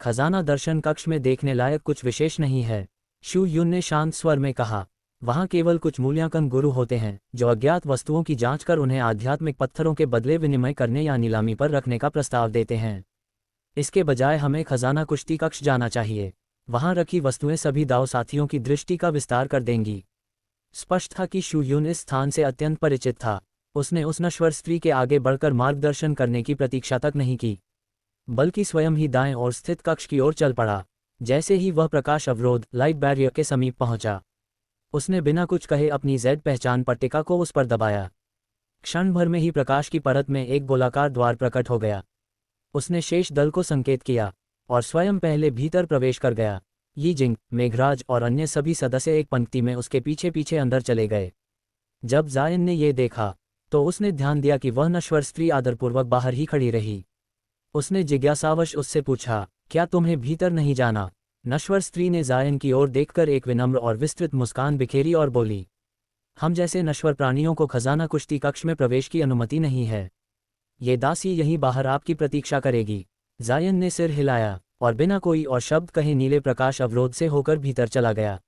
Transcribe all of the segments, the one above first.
खजाना दर्शन कक्ष में देखने लायक कुछ विशेष नहीं है, शू युन ने शांत स्वर में कहा। वहाँ केवल कुछ मूल्यांकन गुरु होते हैं जो अज्ञात वस्तुओं की जांच कर उन्हें आध्यात्मिक पत्थरों के बदले विनिमय करने या नीलामी पर रखने का प्रस्ताव देते हैं। इसके बजाय हमें खजाना कुश्ती कक्ष जाना चाहिए। वहाँ रखी वस्तुएं सभी दाव साथियों की दृष्टि का विस्तार कर देंगी। स्पष्ट था कि शू युन इस स्थान से अत्यंत परिचित था। उसने उस नश्वर स्त्री के आगे बढ़कर मार्गदर्शन करने की प्रतीक्षा तक नहीं की, बल्कि स्वयं ही दाएं ओर स्थित कक्ष की ओर चल पड़ा। जैसे ही वह प्रकाश अवरोध लाइट बैरियर के समीप पहुंचा, उसने बिना कुछ कहे अपनी जेड पहचान पट्टिका को उस पर दबाया। क्षण भर में ही प्रकाश की परत में एक गोलाकार द्वार प्रकट हो गया। उसने शेष दल को संकेत किया और स्वयं पहले भीतर प्रवेश कर गया। यी जिंग, मेघराज और अन्य सभी सदस्य एक पंक्ति में उसके पीछे पीछे अंदर चले गए। जब जायन ने ये देखा तो उसने ध्यान दिया कि वह नश्वर स्त्री आदरपूर्वक बाहर ही खड़ी रही। उसने जिज्ञासावश उससे पूछा, क्या तुम्हें भीतर नहीं जाना? नश्वर स्त्री ने जायन की ओर देखकर एक विनम्र और विस्तृत मुस्कान बिखेरी और बोली, हम जैसे नश्वर प्राणियों को खजाना कुश्ती कक्ष में प्रवेश की अनुमति नहीं है। ये दासी यहीं बाहर आपकी प्रतीक्षा करेगी। जायन ने सिर हिलाया और बिना कोई और शब्द कहे नीले प्रकाश अवरोध से होकर भीतर चला गया।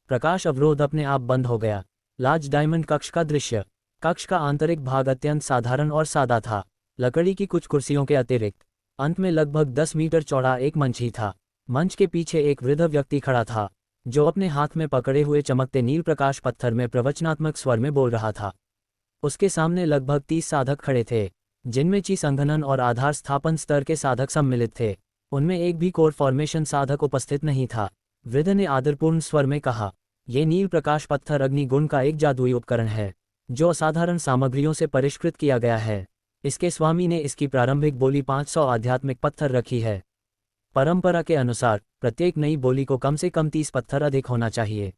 प्रकाश अवरोध अपने आप बंद हो गया। लार्ज डायमंड कक्ष का दृश्य। कक्ष का आंतरिक भाग अत्यंत साधारण और सादा था। लकड़ी की कुछ कुर्सियों के अतिरिक्त अंत में लगभग 10 मीटर चौड़ा एक मंच ही था। मंच के पीछे एक वृद्ध व्यक्ति खड़ा था जो अपने हाथ में पकड़े हुए चमकते नील प्रकाश पत्थर में प्रवचनात्मक स्वर में बोल रहा था। उसके सामने लगभग 30 साधक खड़े थे, जिनमें ची संघनन और आधार स्थापन स्तर के साधक सम्मिलित थे। उनमें एक भी कोर फॉर्मेशन साधक उपस्थित नहीं था। वृद्ध ने आदरपूर्ण स्वर में कहा, ये नील प्रकाश पत्थर अग्नि गुण का एक जादुई उपकरण है जो असाधारण सामग्रियों से परिष्कृत किया गया है। इसके स्वामी ने इसकी प्रारंभिक बोली 500 आध्यात्मिक पत्थर रखी है। परंपरा के अनुसार प्रत्येक नई बोली को कम से कम 30 पत्थर अधिक होना चाहिए।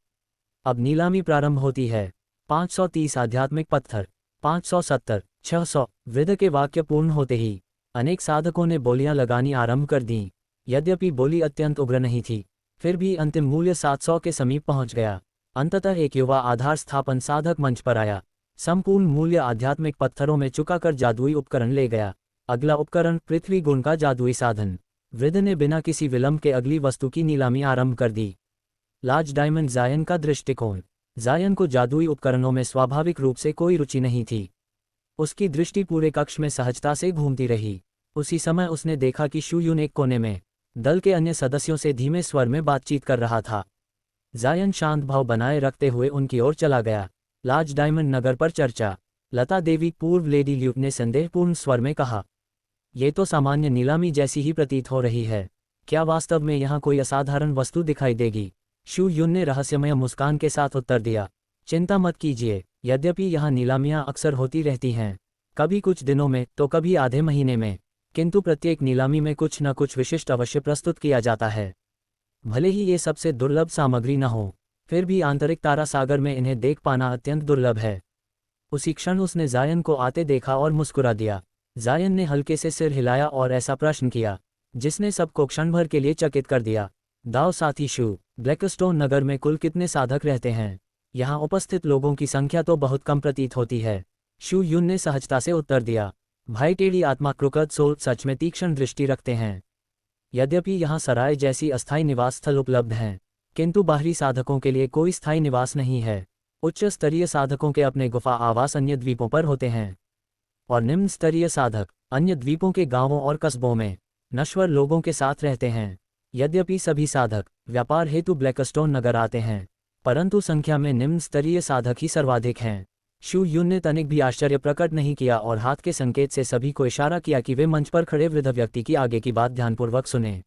अब नीलामी प्रारंभ होती है। 530 आध्यात्मिक पत्थर, 570, 600। वृद्ध के वाक्य पूर्ण होते ही अनेक साधकों ने बोलियां लगानी आरंभ कर दीं। यद्यपि बोली अत्यंत उग्र नहीं थी, फिर भी अंतिम मूल्य 700 के समीप पहुंच गया। अंततः एक युवा आधार स्थापन साधक मंच पर आया। संपूर्ण मूल्य आध्यात्मिक पत्थरों में चुकाकर जादुई उपकरण ले गया। अगला उपकरण पृथ्वी गुण का जादुई साधन। वृद्ध ने बिना किसी विलंब के अगली वस्तु की नीलामी आरंभ कर दी। लार्ज डायमंड जायन का दृष्टिकोण। जायन को जादुई उपकरणों में स्वाभाविक रूप से कोई रुचि नहीं थी। उसकी दृष्टि पूरे कक्ष में सहजता से घूमती रही। उसी समय उसने देखा कि शू युन एक कोने में दल के अन्य सदस्यों से धीमे स्वर में बातचीत कर रहा था। जायन शांत भाव बनाए रखते हुए उनकी ओर चला गया। लार्ज डायमंड नगर पर चर्चा। लता देवी, पूर्व लेडी ल्यूक ने संदेहपूर्ण स्वर में कहा, ये तो सामान्य नीलामी जैसी ही प्रतीत हो रही है। क्या वास्तव में यहाँ कोई असाधारण वस्तु दिखाई देगी? शू युन ने रहस्यमय मुस्कान के साथ उत्तर दिया, चिंता मत कीजिए। यद्यपि यहाँ नीलामियाँ अक्सर होती रहती हैं, कभी कुछ दिनों में तो कभी आधे महीने में, किंतु प्रत्येक नीलामी में कुछ न कुछ विशिष्ट अवश्य प्रस्तुत किया जाता है। भले ही ये सबसे दुर्लभ सामग्री न हो, फिर भी आंतरिक तारा सागर में इन्हें देख पाना अत्यंत दुर्लभ है। उसी क्षण उसने जायन को आते देखा और मुस्कुरा दिया। जायन ने हल्के से सिर हिलाया और ऐसा प्रश्न किया जिसने सबको क्षण भर के लिए चकित कर दिया, दाव साथी शू, ब्लैकस्टोन नगर में कुल कितने साधक रहते हैं? यहाँ उपस्थित लोगों की संख्या तो बहुत कम प्रतीत होती है। शू युन ने सहजता से उत्तर दिया, भाई टेढ़ी आत्मा क्रुकद सोल सच में तीक्ष्ण दृष्टि रखते हैं। यद्यपि यहाँ सराय जैसी अस्थायी निवास स्थल उपलब्ध हैं, किंतु बाहरी साधकों के लिए कोई स्थायी निवास नहीं है। उच्च स्तरीय साधकों के अपने गुफा आवास अन्य द्वीपों पर होते हैं और निम्न स्तरीय साधक अन्य द्वीपों के गांवों और कस्बों में नश्वर लोगों के साथ रहते हैं। यद्यपि सभी साधक व्यापार हेतु ब्लैकस्टोन नगर आते हैं, परंतु संख्या में निम्न स्तरीय साधक ही सर्वाधिक हैं। शू युन ने तनिक भी आश्चर्य प्रकट नहीं किया और हाथ के संकेत से सभी को इशारा किया कि वे मंच पर खड़े वृद्ध व्यक्ति की आगे की बात ध्यानपूर्वक सुने।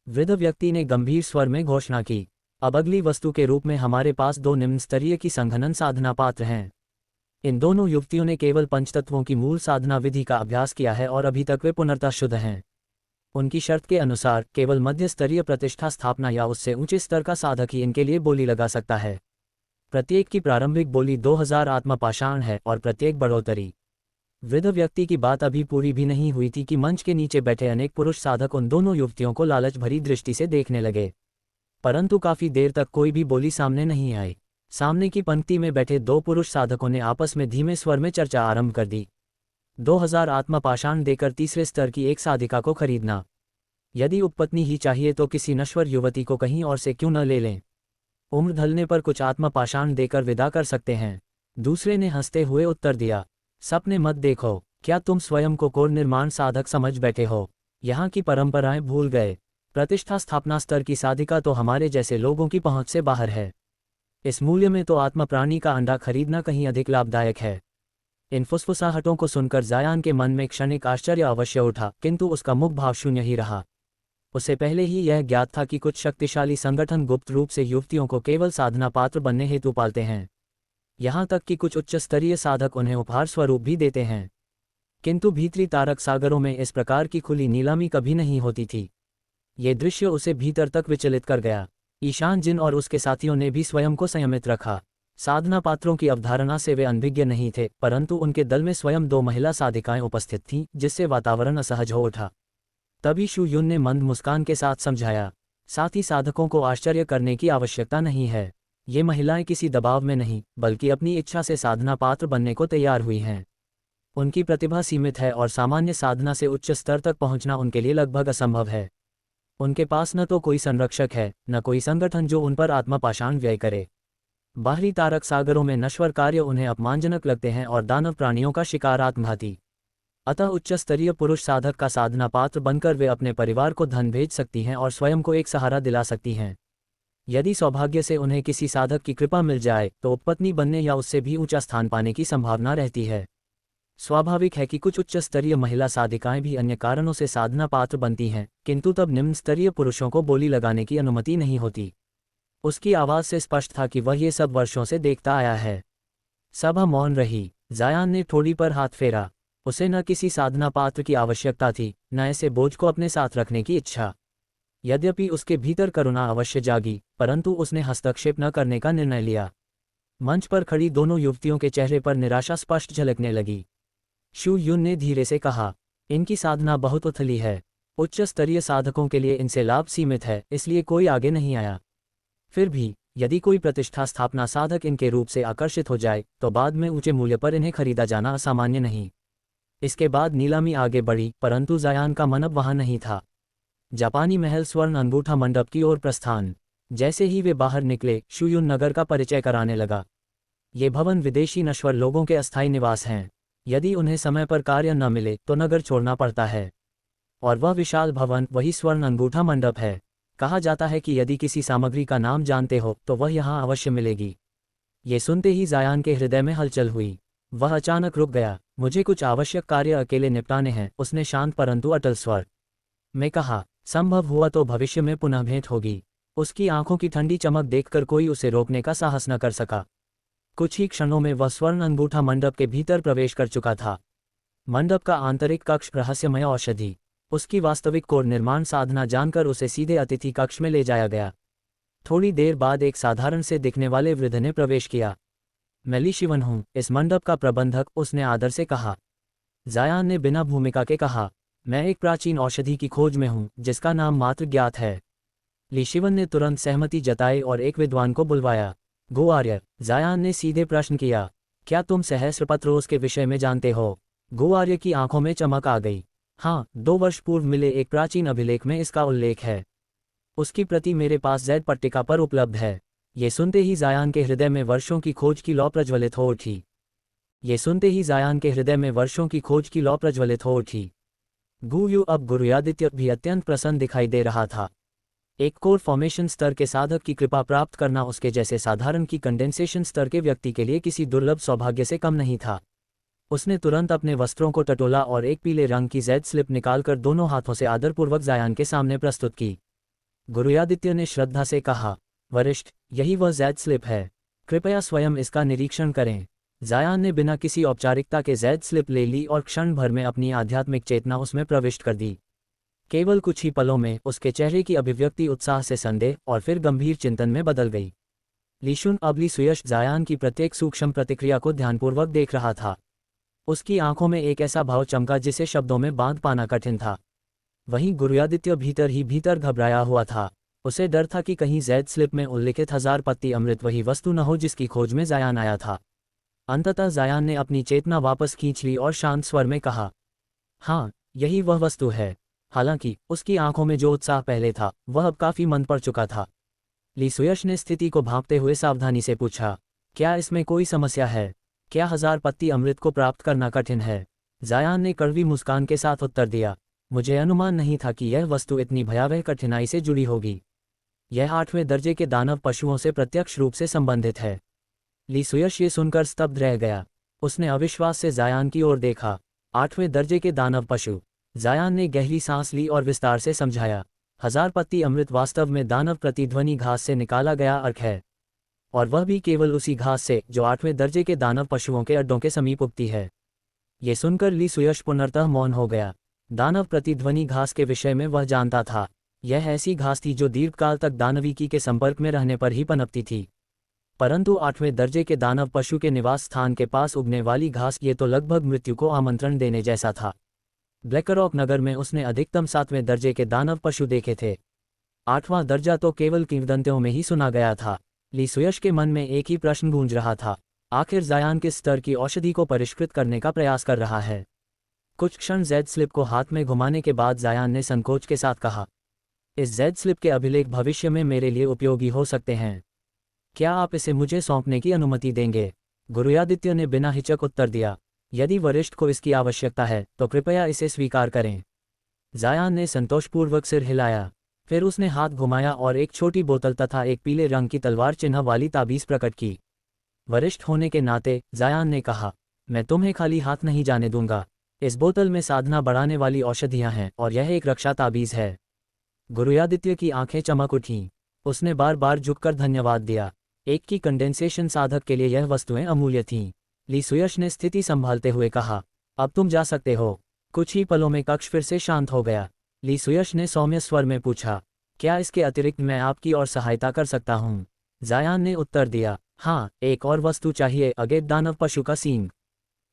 वृद्ध व्यक्ति ने गंभीर स्वर में घोषणा की, अब अगली वस्तु के रूप में हमारे पास 2 निम्न स्तरीय की संघनन साधना पात्र हैं। इन दोनों युवतियों ने केवल पंचतत्वों की मूल साधना विधि का अभ्यास किया है और अभी तक वे पूर्णतः शुद्ध हैं। उनकी शर्त के अनुसार केवल मध्य स्तरीय प्रतिष्ठा स्थापना या उससे ऊंचे स्तर का साधक ही इनके लिए बोली लगा सकता है। प्रत्येक की प्रारंभिक बोली 2000 आत्मा पाषाण है और प्रत्येक बढ़ोतरी। वृद्ध व्यक्ति की बात अभी पूरी भी नहीं हुई थी कि मंच के नीचे बैठे अनेक पुरुष साधक उन दोनों युवतियों को लालच भरी दृष्टि से देखने लगे, परंतु काफी देर तक कोई भी बोली सामने नहीं आई। सामने की पंक्ति में बैठे 2 पुरुष साधकों ने आपस में धीमे स्वर में चर्चा आरंभ कर दी। 2000 आत्मा पाषाण देकर तीसरे स्तर की एक साधिका को खरीदना। यदि उपपत्नी ही चाहिए तो किसी नश्वर युवती को कहीं और से क्यों न ले लें। उम्र ढलने पर कुछ आत्मा पाषाण देकर विदा कर सकते हैं। दूसरे ने हंसते हुए उत्तर दिया, सपने मत देखो, क्या तुम स्वयं को कोर निर्माण साधक समझ बैठे हो? यहाँ की परंपराएं भूल गए। प्रतिष्ठा स्थापना स्तर की साधिका तो हमारे जैसे लोगों की पहुंच से बाहर है। इस मूल्य में तो आत्मा प्राणी का अंडा खरीदना कहीं अधिक लाभदायक है। इन फुसफुसाहटों को सुनकर जायान के मन में क्षणिक आश्चर्य अवश्य उठा, किंतु उसका मुख भाव शून्य ही रहा। उसे पहले ही यह ज्ञात था कि कुछ शक्तिशाली संगठन गुप्त रूप से युवतियों को केवल साधना पात्र बनने हेतु पालते हैं। यहाँ तक कि कुछ उच्च स्तरीय साधक उन्हें उपहार स्वरूप भी देते हैं। किंतु भीतरी तारक सागरों में इस प्रकार की खुली नीलामी कभी नहीं होती थी। ये दृश्य उसे भीतर तक विचलित कर गया। ईशान जिन और उसके साथियों ने भी स्वयं को संयमित रखा। साधना पात्रों की अवधारणा से वे अनभिज्ञ नहीं थे, परंतु उनके दल में स्वयं 2 महिला साधिकाएं उपस्थित थीं, जिससे वातावरण असहज हो उठा। तभी शू युन ने मंद मुस्कान के साथ समझाया, साथी साधकों को आश्चर्य करने की आवश्यकता नहीं है। ये महिलाएं किसी दबाव में नहीं, बल्कि अपनी इच्छा से साधना पात्र बनने को तैयार हुई हैं। उनकी प्रतिभा सीमित है और सामान्य साधना से उच्च स्तर तक पहुंचना उनके लिए लगभग असंभव है। उनके पास न तो कोई संरक्षक है, न कोई संगठन जो उन पर आत्मपाषाण व्यय करे। बाहरी तारक सागरों में नश्वर कार्य उन्हें अपमानजनक लगते हैं और दानव प्राणियों का शिकार आत्मघाती। अतः उच्च स्तरीय पुरुष साधक का साधना पात्र बनकर वे अपने परिवार को धन भेज सकती हैं और स्वयं को एक सहारा दिला सकती हैं। यदि सौभाग्य से उन्हें किसी साधक की कृपा मिल जाए तो उपपत्नी बनने या उससे भी ऊंचा स्थान पाने की संभावना रहती है। स्वाभाविक है कि कुछ उच्च स्तरीय महिला साधिकाएं भी अन्य कारणों से साधना पात्र बनती हैं, किंतु तब निम्न स्तरीय पुरुषों को बोली लगाने की अनुमति नहीं होती। उसकी आवाज़ से स्पष्ट था कि वह ये सब वर्षों से देखता आया है। सभा मौन रही। जायान ने ठोड़ी पर हाथ फेरा। उसे न किसी साधना पात्र की आवश्यकता थी, न ऐसे बोझ को अपने साथ रखने की इच्छा। यद्यपि उसके भीतर करुणा अवश्य जागी, परंतु उसने हस्तक्षेप न करने का निर्णय लिया। मंच पर खड़ी दोनों युवतियों के चेहरे पर निराशा स्पष्ट झलकने लगी। शू युन ने धीरे से कहा, इनकी साधना बहुत उथली है। उच्च स्तरीय साधकों के लिए इनसे लाभ सीमित है, इसलिए कोई आगे नहीं आया। फिर भी यदि कोई प्रतिष्ठा स्थापना साधक इनके रूप से आकर्षित हो जाए तो बाद में ऊंचे मूल्य पर इन्हें खरीदा जाना असामान्य नहीं। इसके बाद नीलामी आगे बढ़ी, परंतु जायान का मन अब वहां नहीं था। जापानी महल स्वर्ण अंगूठा मंडप की ओर प्रस्थान। जैसे ही वे बाहर निकले, शू युन नगर का परिचय कराने लगा। ये भवन विदेशी नश्वर लोगों के अस्थायी निवास हैं। यदि उन्हें समय पर कार्य न मिले तो नगर छोड़ना पड़ता है। और वह विशाल भवन वही स्वर्ण अंगूठा मंडप है। कहा जाता है कि यदि किसी सामग्री का नाम जानते हो तो वह यहाँ अवश्य मिलेगी। ये सुनते ही जायान के हृदय में हलचल हुई। वह अचानक रुक गया। मुझे कुछ आवश्यक कार्य अकेले निपटाने हैं, उसने शांत परंतु अटल स्वर में कहा। संभव हुआ तो भविष्य में पुनः भेंट होगी। उसकी आंखों की ठंडी चमक देखकर कोई उसे रोकने का साहस न कर सका। कुछ ही क्षणों में वह स्वर्ण अंगूठा मंडप के भीतर प्रवेश कर चुका था। मंडप का आंतरिक कक्ष रहस्यमय औषधि। उसकी वास्तविक कोर निर्माण साधना जानकर उसे सीधे अतिथि कक्ष में ले जाया गया। थोड़ी देर बाद एक साधारण से दिखने वाले वृद्ध ने प्रवेश किया। मैं ली शिवन हूँ, इस मंडप का प्रबंधक, उसने आदर से कहा। जायान ने बिना भूमिका के कहा, मैं एक प्राचीन औषधि की खोज में हूँ जिसका नाम मात्र ज्ञात है। ली शिवन ने तुरंत सहमति जताई और एक विद्वान को बुलवाया। गो आर्य, जायान ने सीधे प्रश्न किया, क्या तुम सहस्रपत्रोस के विषय में जानते हो? गो आर्य की आंखों में चमक आ गई। हाँ, 2 वर्ष पूर्व मिले एक प्राचीन अभिलेख में इसका उल्लेख है। उसकी प्रति मेरे पास जैद पट्टिका पर उपलब्ध है। ये सुनते ही जायान के हृदय में वर्षों की खोज की लौ प्रज्वलित हो उठी। गुरु अब गुरुयादित्य भी अत्यंत प्रसन्न दिखाई दे रहा था। एक कोर फॉर्मेशन स्तर के साधक की कृपा प्राप्त करना उसके जैसे साधारण की कंडेंसेशन स्तर के व्यक्ति के लिए किसी दुर्लभ सौभाग्य से कम नहीं था। उसने तुरंत अपने वस्त्रों को टटोला और एक पीले रंग की जैद स्लिप निकालकर दोनों हाथों से आदरपूर्वक जायान के सामने प्रस्तुत की। गुरुयादित्य ने श्रद्धा से कहा, वरिष्ठ, यही वह जैद स्लिप है। कृपया स्वयं इसका निरीक्षण करें। जायान ने बिना किसी औपचारिकता के जैद स्लिप ले ली और क्षण भर में अपनी आध्यात्मिक चेतना उसमें प्रविष्ट कर दी। केवल कुछ ही पलों में उसके चेहरे की अभिव्यक्ति उत्साह से संदेह और फिर गंभीर चिंतन में बदल गई। लीशुन अबली सुयश जायान की प्रत्येक सूक्ष्म प्रतिक्रिया को ध्यानपूर्वक देख रहा था। उसकी आंखों में एक ऐसा भाव चमका जिसे शब्दों में बांध पाना कठिन था। वहीं गुरुयादित्य भीतर ही भीतर घबराया हुआ था। उसे डर था कि कहीं जैद स्लिप में उल्लिखित 1000 पत्ती अमृत वही वस्तु न हो जिसकी खोज में जायान आया था। अंततः जायान ने अपनी चेतना वापस खींच ली और शांत स्वर में कहा, हाँ, यही वह वस्तु है। हालांकि उसकी आंखों में जो उत्साह पहले था वह अब काफी मंद पड़ चुका था। ली सुयश ने स्थिति को भांपते हुए सावधानी से पूछा, क्या इसमें कोई समस्या है? क्या 1000 पत्ती अमृत को प्राप्त करना कठिन है? जायान ने कड़वी मुस्कान के साथ उत्तर दिया, मुझे अनुमान नहीं था कि यह वस्तु इतनी भयावह कठिनाई से जुड़ी होगी। यह 8वें दर्जे के दानव पशुओं से प्रत्यक्ष रूप से संबंधित है। ली सुयश ये सुनकर स्तब्ध रह गया। उसने अविश्वास से जायान की ओर देखा। 8वें दर्जे के दानव पशु? जायान ने गहरी सांस ली और विस्तार से समझाया, 1000 पत्ती अमृत वास्तव में दानव प्रतिध्वनि घास से निकाला गया अर्क है, और वह भी केवल उसी घास से जो 8वें दर्जे के दानव पशुओं के अड्डों के समीप उगती है। ये सुनकर ली सुयश पुनर्तः मौन हो गया। दानव प्रतिध्वनि घास के विषय में वह जानता था। यह ऐसी घास थी जो दीर्घकाल तक दानविकी के संपर्क में रहने पर ही पनपती थी। परंतु 8वें दर्जे के दानव पशु के निवास स्थान के पास उगने वाली घास ये तो लगभग मृत्यु को आमंत्रण देने जैसा था। ब्लैकरॉक नगर में उसने अधिकतम 7वें दर्जे के दानव पशु देखे थे। 8वां दर्जा तो केवल किंवदंतियों में ही सुना गया था। ली सुयश के मन में एक ही प्रश्न गूंज रहा था, आखिर जायान किस स्तर की औषधि को परिष्कृत करने का प्रयास कर रहा है? कुछ क्षण जेड स्लिप को हाथ में घुमाने के बाद जायान ने संकोच के साथ कहा, इस जेड स्लिप के अभिलेख भविष्य में मेरे लिए उपयोगी हो सकते हैं। क्या आप इसे मुझे सौंपने की अनुमति देंगे? गुरुयादित्य ने बिना हिचक उत्तर दिया, यदि वरिष्ठ को इसकी आवश्यकता है तो कृपया इसे स्वीकार करें। जायान ने संतोषपूर्वक सिर हिलाया। फिर उसने हाथ घुमाया और एक छोटी बोतल तथा एक पीले रंग की तलवार चिन्ह वाली ताबीज प्रकट की। वरिष्ठ होने के नाते जायान ने कहा, मैं तुम्हें खाली हाथ नहीं जाने दूंगा। इस बोतल में साधना बढ़ाने वाली औषधियां हैं और यह एक रक्षा ताबीज है। गुरुयादित्य की आंखें चमक उठीं। उसने बार बार झुककर धन्यवाद दिया। एक की कंडेंसेशन साधक के लिए यह वस्तुएं अमूल्य थीं। ली सुयश ने स्थिति संभालते हुए कहा, अब तुम जा सकते हो। कुछ ही पलों में कक्ष फिर से शांत हो गया। ली सुयश ने सौम्य स्वर में पूछा, क्या इसके अतिरिक्त मैं आपकी और सहायता कर सकता हूँ? जायान ने उत्तर दिया, हाँ, एक और वस्तु चाहिए, अगेट दानव पशु का सींग।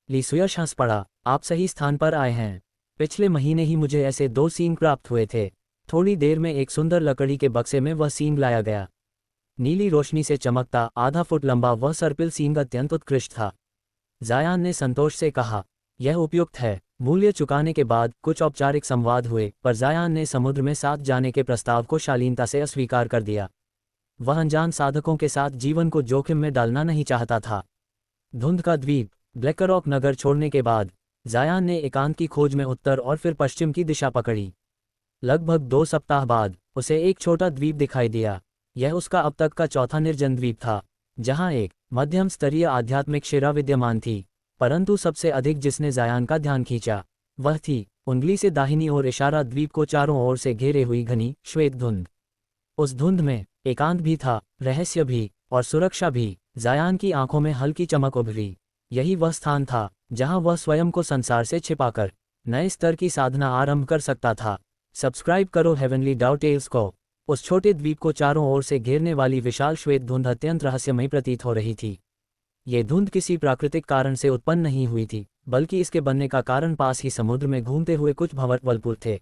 ली सुयश हंस पड़ा, आप सही स्थान पर आए हैं। पिछले महीने ही मुझे ऐसे 2 सींग प्राप्त हुए थे। थोड़ी देर में एक सुंदर लकड़ी के बक्से में वह सींग लाया गया। नीली रोशनी से चमकता आधा फुट लंबा वह सर्पिल सींग अत्यंत उत्कृष्ट था। जायान ने संतोष से कहा, यह उपयुक्त है। मूल्य चुकाने के बाद कुछ औपचारिक संवाद हुए, पर जायान ने समुद्र में साथ जाने के प्रस्ताव को शालीनता से अस्वीकार कर दिया। वह अनजान साधकों के साथ जीवन को जोखिम में डालना नहीं चाहता था। धुंध का द्वीप। ब्लैकरॉक नगर छोड़ने के बाद जायान ने एकांत की खोज में उत्तर और फिर पश्चिम की दिशा पकड़ी। लगभग 2 सप्ताह बाद उसे एक छोटा द्वीप दिखाई दिया। यह उसका अब तक का चौथा निर्जन द्वीप था, जहां एक मध्यम स्तरीय आध्यात्मिक शिरा विद्यमान थी। परंतु सबसे अधिक जिसने जायान का ध्यान खींचा वह थी उंगली से दाहिनी ओर इशारा द्वीप को चारों ओर से घेरे हुई घनी श्वेत धुंध। उस धुंध में एकांत भी था, रहस्य भी और सुरक्षा भी। जायान की आंखों में हल्की चमक उभरी। यही वह स्थान था जहां वह स्वयं को संसार से छिपाकर नए स्तर की साधना आरंभ कर सकता था। सब्सक्राइब करो हेवनली डाउटेल्स को। उस छोटे द्वीप को चारों ओर से घेरने वाली विशाल श्वेत धुंध अत्यंत रहस्यमयी प्रतीत हो रही थी। ये धुंध किसी प्राकृतिक कारण से उत्पन्न नहीं हुई थी, बल्कि इसके बनने का कारण पास ही समुद्र में घूमते हुए कुछ भंवर थे।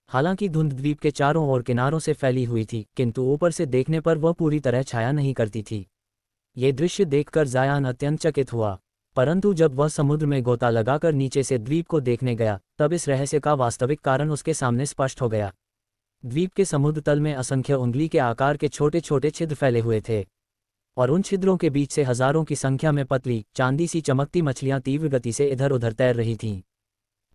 हालांकि धुंध द्वीप के चारों ओर किनारों से फैली हुई थी, किंतु ऊपर से देखने पर वह पूरी तरह छाया नहीं करती थी। ये दृश्य देखकर जायान अत्यंत चकित हुआ। परंतु जब वह समुद्र में गोता लगाकर नीचे से द्वीप को देखने गया, तब इस रहस्य का वास्तविक कारण उसके सामने स्पष्ट हो गया। द्वीप के समुद्र तल में असंख्य उंगली के आकार के छोटे छोटे छिद्र फैले हुए थे, और उन छिद्रों के बीच से हजारों की संख्या में पतली चांदी सी चमकती मछलियां तीव्र गति से इधर उधर तैर रही थीं।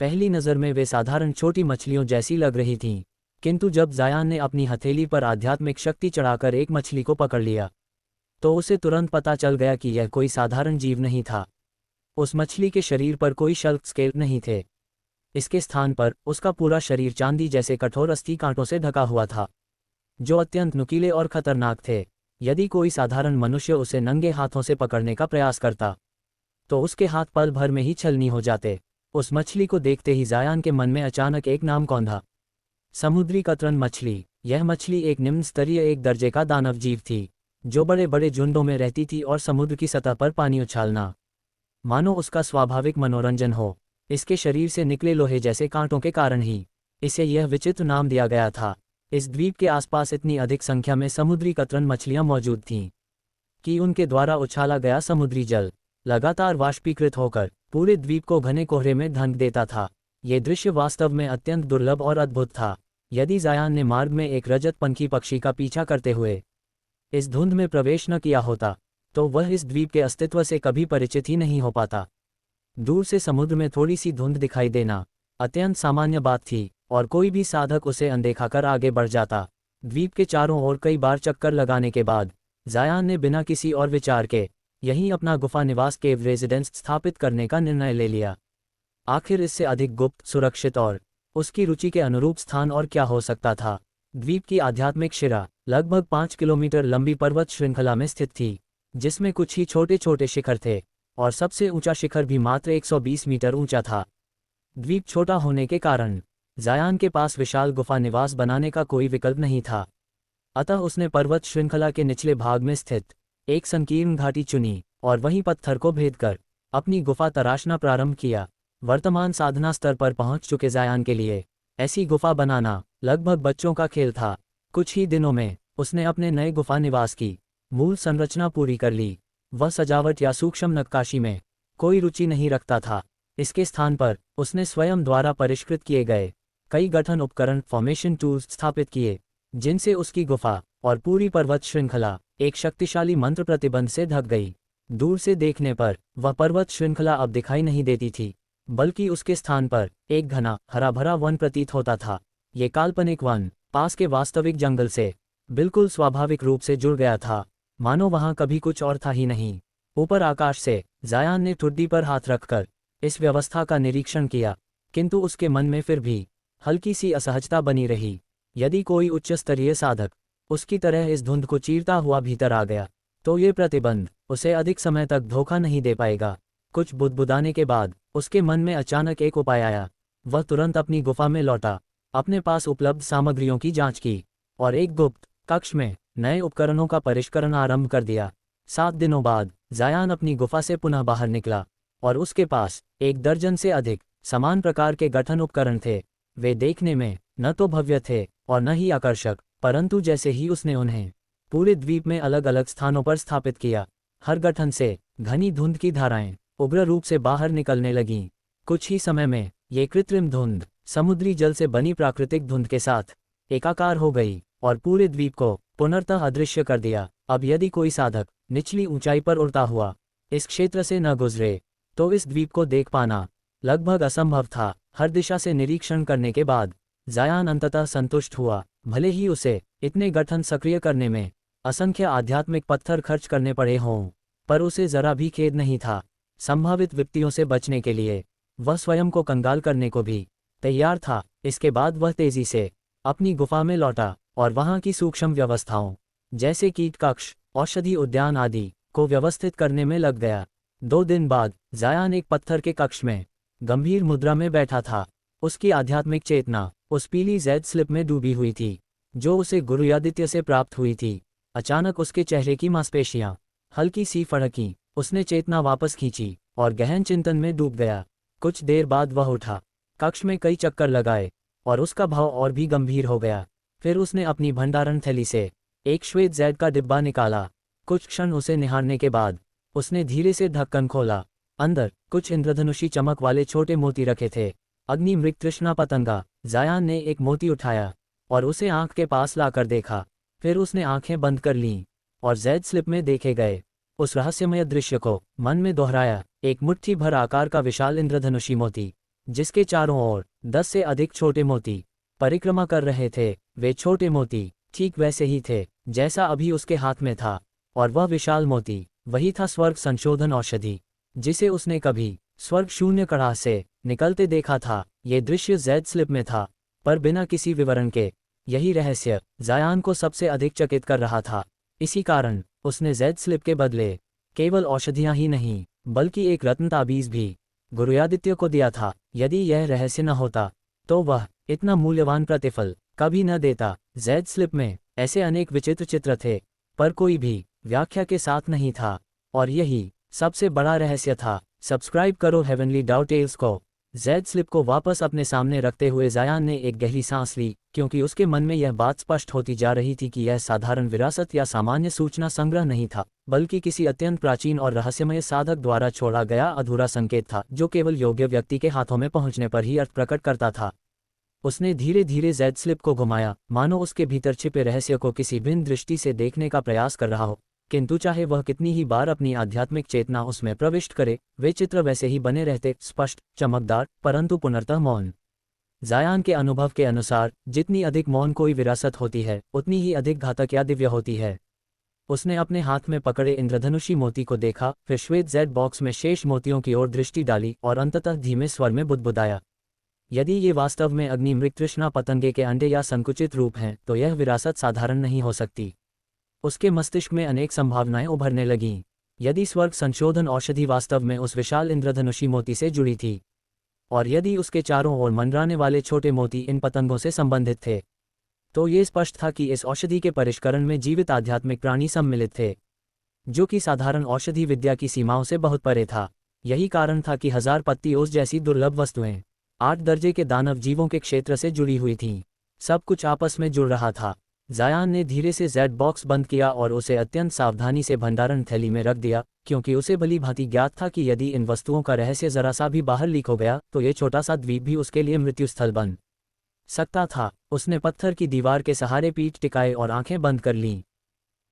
पहली नज़र में वे साधारण छोटी मछलियों जैसी लग रही थीं, किंतु जब जायान ने अपनी हथेली पर आध्यात्मिक शक्ति चढ़ाकर एक मछली को पकड़ लिया, तो उसे तुरंत पता चल गया कि यह कोई साधारण जीव नहीं था। उस मछली के शरीर पर कोई शल्क स्केल नहीं थे। इसके स्थान पर उसका पूरा शरीर चांदी जैसे कठोर अस्थि कांटों से ढका हुआ था, जो अत्यंत नुकीले और खतरनाक थे। यदि कोई साधारण मनुष्य उसे नंगे हाथों से पकड़ने का प्रयास करता, तो उसके हाथ पल भर में ही छलनी हो जाते। उस मछली को देखते ही जायान के मन में अचानक एक नाम कौंधा, समुद्री कतरन मछली। यह मछली एक निम्न स्तरीय एक दर्जे का दानव जीव थी, जो बड़े बड़े झुंडों में रहती थी और समुद्र की सतह पर पानी उछालना मानो उसका स्वाभाविक मनोरंजन हो। इसके शरीर से निकले लोहे जैसे कांटों के कारण ही इसे यह विचित्र नाम दिया गया था। इस द्वीप के आसपास इतनी अधिक संख्या में समुद्री कतरन मछलियां मौजूद थीं कि उनके द्वारा उछाला गया समुद्री जल लगातार वाष्पीकृत होकर पूरे द्वीप को घने कोहरे में ढक देता था। ये दृश्य वास्तव में अत्यंत दुर्लभ और अद्भुत था। यदि जायान ने मार्ग में एक रजत पंखी पक्षी का पीछा करते हुए इस धुंध में प्रवेश न किया होता, तो वह इस द्वीप के अस्तित्व से कभी परिचित ही नहीं हो पाता। दूर से समुद्र में थोड़ी सी धुंध दिखाई देना अत्यंत सामान्य बात थी, और कोई भी साधक उसे अनदेखा कर आगे बढ़ जाता। द्वीप के चारों ओर कई बार चक्कर लगाने के बाद जायान ने बिना किसी और विचार के यहीं अपना गुफा निवास केव रेजिडेंस स्थापित करने का निर्णय ले लिया। आखिर इससे अधिक गुप्त, सुरक्षित और उसकी रुचि के अनुरूप स्थान और क्या हो सकता था। द्वीप की आध्यात्मिक शिरा लगभग 5 किलोमीटर लंबी पर्वत श्रृंखला में स्थित थी, जिसमें कुछ ही छोटे छोटे शिखर थे, और सबसे ऊंचा शिखर भी मात्र 120 मीटर ऊंचा था। द्वीप छोटा होने के कारण जायान के पास विशाल गुफा निवास बनाने का कोई विकल्प नहीं था। अतः उसने पर्वत श्रृंखला के निचले भाग में स्थित एक संकीर्ण घाटी चुनी और वहीं पत्थर को भेद कर अपनी गुफा तराशना प्रारंभ किया। वर्तमान साधना स्तर पर पहुंच चुके जायान के लिए ऐसी गुफा बनाना लगभग बच्चों का खेल था। कुछ ही दिनों में उसने अपने नए गुफा निवास की मूल संरचना पूरी कर ली। वह सजावट या सूक्ष्म नक्काशी में कोई रुचि नहीं रखता था। इसके स्थान पर उसने स्वयं द्वारा परिष्कृत किए गए कई गठन उपकरण फॉर्मेशन टूल्स स्थापित किए, जिनसे उसकी गुफा और पूरी पर्वत श्रृंखला एक शक्तिशाली मंत्र प्रतिबंध से ढक गई। दूर से देखने पर वह पर्वत श्रृंखला अब दिखाई नहीं देती थी, बल्कि उसके स्थान पर एक घना हरा भरा वन प्रतीत होता था। ये काल्पनिक वन पास के वास्तविक जंगल से बिल्कुल स्वाभाविक रूप से जुड़ गया था, मानो वहां कभी कुछ और था ही नहीं। ऊपर आकाश से जायान ने ठुड्डी पर हाथ रखकर इस व्यवस्था का निरीक्षण किया, किंतु उसके मन में फिर भी हल्की सी असहजता बनी रही। यदि कोई उच्च स्तरीय साधक उसकी तरह इस धुंध को चीरता हुआ भीतर आ गया, तो ये प्रतिबंध उसे अधिक समय तक धोखा नहीं दे पाएगा। कुछ बुदबुदाने के बाद उसके मन में अचानक एक उपाय आया। वह तुरंत अपनी गुफा में लौटा, अपने पास उपलब्ध सामग्रियों की जांच की और एक गुप्त कक्ष में नए उपकरणों का परिष्करण आरंभ कर दिया। 7 दिनों बाद जायान अपनी गुफा से पुनः बाहर निकला और उसके पास 1 दर्जन से अधिक समान प्रकार के गठन उपकरण थे। वे देखने में न तो भव्य थे और न ही आकर्षक, परंतु जैसे ही उसने उन्हें पूरे द्वीप में अलग अलग स्थानों पर स्थापित किया, हर गठन से घनी धुंध की धाराएं उग्र रूप से बाहर निकलने लगीं। कुछ ही समय में ये कृत्रिम धुंध समुद्री जल से बनी प्राकृतिक धुंध के साथ एकाकार हो गई और पूरे द्वीप को पुनर्तः अदृश्य कर दिया। अब यदि कोई साधक निचली ऊंचाई पर उड़ता हुआ इस क्षेत्र से न गुजरे, तो इस द्वीप को देख पाना लगभग असंभव था। हर दिशा से निरीक्षण करने के बाद जायान अंततः संतुष्ट हुआ। भले ही उसे इतने गठन सक्रिय करने में असंख्य आध्यात्मिक पत्थर खर्च करने पड़े हों, पर उसे जरा भी खेद नहीं था। संभावित विपत्तियों से बचने के लिए वह स्वयं को कंगाल करने को भी तैयार था। इसके बाद वह तेजी से अपनी गुफा में लौटा और वहां की सूक्ष्म व्यवस्थाओं जैसे कीट कक्ष, औषधि उद्यान आदि को व्यवस्थित करने में लग गया। 2 दिन बाद जायान एक पत्थर के कक्ष में गंभीर मुद्रा में बैठा था। उसकी आध्यात्मिक चेतना उस पीली जैद स्लिप में डूबी हुई थी जो उसे गुरुयादित्य से प्राप्त हुई थी। अचानक उसके चेहरे की मांसपेशियां हल्की सी फड़कीं। उसने चेतना वापस खींची और गहन चिंतन में डूब गया। कुछ देर बाद वह उठा, कक्ष में कई चक्कर लगाए और उसका भाव और भी गंभीर हो गया। फिर उसने अपनी भंडारण थैली से एक श्वेत जैद का डिब्बा निकाला। कुछ क्षण उसे निहारने के बाद उसने धीरे से ढक्कन खोला। अंदर कुछ इंद्रधनुषी चमक वाले छोटे मोती रखे थे। अग्नि मृग तृष्णा पतंगा। जायान ने एक मोती उठाया और उसे आंख के पास लाकर देखा। फिर उसने आंखें बंद कर लीं और जैद स्लिप में देखे गए उस रहस्यमय दृश्य को मन में दोहराया। एक मुट्ठी भर आकार का विशाल इंद्रधनुषी मोती, जिसके चारों ओर 10 से अधिक छोटे मोती परिक्रमा कर रहे थे। वे छोटे मोती ठीक वैसे ही थे जैसा अभी उसके हाथ में था, और वह विशाल मोती वही था स्वर्ग संशोधन औषधि, जिसे उसने कभी स्वर्ग शून्य कड़ाह से निकलते देखा था। ये दृश्य जैद स्लिप में था, पर बिना किसी विवरण के। यही रहस्य जायान को सबसे अधिक चकित कर रहा था। इसी कारण उसने जैद स्लिप के बदले केवल औषधियां ही नहीं, बल्कि एक रत्न ताबीज भी गुरुयादित्य को दिया था। यदि यह रहस्य न होता, तो वह इतना मूल्यवान प्रतिफल कभी न देता। जैद स्लिप में ऐसे अनेक विचित्र चित्र थे, पर कोई भी व्याख्या के साथ नहीं था, और यही सबसे बड़ा रहस्य था। सब्सक्राइब करो हेवनली डाउ टेल्स को। जैद स्लिप को वापस अपने सामने रखते हुए ज़यान ने एक गहरी सांस ली, क्योंकि उसके मन में यह बात स्पष्ट होती जा रही थी कि यह साधारण विरासत या सामान्य सूचना संग्रह नहीं था, बल्कि किसी अत्यंत प्राचीन और रहस्यमय साधक द्वारा छोड़ा गया अधूरा संकेत था, जो केवल योग्य व्यक्ति के हाथों में पहुंचने पर ही अर्थ प्रकट करता था। उसने धीरे धीरे जैद स्लिप को घुमाया, मानो उसके भीतर छिपे रहस्य को किसी भिन्न दृष्टि से देखने का प्रयास कर रहा हो, किंतु चाहे वह कितनी ही बार अपनी आध्यात्मिक चेतना उसमें प्रविष्ट करे, वे चित्र वैसे ही बने रहते, स्पष्ट, चमकदार, परंतु पुनर्तः मौन। ज़यान के अनुभव के अनुसार जितनी अधिक मौन कोई विरासत होती है, उतनी ही अधिक घातक या दिव्य होती है। उसने अपने हाथ में पकड़े इंद्रधनुषी मोती को देखा, फिर श्वेत जेड बॉक्स में शेष मोतियों की ओर दृष्टि डाली और अंततः धीमे स्वर में बुदबुदाया, यदि ये वास्तव में अग्नि मृगतृष्णा पतंगे के अंडे या संकुचित रूप हैं, तो यह विरासत साधारण नहीं हो सकती। उसके मस्तिष्क में अनेक संभावनाएं उभरने लगीं। यदि स्वर्ग संशोधन औषधि वास्तव में उस विशाल इंद्रधनुषी मोती से जुड़ी थी, और यदि उसके चारों ओर मंडराने वाले छोटे मोती इन पतंगों से संबंधित थे, तो ये स्पष्ट था कि इस औषधि के परिष्करण में जीवित आध्यात्मिक प्राणी सम्मिलित थे, जो कि साधारण औषधि विद्या की सीमाओं से बहुत परे था। यही कारण था कि 1000 पत्ती ओस जैसी दुर्लभ वस्तुएं 8 दर्जे के दानव जीवों के क्षेत्र से जुड़ी हुई थीं। सब कुछ आपस में जुड़ रहा था। ज़यान ने धीरे से जेड बॉक्स बंद किया और उसे अत्यंत सावधानी से भंडारण थैली में रख दिया, क्योंकि उसे भली भांति ज्ञात था कि यदि इन वस्तुओं का रहस्य जरा सा भी बाहर लीक हो गया, तो ये छोटा सा द्वीप भी उसके लिए मृत्युस्थल बन सकता था। उसने पत्थर की दीवार के सहारे पीठ टिकाए और आंखें बंद कर लीं।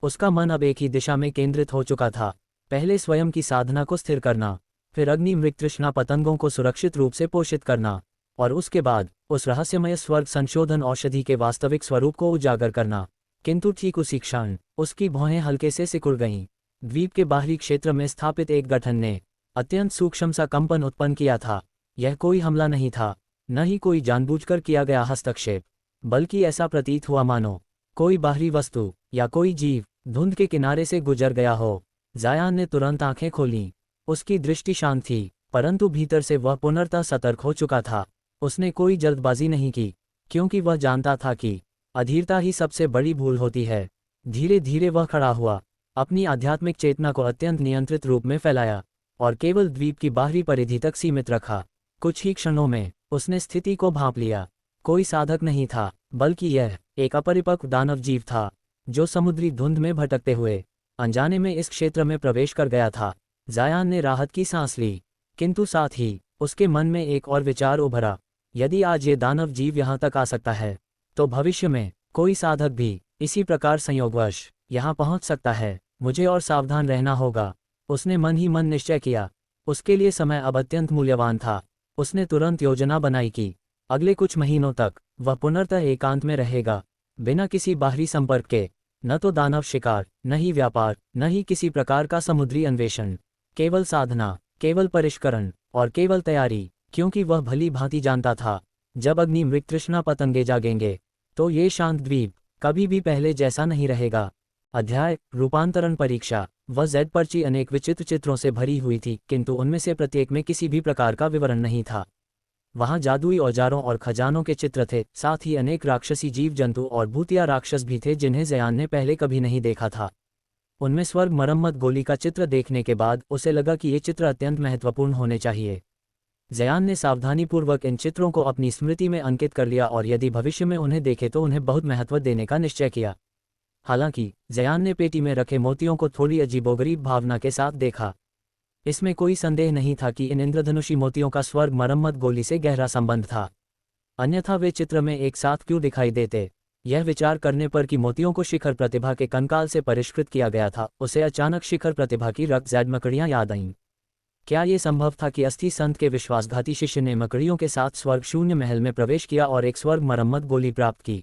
उसका मन अब एक ही दिशा में केंद्रित हो चुका था, पहले स्वयं की साधना को स्थिर करना, फिर अग्नि मृगतृष्णा पतंगों को सुरक्षित रूप से पोषित करना, और उसके बाद उस रहस्यमय स्वर्ग संशोधन औषधि के वास्तविक स्वरूप को उजागर करना। किंतु ठीक उसी क्षण उसकी भौहें हल्के से सिकुड़ गईं। द्वीप के बाहरी क्षेत्र में स्थापित एक गठन ने अत्यंत सूक्ष्म सा कंपन उत्पन्न किया था। यह कोई हमला नहीं था, न ही कोई जानबूझकर किया गया हस्तक्षेप, बल्कि ऐसा प्रतीत हुआ मानो कोई बाहरी वस्तु या कोई जीव धुंध के किनारे से गुजर गया हो। ज़यान ने तुरंत आंखें खोलीं। उसकी दृष्टि शांत थी, परंतु भीतर से वह पुनर्तः सतर्क हो चुका था। उसने कोई जल्दबाजी नहीं की, क्योंकि वह जानता था कि अधीरता ही सबसे बड़ी भूल होती है। धीरे धीरे वह खड़ा हुआ, अपनी आध्यात्मिक चेतना को अत्यंत नियंत्रित रूप में फैलाया और केवल द्वीप की बाहरी परिधि तक सीमित रखा। कुछ ही क्षणों में उसने स्थिति को भांप लिया। कोई साधक नहीं था, बल्कि यह एक अपरिपक्व दानव जीव था, जो समुद्री धुंध में भटकते हुए अनजाने में इस क्षेत्र में प्रवेश कर गया था। ज़यान ने राहत की सांस ली, किंतु साथ ही उसके मन में एक और विचार उभरा। यदि आज ये दानव जीव यहाँ तक आ सकता है, तो भविष्य में कोई साधक भी इसी प्रकार संयोगवश यहाँ पहुँच सकता है। मुझे और सावधान रहना होगा। उसने मन ही मन निश्चय किया। उसके लिए समय अब अत्यंत मूल्यवान था। उसने तुरंत योजना बनाई कि अगले कुछ महीनों तक वह पुनर्तः एकांत में रहेगा, बिना किसी बाहरी संपर्क के, न तो दानव शिकार, न ही व्यापार, न ही किसी प्रकार का समुद्री अन्वेषण। केवल साधना, केवल परिष्करण और केवल तैयारी, क्योंकि वह भली भांति जानता था, जब अग्नि मृगतृष्णा पतंगे जागेंगे, तो ये शांत द्वीप कभी भी पहले जैसा नहीं रहेगा। अध्याय रूपांतरण परीक्षा। वह जेड पर्ची अनेक विचित्र चित्रों से भरी हुई थी, किंतु उनमें से प्रत्येक में किसी भी प्रकार का विवरण नहीं था। वहाँ जादुई औजारों और खजानों के चित्र थे, साथ ही अनेक राक्षसी जीव जंतु और भूतिया राक्षस भी थे, जिन्हें ज़यान ने पहले कभी नहीं देखा था। उनमें स्वर्ग मरम्मत गोली का चित्र देखने के बाद उसे लगा कि ये चित्र अत्यंत महत्वपूर्ण होने चाहिए। ज़यान ने सावधानीपूर्वक इन चित्रों को अपनी स्मृति में अंकित कर लिया और यदि भविष्य में उन्हें देखे तो उन्हें बहुत महत्व देने का निश्चय किया। हालांकि ज़यान ने पेटी में रखे मोतियों को थोड़ी अजीबोगरीब भावना के साथ देखा। इसमें कोई संदेह नहीं था कि इन इंद्रधनुषी मोतियों का स्वर्ग मरम्मत गोली से गहरा संबंध था, अन्यथा वे चित्र में एक साथ क्यों दिखाई देते। यह विचार करने पर कि मोतियों को शिखर प्रतिभा के कंकाल से परिष्कृत किया गया था, उसे अचानक शिखर प्रतिभा की रक्त जैड मकड़ियां याद आईं। क्या ये संभव था कि अस्थि संत के विश्वासघाती शिष्य ने मकड़ियों के साथ स्वर्ग शून्य महल में प्रवेश किया और एक स्वर्ग मरम्मत गोली प्राप्त की?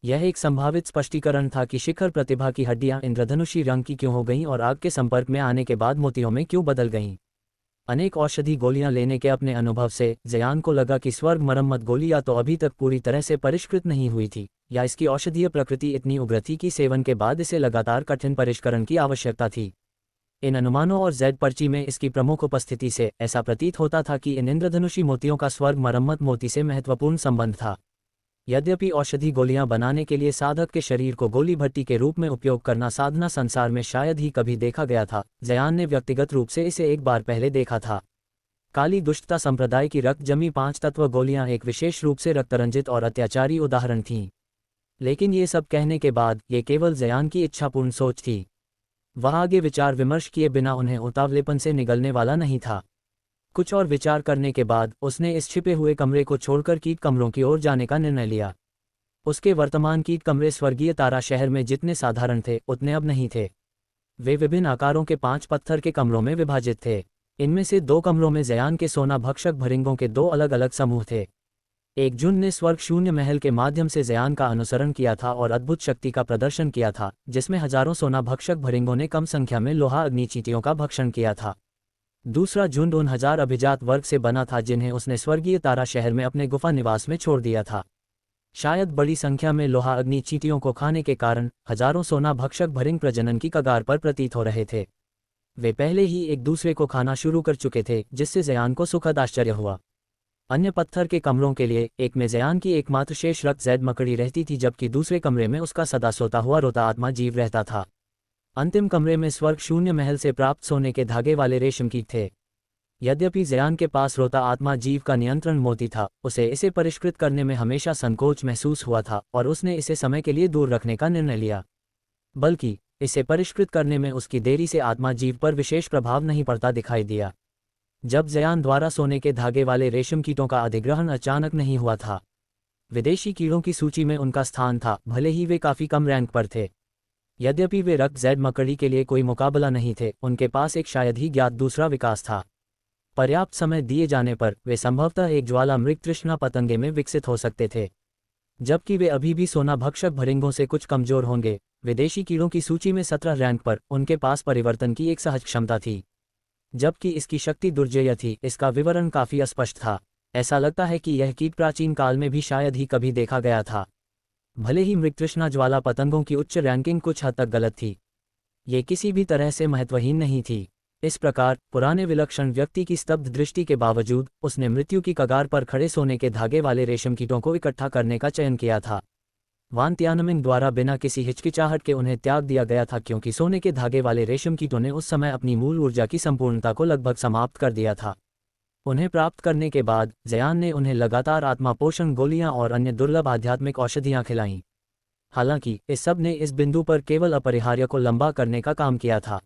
यह एक संभावित स्पष्टीकरण था कि शिखर प्रतिभा की हड्डियां इंद्रधनुषी रंग की क्यों हो गईं और आग के संपर्क में आने के बाद मोतियों में क्यों बदल गईं। अनेक औषधि गोलियां लेने के अपने अनुभव से ज़यान को लगा कि स्वर्ग मरम्मत गोली या तो अभी तक पूरी तरह से परिष्कृत नहीं हुई थी, या इसकी औषधीय प्रकृति इतनी उग्र थी कि सेवन के बाद इसे लगातार कठिन परिष्करण की आवश्यकता थी। इन अनुमानों और जेड पर्ची में इसकी प्रमुख उपस्थिति से ऐसा प्रतीत होता था कि इन इंद्रधनुषी मोतियों का स्वर्ग मरम्मत मोती से महत्वपूर्ण संबंध था। यद्यपि औषधि गोलियां बनाने के लिए साधक के शरीर को गोली भट्टी के रूप में उपयोग करना साधना संसार में शायद ही कभी देखा गया था, ज़यान ने व्यक्तिगत रूप से इसे एक बार पहले देखा था। काली दुष्टता संप्रदाय की रक्त जमी 5 तत्व गोलियां एक विशेष रूप से रक्तरंजित और अत्याचारी उदाहरण थीं। लेकिन ये सब कहने के बाद ये केवल ज़यान की इच्छापूर्ण सोच थी। वह आगे विचार विमर्श किए बिना उन्हें उतावलेपन से निगलने वाला नहीं था। कुछ और विचार करने के बाद उसने इस छिपे हुए कमरे को छोड़कर कीट कमरों की ओर जाने का निर्णय लिया। उसके वर्तमान कीट कमरे स्वर्गीय तारा शहर में जितने साधारण थे उतने अब नहीं थे। वे विभिन्न आकारों के 5 पत्थर के कमरों में विभाजित थे। इनमें से 2 कमरों में ज़यान के सोना भक्षक भरिंगों के 2 अलग अलग समूह थे। एक झुंड ने स्वर्ग शून्य महल के माध्यम से ज़यान का अनुसरण किया था और अद्भुत शक्ति का प्रदर्शन किया था, जिसमें हजारों सोना भक्षक भरिंगों ने कम संख्या में लोहा अग्नि चींटियों का भक्षण किया था। दूसरा झुंड उन 1000 अभिजात वर्ग से बना था जिन्हें उसने स्वर्गीय तारा शहर में अपने गुफा निवास में छोड़ दिया था। शायद बड़ी संख्या में लोहा अग्नि चींटियों को खाने के कारण हजारों सोना भक्षक भरिंग प्रजनन की कगार पर प्रतीत हो रहे थे। वे पहले ही एक दूसरे को खाना शुरू कर चुके थे, जिससे ज़यान को सुखद आश्चर्य हुआ। अन्य पत्थर के कमरों के लिए एक में ज़यान की एकमात्र शेष रक्त जैद मकड़ी रहती थी, जबकि दूसरे कमरे में उसका सदा सोता हुआ रोता आत्मा जीव रहता था। अंतिम कमरे में स्वर्ग शून्य महल से प्राप्त सोने के धागे वाले रेशम कीट थे। यद्यपि ज़यान के पास रोता आत्मा जीव का नियंत्रण मोती था, उसे इसे परिष्कृत करने में हमेशा संकोच महसूस हुआ था और उसने इसे समय के लिए दूर रखने का निर्णय लिया। बल्कि इसे परिष्कृत करने में उसकी देरी से आत्मा जीव पर विशेष प्रभाव नहीं पड़ता दिखाई दिया। जब ज़यान द्वारा सोने के धागे वाले रेशम कीटों का अधिग्रहण अचानक नहीं हुआ था, विदेशी कीड़ों की सूची में उनका स्थान था, भले ही वे काफ़ी कम रैंक पर थे। यद्यपि वे रक्त जैड मकड़ी के लिए कोई मुकाबला नहीं थे, उनके पास एक शायद ही ज्ञात दूसरा विकास था। पर्याप्त समय दिए जाने पर वे संभवतः एक ज्वालामुखी तृष्णा पतंगे में विकसित हो सकते थे। जबकि वे अभी भी सोना भक्षक भरिंगों से कुछ कमजोर होंगे, विदेशी कीड़ों की सूची में 17 रैंक पर उनके पास परिवर्तन की एक सहज क्षमता थी। जबकि इसकी शक्ति दुर्जेय थी, इसका विवरण काफ़ी अस्पष्ट था। ऐसा लगता है कि यह कीट प्राचीन काल में भी शायद ही कभी देखा गया था। भले ही मृगतृष्णा ज्वाला पतंगों की उच्च रैंकिंग कुछ हद तक गलत थी, ये किसी भी तरह से महत्वहीन नहीं थी। इस प्रकार पुराने विलक्षण व्यक्ति की स्तब्ध दृष्टि के बावजूद उसने मृत्यु की कगार पर खड़े सोने के धागे वाले रेशम कीटों को इकट्ठा करने का चयन किया था। वान तियानमिंग द्वारा बिना किसी हिचकिचाहट के उन्हें त्याग दिया गया था, क्योंकि सोने के धागे वाले रेशम कीटों ने उस समय अपनी मूल ऊर्जा की संपूर्णता को लगभग समाप्त कर दिया था। उन्हें प्राप्त करने के बाद ज़यान ने उन्हें लगातार आत्मा पोषण गोलियां और अन्य दुर्लभ आध्यात्मिक औषधियां खिलाईं। हालांकि इस सब ने इस बिंदु पर केवल अपरिहार्य को लंबा करने का काम किया था।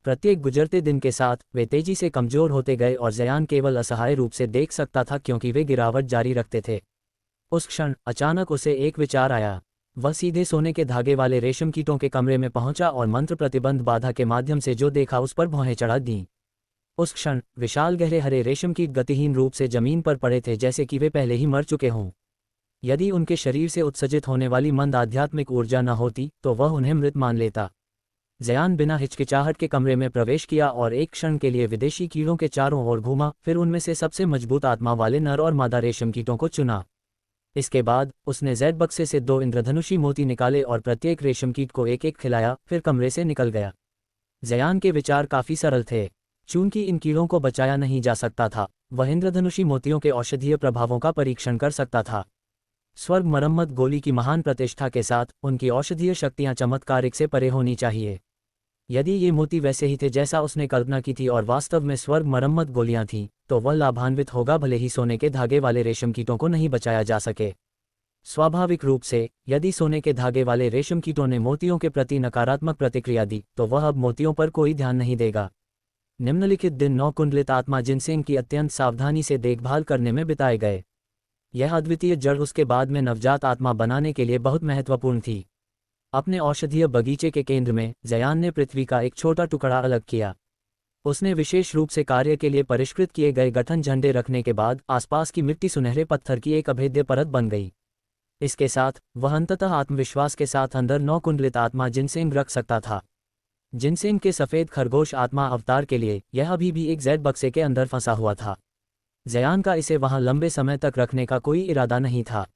प्रत्येक गुजरते दिन के साथ वे तेजी से कमजोर होते गए और ज़यान केवल असहाय रूप से देख सकता था, क्योंकि वे गिरावट जारी रखते थे। उस क्षण अचानक उसे एक विचार आया। वह सीधे सोने के धागे वाले रेशम कीटों के कमरे में पहुंचा और मंत्र प्रतिबंध बाधा के माध्यम से जो देखा उस पर भौहें चढ़ा दीं। उस क्षण विशाल गहरे हरे रेशम कीट गतिहीन रूप से जमीन पर पड़े थे, जैसे कि वे पहले ही मर चुके हों। यदि उनके शरीर से उत्सर्जित होने वाली मंद आध्यात्मिक ऊर्जा न होती तो वह उन्हें मृत मान लेता। ज़यान बिना हिचकिचाहट के कमरे में प्रवेश किया और एक क्षण के लिए विदेशी कीड़ों के चारों ओर घूमा, फिर उनमें से सबसे मजबूत आत्मा वाले नर और मादा रेशम कीटों को चुना। इसके बाद उसने जैड बक्से से 2 इंद्रधनुषी मोती निकाले और प्रत्येक रेशम कीट को एक एक खिलाया, फिर कमरे से निकल गया। ज़यान के विचार काफ़ी सरल थे। चूंकि इन कीड़ों को बचाया नहीं जा सकता था, वह इंद्रधनुषी मोतियों के औषधीय प्रभावों का परीक्षण कर सकता था। स्वर्ग मरम्मत गोली की महान प्रतिष्ठा के साथ उनकी औषधीय शक्तियां चमत्कारिक से परे होनी चाहिए। यदि ये मोती वैसे ही थे जैसा उसने कल्पना की थी और वास्तव में स्वर्ग मरम्मत गोलियां थीं, तो वह लाभान्वित होगा, भले ही सोने के धागे वाले रेशम कीटों को नहीं बचाया जा सके। स्वाभाविक रूप से यदि सोने के धागे वाले रेशम कीटों ने मोतियों के प्रति नकारात्मक प्रतिक्रिया दी, तो वह अब मोतियों पर कोई ध्यान नहीं देगा। निम्नलिखित दिन 9 कुंडलित आत्मा जिनसेंग की अत्यंत सावधानी से देखभाल करने में बिताए गए। यह अद्वितीय जड़ उसके बाद में नवजात आत्मा बनाने के लिए बहुत महत्वपूर्ण थी। अपने औषधीय बगीचे के केंद्र में ज़यान ने पृथ्वी का एक छोटा टुकड़ा अलग किया। उसने विशेष रूप से कार्य के लिए परिष्कृत किए गए गठन झंडे रखने के बाद आसपास की मिट्टी सुनहरे पत्थर की एक अभेद्य परत बन गई। इसके साथ वह अंततः आत्मविश्वास के साथ अंदर 9 कुंडलित आत्मा जिनसेंग रख सकता था। जिनसेंग के सफ़ेद खरगोश आत्मा अवतार के लिए यह अभी भी एक जैड बक्से के अंदर फंसा हुआ था। ज़यान का इसे वहां लंबे समय तक रखने का कोई इरादा नहीं था।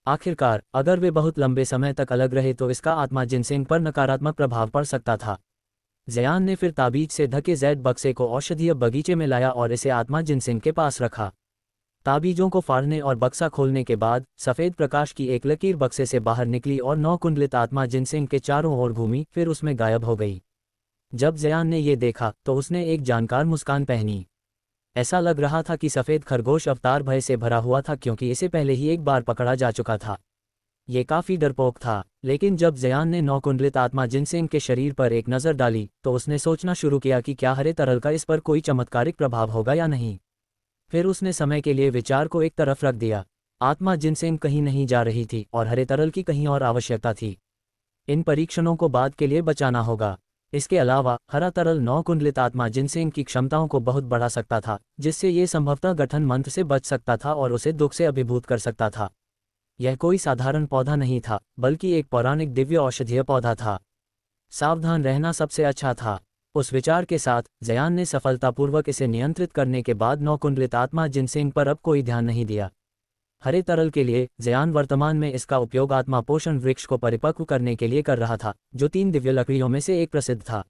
आखिरकार अगर वे बहुत लंबे समय तक अलग रहे तो इसका आत्मा जिनसेंग पर नकारात्मक प्रभाव पड़ सकता था। ज़यान ने फिर ताबीज से ढके जैड बक्से को औषधीय बगीचे में लाया और इसे आत्मा जिनसेंग के पास रखा। ताबीजों को फाड़ने और बक्सा खोलने के बाद सफ़ेद प्रकाश की एक लकीर बक्से से बाहर निकली और 9 कुंडलित आत्मा जिनसेंग के चारों ओर घूमी, फिर उसमें गायब हो गई। जब ज़यान ने ये देखा तो उसने एक जानकार मुस्कान पहनी। ऐसा लग रहा था कि सफ़ेद खरगोश अवतार भय से भरा हुआ था क्योंकि इसे पहले ही एक बार पकड़ा जा चुका था। ये काफ़ी डरपोक था, लेकिन जब जयान ने नौकुंडलित आत्मा जिनसेंग के शरीर पर एक नज़र डाली तो उसने सोचना शुरू किया कि क्या हरे तरल का इस पर कोई चमत्कारिक प्रभाव होगा या नहीं। फिर उसने समय के लिए विचार को एक तरफ रख दिया। आत्मा जिनसेंग कहीं नहीं जा रही थी और हरे तरल की कहीं और आवश्यकता थी। इन परीक्षणों को बाद के लिए बचाना होगा। इसके अलावा हरा तरल नौकुंडलित आत्मा जिनसेंग की क्षमताओं को बहुत बढ़ा सकता था, जिससे ये संभवतः गठन मंत्र से बच सकता था और उसे दुख से अभिभूत कर सकता था। यह कोई साधारण पौधा नहीं था, बल्कि एक पौराणिक दिव्य औषधीय पौधा था। सावधान रहना सबसे अच्छा था। उस विचार के साथ जयान ने सफलतापूर्वक इसे नियंत्रित करने के बाद नौकुंडलित आत्मा जिनसेंग पर अब कोई ध्यान नहीं दिया। हरे तरल के लिए जयान वर्तमान में इसका उपयोग आत्मा पोषण वृक्ष को परिपक्व करने के लिए कर रहा था, जो 3 दिव्य लकड़ियों में से एक प्रसिद्ध था।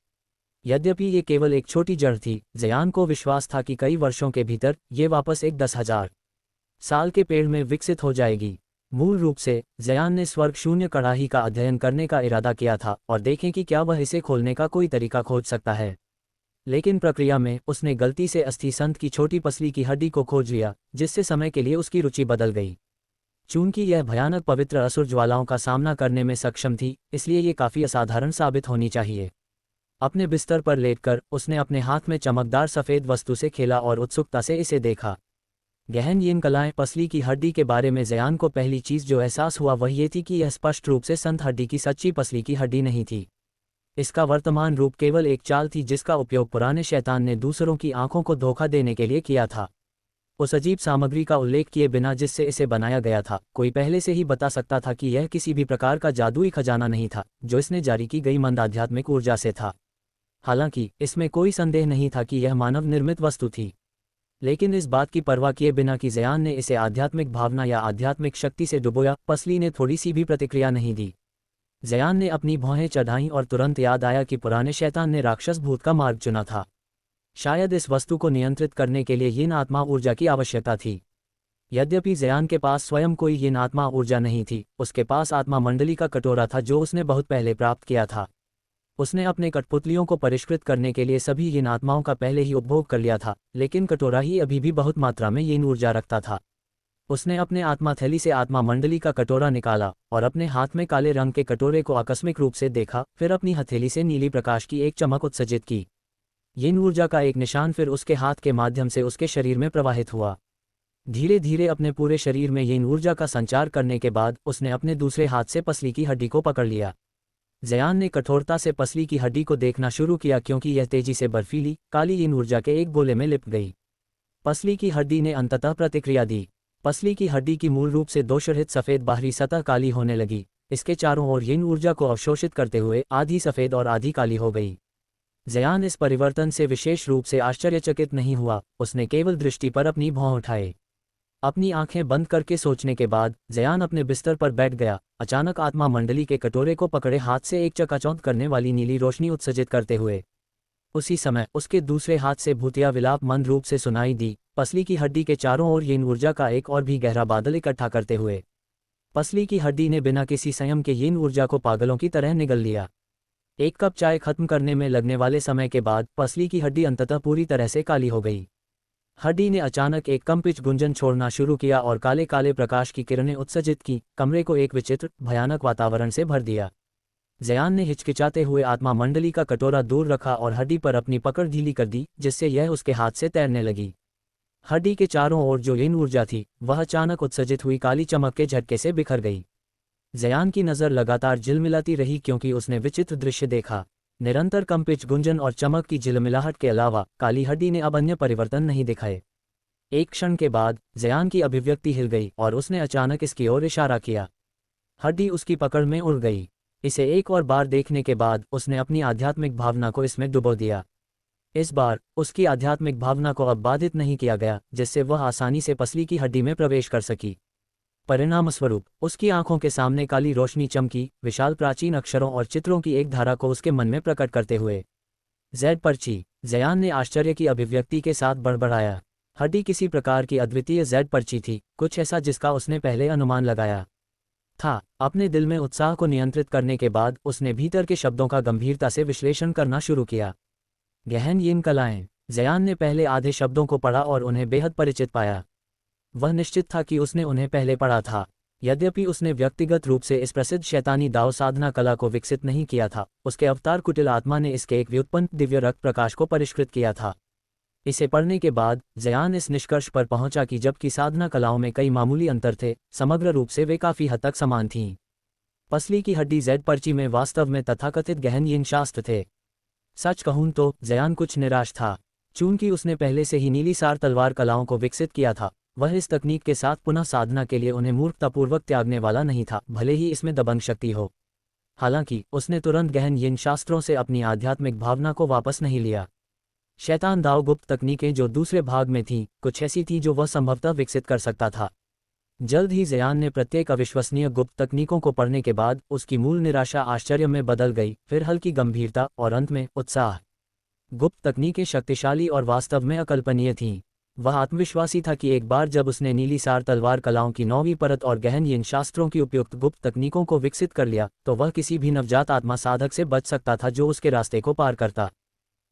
यद्यपि ये केवल एक छोटी जड़ थी, जयान को विश्वास था कि कई वर्षों के भीतर ये वापस एक 10,000 साल के पेड़ में विकसित हो जाएगी। मूल रूप से जयान ने स्वर्ग शून्य कड़ाही का अध्ययन करने का इरादा किया था और देखें कि क्या वह इसे खोलने का कोई तरीका खोज सकता है। लेकिन प्रक्रिया में उसने गलती से अस्थि संत की छोटी पसली की हड्डी को खोज लिया, जिससे समय के लिए उसकी रुचि बदल गई। चूंकि यह भयानक पवित्र असुर ज्वालाओं का सामना करने में सक्षम थी, इसलिए ये काफ़ी असाधारण साबित होनी चाहिए। अपने बिस्तर पर लेटकर उसने अपने हाथ में चमकदार सफ़ेद वस्तु से खेला और उत्सुकता से इसे देखा। गहन यीन कलाएं पसली की हड्डी के बारे में जयान को पहली चीज़ जो एहसास हुआ वह ये थी कि यह स्पष्ट रूप से संत हड्डी की सच्ची पसली की हड्डी नहीं थी। इसका वर्तमान रूप केवल एक चाल थी जिसका उपयोग पुराने शैतान ने दूसरों की आंखों को धोखा देने के लिए किया था। उस अजीब सामग्री का उल्लेख किए बिना जिससे इसे बनाया गया था, कोई पहले से ही बता सकता था कि यह किसी भी प्रकार का जादुई खजाना नहीं था जो इसने जारी की गई मंद आध्यात्मिक ऊर्जा से था। हालांकि इसमें कोई संदेह नहीं था कि यह मानव निर्मित वस्तु थी, लेकिन इस बात की परवाह किए बिना कि जयान ने इसे आध्यात्मिक भावना या आध्यात्मिक शक्ति से डुबोया, पसली ने थोड़ी सी भी प्रतिक्रिया नहीं दी। जयान ने अपनी भौहें चढ़ाईं और तुरंत याद आया कि पुराने शैतान ने राक्षस भूत का मार्ग चुना था। शायद इस वस्तु को नियंत्रित करने के लिए यीन आत्मा ऊर्जा की आवश्यकता थी। यद्यपि जयान के पास स्वयं कोई यीन आत्मा ऊर्जा नहीं थी, उसके पास आत्मा मंडली का कटोरा था जो उसने बहुत पहले प्राप्त किया था। उसने अपने कठपुतलियों को परिष्कृत करने के लिए सभी यीन आत्माओं का पहले ही उपभोग कर लिया था, लेकिन कटोरा ही अभी भी बहुत मात्रा में यीन ऊर्जा रखता था। उसने अपने आत्मा थैली से आत्मा मंडली का कटोरा निकाला और अपने हाथ में काले रंग के कटोरे को आकस्मिक रूप से देखा, फिर अपनी हथेली से नीली प्रकाश की एक चमक उत्सर्जित की। यीन ऊर्जा का एक निशान फिर उसके हाथ के माध्यम से उसके शरीर में प्रवाहित हुआ। धीरे धीरे अपने पूरे शरीर में यीन ऊर्जा का संचार करने के बाद उसने अपने दूसरे हाथ से पसली की हड्डी को पकड़ लिया। जयान ने कठोरता से पसली की हड्डी को देखना शुरू किया क्योंकि यह तेजी से बर्फीली काली यीन ऊर्जा के एक गोले में लिपट गई। पसली की हड्डी ने अंततः प्रतिक्रिया दी। पसली की हड्डी की मूल रूप से दोषरहित सफ़ेद बाहरी सतह काली होने लगी। इसके चारों ओर यीन ऊर्जा को अवशोषित करते हुए आधी सफ़ेद और आधी काली हो गई। जयान इस परिवर्तन से विशेष रूप से आश्चर्यचकित नहीं हुआ, उसने केवल दृष्टि पर अपनी भौं उठाए। अपनी आंखें बंद करके सोचने के बाद जयान अपने बिस्तर पर बैठ गया। अचानक आत्मा मंडली के कटोरे को पकड़े हाथ से एक चकाचौंध करने वाली नीली रोशनी उत्सर्जित करते हुए उसी समय उसके दूसरे हाथ से भूतिया विलाप मंद रूप से सुनाई दी, पसली की हड्डी के चारों ओर यीन ऊर्जा का एक और भी गहरा बादल इकट्ठा करते हुए। पसली की हड्डी ने बिना किसी संयम के यीन ऊर्जा को पागलों की तरह निगल लिया। एक कप चाय खत्म करने में लगने वाले समय के बाद पसली की हड्डी अंततः पूरी तरह से काली हो गई। हड्डी ने अचानक एक कंपित गुंजन छोड़ना शुरू किया और काले काले प्रकाश की किरणें उत्सर्जित की, कमरे को एक विचित्र भयानक वातावरण से भर दिया। जयान ने हिचकिचाते हुए आत्मा मंडली का कटोरा दूर रखा और हड्डी पर अपनी पकड़ ढीली कर दी, जिससे यह उसके हाथ से तैरने लगी। हड्डी के चारों ओर जो यीन ऊर्जा थी वह अचानक उत्सर्जित हुई काली चमक के झटके से बिखर गई। जयान की नज़र लगातार झिलमिलाती रही क्योंकि उसने विचित्र दृश्य देखा। निरंतर कंपित गुंजन और चमक की झिलमिलाहट के अलावा काली हड्डी ने अब अन्य परिवर्तन नहीं दिखाए। एक क्षण के बाद जयान की अभिव्यक्ति हिल गई और उसने अचानक इसकी ओर इशारा किया। हड्डी उसकी पकड़ में उड़ गई। इसे एक और बार देखने के बाद उसने अपनी आध्यात्मिक भावना को इसमें डुबो दिया। इस बार उसकी आध्यात्मिक भावना को अब बाधित नहीं किया गया, जिससे वह आसानी से पसली की हड्डी में प्रवेश कर सकी। परिणामस्वरूप उसकी आंखों के सामने काली रोशनी चमकी, विशाल प्राचीन अक्षरों और चित्रों की एक धारा को उसके मन में प्रकट करते हुए। ज़ेड पर्ची। जयान ने आश्चर्य की अभिव्यक्ति के साथ बड़बड़ाया। हड्डी किसी प्रकार की अद्वितीय ज़ेड पर्ची थी, कुछ ऐसा जिसका उसने पहले अनुमान लगाया था। अपने दिल में उत्साह को नियंत्रित करने के बाद उसने भीतर के शब्दों का गंभीरता से विश्लेषण करना शुरू किया। गहन यीन कलाएं। जयान ने पहले आधे शब्दों को पढ़ा और उन्हें बेहद परिचित पाया। वह निश्चित था कि उसने उन्हें पहले पढ़ा था। यद्यपि उसने व्यक्तिगत रूप से इस प्रसिद्ध शैतानी दाव साधना कला को विकसित नहीं किया था, उसके अवतार कुटिल आत्मा ने इसके एक व्युत्पन्न दिव्य रक्त प्रकाश को परिष्कृत किया था। इसे पढ़ने के बाद जयान इस निष्कर्ष पर पहुंचा कि जबकि साधना कलाओं में कई मामूली अंतर थे, समग्र रूप से वे काफी हद तक समान थीं। पसली की हड्डी जेड पर्ची में वास्तव में तथाकथित गहन यिन शास्त्र थे। सच कहूं तो जयान कुछ निराश था। चूंकि उसने पहले से ही नीली सार तलवार कलाओं को विकसित किया था, वह इस तकनीक के साथ पुनः साधना के लिए उन्हें मूर्खतापूर्वक त्यागने वाला नहीं था, भले ही इसमें दबंग शक्ति हो। हालांकि उसने तुरंत गहन यिन शास्त्रों से अपनी आध्यात्मिक भावना को वापस नहीं लिया। शैतान दाव गुप्त तकनीकें जो दूसरे भाग में थीं, कुछ ऐसी थीं जो वह संभवतः विकसित कर सकता था। जल्द ही जयान ने प्रत्येक अविश्वसनीय गुप्त तकनीकों को पढ़ने के बाद उसकी मूल निराशा आश्चर्य में बदल गई, फिर हल्की गंभीरता और अंत में उत्साह। गुप्त तकनीकें शक्तिशाली और वास्तव में अकल्पनीय थीं। वह आत्मविश्वासी था कि एक बार जब उसने नीली सार तलवार कलाओं की 9वीं परत और गहन यिन शास्त्रों की उपयुक्त गुप्त तकनीकों को विकसित कर लिया, तो वह किसी भी नवजात आत्मा साधक से बच सकता था जो उसके रास्ते को पार करता।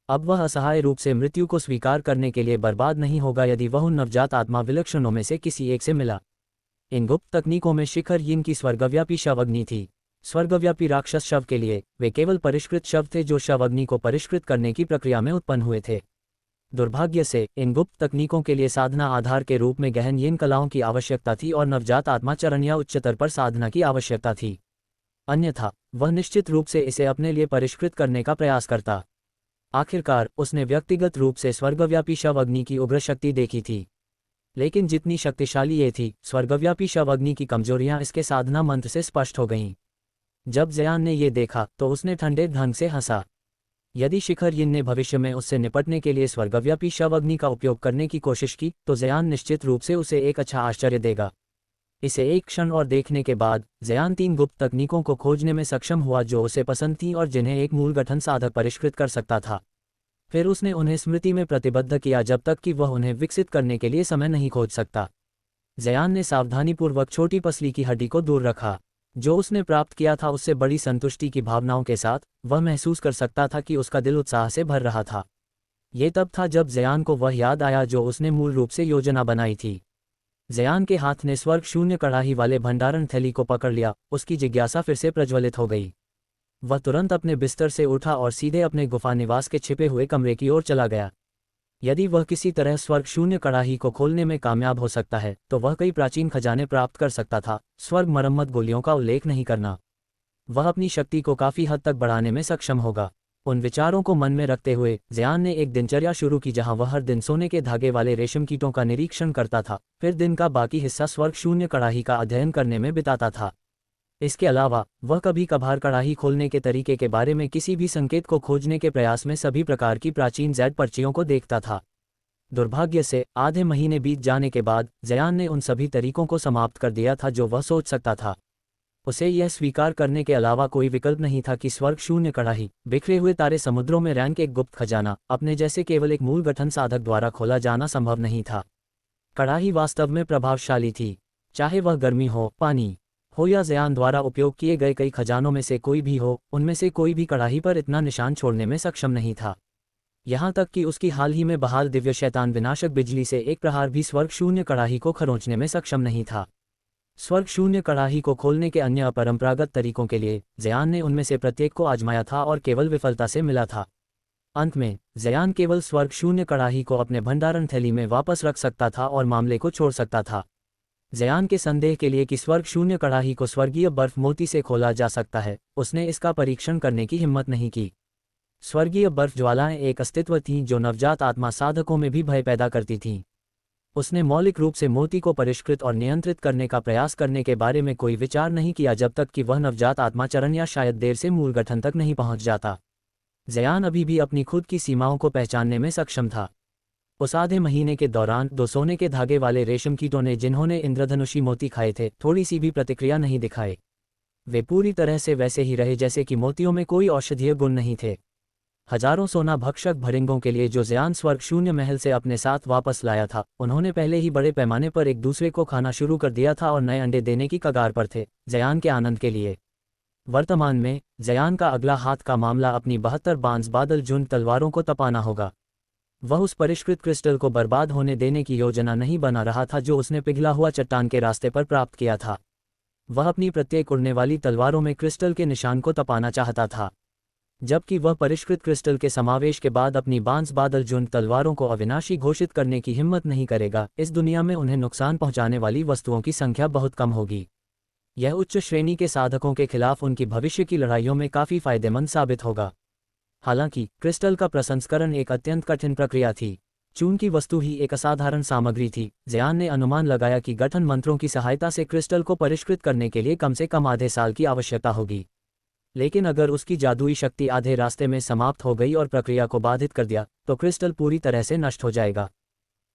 अब वह असहाय रूप से मृत्यु को स्वीकार करने के लिए बर्बाद नहीं होगा यदि वह उन नवजात आत्मा विलक्षणों में से किसी एक से मिला। इन गुप्त तकनीकों में शिखर यिन की स्वर्गव्यापी शव अग्नि थी। स्वर्गव्यापी राक्षस शव के लिए वे केवल परिष्कृत शव थे जो शव अग्नि को परिष्कृत करने की प्रक्रिया में उत्पन्न हुए थे। दुर्भाग्य से इन गुप्त तकनीकों के लिए साधना आधार के रूप में गहन यिन कलाओं की आवश्यकता थी और नवजात आत्मा चरण या उच्चतर पर साधना की आवश्यकता थी। अन्यथा वह निश्चित रूप से इसे अपने लिए परिष्कृत करने का प्रयास करता। आखिरकार उसने व्यक्तिगत रूप से स्वर्गव्यापी शव अग्नि की उग्र शक्ति देखी थी, लेकिन जितनी शक्तिशाली ये थी, स्वर्गव्यापी शव अग्नि की कमजोरियां इसके साधना मंत्र से स्पष्ट हो गईं। जब जयान ने ये देखा तो उसने ठंडे ढंग से हंसा। यदि शिखर यिन ने भविष्य में उससे निपटने के लिए स्वर्गव्यापी शव अग्नि का उपयोग करने की कोशिश की, तो जयान निश्चित रूप से उसे एक अच्छा आश्चर्य देगा। इसे एक क्षण और देखने के बाद जयान 3 गुप्त तकनीकों को खोजने में सक्षम हुआ जो उसे पसंद थीं और जिन्हें एक मूल गठन साधक परिष्कृत कर सकता था। फिर उसने उन्हें स्मृति में प्रतिबद्ध किया जब तक कि वह उन्हें विकसित करने के लिए समय नहीं खोज सकता। जयान ने सावधानीपूर्वक छोटी पसली की हड्डी को दूर रखा। जो उसने प्राप्त किया था उससे बड़ी संतुष्टि की भावनाओं के साथ वह महसूस कर सकता था कि उसका दिल उत्साह से भर रहा था। ये तब था जब जयान को वह याद आया जो उसने मूल रूप से योजना बनाई थी। जयान के हाथ ने स्वर्ग शून्य कड़ाही वाले भंडारण थैली को पकड़ लिया। उसकी जिज्ञासा फिर से प्रज्वलित हो गई। वह तुरंत अपने बिस्तर से उठा और सीधे अपने गुफा निवास के छिपे हुए कमरे की ओर चला गया। यदि वह किसी तरह स्वर्ग शून्य कड़ाही को खोलने में कामयाब हो सकता है तो वह कई प्राचीन खजाने प्राप्त कर सकता था, स्वर्ग मरम्मत गोलियों का उल्लेख नहीं करना। वह अपनी शक्ति को काफी हद तक बढ़ाने में सक्षम होगा। उन विचारों को मन में रखते हुए जयान ने एक दिनचर्या शुरू की जहां वह हर दिन सोने के धागे वाले रेशम कीटों का निरीक्षण करता था, फिर दिन का बाकी हिस्सा स्वर्ग शून्य कड़ाही का अध्ययन करने में बिताता था। इसके अलावा वह कभी कभार कड़ाही खोलने के तरीके के बारे में किसी भी संकेत को खोजने के प्रयास में सभी प्रकार की प्राचीन जेड पर्चियों को देखता था। दुर्भाग्य से आधे महीने बीत जाने के बाद जयान ने उन सभी तरीकों को समाप्त कर दिया था जो वह सोच सकता था। उसे यह स्वीकार करने के अलावा कोई विकल्प नहीं था कि स्वर्ग शून्य कड़ाही, बिखरे हुए तारे समुद्रों में रैंक एक गुप्त खजाना, अपने जैसे केवल एक मूल गठन साधक द्वारा खोला जाना संभव नहीं था। कड़ाही वास्तव में प्रभावशाली थी, चाहे वह गर्मी हो, पानी हो या जयान द्वारा उपयोग किए गए कई खजानों में से कोई भी हो, उनमें से कोई भी कड़ाही पर इतना निशान छोड़ने में सक्षम नहीं था। यहाँ तक कि उसकी हाल ही में बहाल दिव्य शैतान विनाशक बिजली से एक प्रहार भी स्वर्ग शून्य कड़ाही को खरोंचने में सक्षम नहीं था। स्वर्ग शून्य कड़ाही को खोलने के अन्य अपरंपरागत तरीकों के लिए जयान ने उनमें से प्रत्येक को आजमाया था और केवल विफलता से मिला था। अंत में जयान केवल स्वर्ग शून्य कड़ाही को अपने भंडारण थैली में वापस रख सकता था और मामले को छोड़ सकता था। जयान के संदेह के लिए कि स्वर्ग शून्य कड़ाही को स्वर्गीय बर्फ मोती से खोला जा सकता है, उसने इसका परीक्षण करने की हिम्मत नहीं की। स्वर्गीय बर्फ ज्वालाएं एक अस्तित्व थीं जो नवजात आत्मा साधकों में भी भय पैदा करती थीं। उसने मौलिक रूप से मोती को परिष्कृत और नियंत्रित करने का प्रयास करने के बारे में कोई विचार नहीं किया जब तक कि वह नवजात आत्मा चरण या शायद देर से मूल गठन तक नहीं पहुंच जाता। जयान अभी भी अपनी खुद की सीमाओं को पहचानने में सक्षम था। उस आधे महीने के दौरान 2 सोने के धागे वाले रेशम कीटों ने जिन्होंने इंद्रधनुषी मोती खाए थे, थोड़ी सी भी प्रतिक्रिया नहीं दिखाए। वे पूरी तरह से वैसे ही रहे जैसे कि मोतियों में कोई औषधीय गुण नहीं थे। हजारों सोना भक्षक भरिंगों के लिए जो जयान स्वर्ग शून्य महल से अपने साथ वापस लाया था, उन्होंने पहले ही बड़े पैमाने पर एक दूसरे को खाना शुरू कर दिया था और नए अंडे देने की कगार पर थे, जयान के आनंद के लिए। वर्तमान में जयान का अगला हाथ का मामला अपनी 72 बांस बादल झुंड तलवारों को तपाना होगा। वह उस परिष्कृत क्रिस्टल को बर्बाद होने देने की योजना नहीं बना रहा था जो उसने पिघला हुआ चट्टान के रास्ते पर प्राप्त किया था। वह अपनी प्रत्येक उड़ने वाली तलवारों में क्रिस्टल के निशान को तपाना चाहता था, जबकि वह परिष्कृत क्रिस्टल के समावेश के बाद अपनी बांस बादल जुन तलवारों को अविनाशी घोषित करने की हिम्मत नहीं करेगा। इस दुनिया में उन्हें नुकसान पहुंचाने वाली वस्तुओं की संख्या बहुत कम होगी। यह उच्च श्रेणी के साधकों के खिलाफ उनकी भविष्य की लड़ाइयों में काफ़ी फायदेमंद साबित होगा। हालांकि क्रिस्टल का प्रसंस्करण एक अत्यंत कठिन प्रक्रिया थी। चून की वस्तु ही एक असाधारण सामग्री थी। ज़यान ने अनुमान लगाया कि गठन मंत्रों की सहायता से क्रिस्टल को परिष्कृत करने के लिए कम से कम आधे साल की आवश्यकता होगी। लेकिन अगर उसकी जादुई शक्ति आधे रास्ते में समाप्त हो गई और प्रक्रिया को बाधित कर दिया तो क्रिस्टल पूरी तरह से नष्ट हो जाएगा।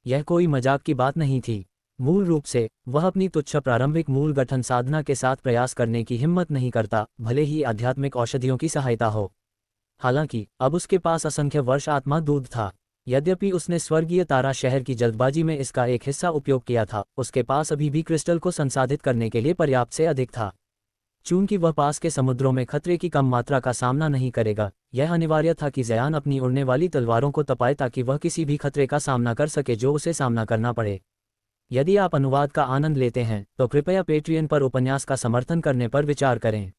यह कोई मजाक की बात नहीं थी। मूल रूप से वह अपनी तुच्छ प्रारंभिक मूल गठन साधना के साथ प्रयास करने की हिम्मत नहीं करता, भले ही आध्यात्मिक औषधियों की सहायता हो। हालांकि अब उसके पास असंख्य वर्ष आत्मा दूध था। यद्यपि उसने स्वर्गीय तारा शहर की जल्दबाजी में इसका एक हिस्सा उपयोग किया था, उसके पास अभी भी क्रिस्टल को संसाधित करने के लिए पर्याप्त से अधिक था। चूंकि वह पास के समुद्रों में खतरे की कम मात्रा का सामना नहीं करेगा, यह अनिवार्य था कि ज़यान अपनी उड़ने वाली तलवारों को तपाए ताकि वह किसी भी खतरे का सामना कर सके जो उसे सामना करना पड़े। यदि आप अनुवाद का आनंद लेते हैं तो कृपया पेट्रियन पर उपन्यास का समर्थन करने पर विचार करें।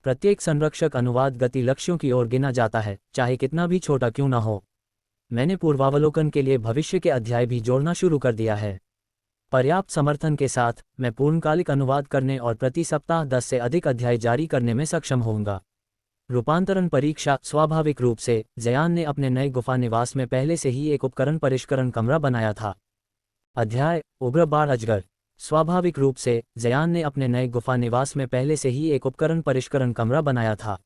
प्रत्येक संरक्षक अनुवाद गति लक्ष्यों की ओर गिना जाता है, चाहे कितना भी छोटा क्यों न हो। मैंने पूर्वावलोकन के लिए भविष्य के अध्याय भी जोड़ना शुरू कर दिया है। पर्याप्त समर्थन के साथ मैं पूर्णकालिक अनुवाद करने और प्रति सप्ताह 10 से अधिक अध्याय जारी करने में सक्षम होऊंगा। रूपांतरण परीक्षा। स्वाभाविक रूप से ज़यान ने अपने नए गुफा निवास में पहले से ही एक उपकरण परिष्करण कमरा बनाया था। अध्याय उग्र बाढ़ अजगर। स्वाभाविक रूप से ज़यान ने अपने नए गुफा निवास में पहले से ही एक उपकरण परिष्करण कमरा बनाया था।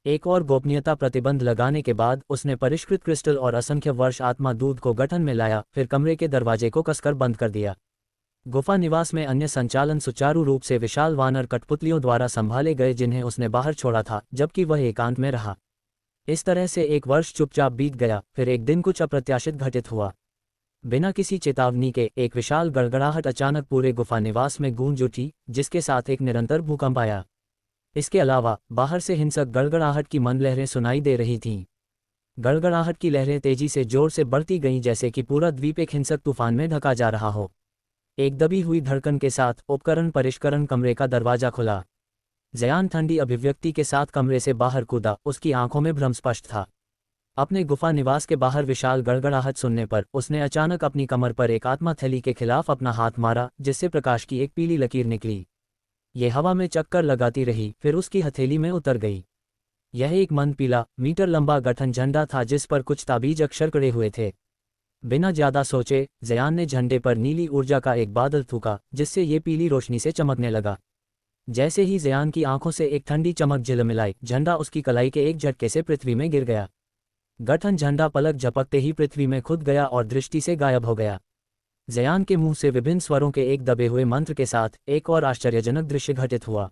एक और गोपनीयता प्रतिबंध लगाने के बाद उसने परिष्कृत क्रिस्टल और असंख्य वर्ष आत्मा दूध को गठन में लाया, फिर कमरे के दरवाजे को कसकर बंद कर दिया। गुफा निवास में अन्य संचालन सुचारू रूप से विशाल वानर कठपुतलियों द्वारा संभाले गए जिन्हें उसने बाहर छोड़ा था, जबकि वह एकांत में रहा। इस तरह से एक वर्ष चुपचाप बीत गया। फिर एक दिन कुछ अप्रत्याशित घटित हुआ। बिना किसी चेतावनी के एक विशाल गड़गड़ाहट अचानक पूरे गुफा निवास में गूंज उठी, जिसके साथ एक निरंतर भूकंप आया। इसके अलावा बाहर से हिंसक गड़गड़ाहट की मंद लहरें सुनाई दे रही थीं। गड़गड़ाहट की लहरें तेजी से जोर से बढ़ती गईं, जैसे कि पूरा द्वीप एक हिंसक तूफान में ढका जा रहा हो। एक दबी हुई धड़कन के साथ उपकरण परिष्करण कमरे का दरवाजा खुला। ज़यान ठंडी अभिव्यक्ति के साथ कमरे से बाहर कूदा। उसकी आंखों में भ्रम स्पष्ट था। अपने गुफा निवास के बाहर विशाल गड़गड़ाहट सुनने पर उसने अचानक अपनी कमर पर एक आत्मा थैली के खिलाफ अपना हाथ मारा, जिससे प्रकाश की एक पीली लकीर निकली। ये हवा में चक्कर लगाती रही, फिर उसकी हथेली में उतर गई। यह एक मंद पीला मीटर लंबा गठन झंडा था जिस पर कुछ ताबीज अक्षर कड़े हुए थे। बिना ज्यादा सोचे ज़यान ने झंडे पर नीली ऊर्जा का एक बादल थूका, जिससे ये पीली रोशनी से चमकने लगा। जैसे ही ज़यान की आंखों से एक ठंडी चमक झिलमिलाई, झंडा उसकी कलाई के एक झटके से पृथ्वी में गिर गया। गठन झंडा पलक झपकते ही पृथ्वी में खुद गया और दृष्टि से गायब हो गया। ज़यान के मुंह से विभिन्न स्वरों के एक दबे हुए मंत्र के साथ एक और आश्चर्यजनक दृश्य घटित हुआ।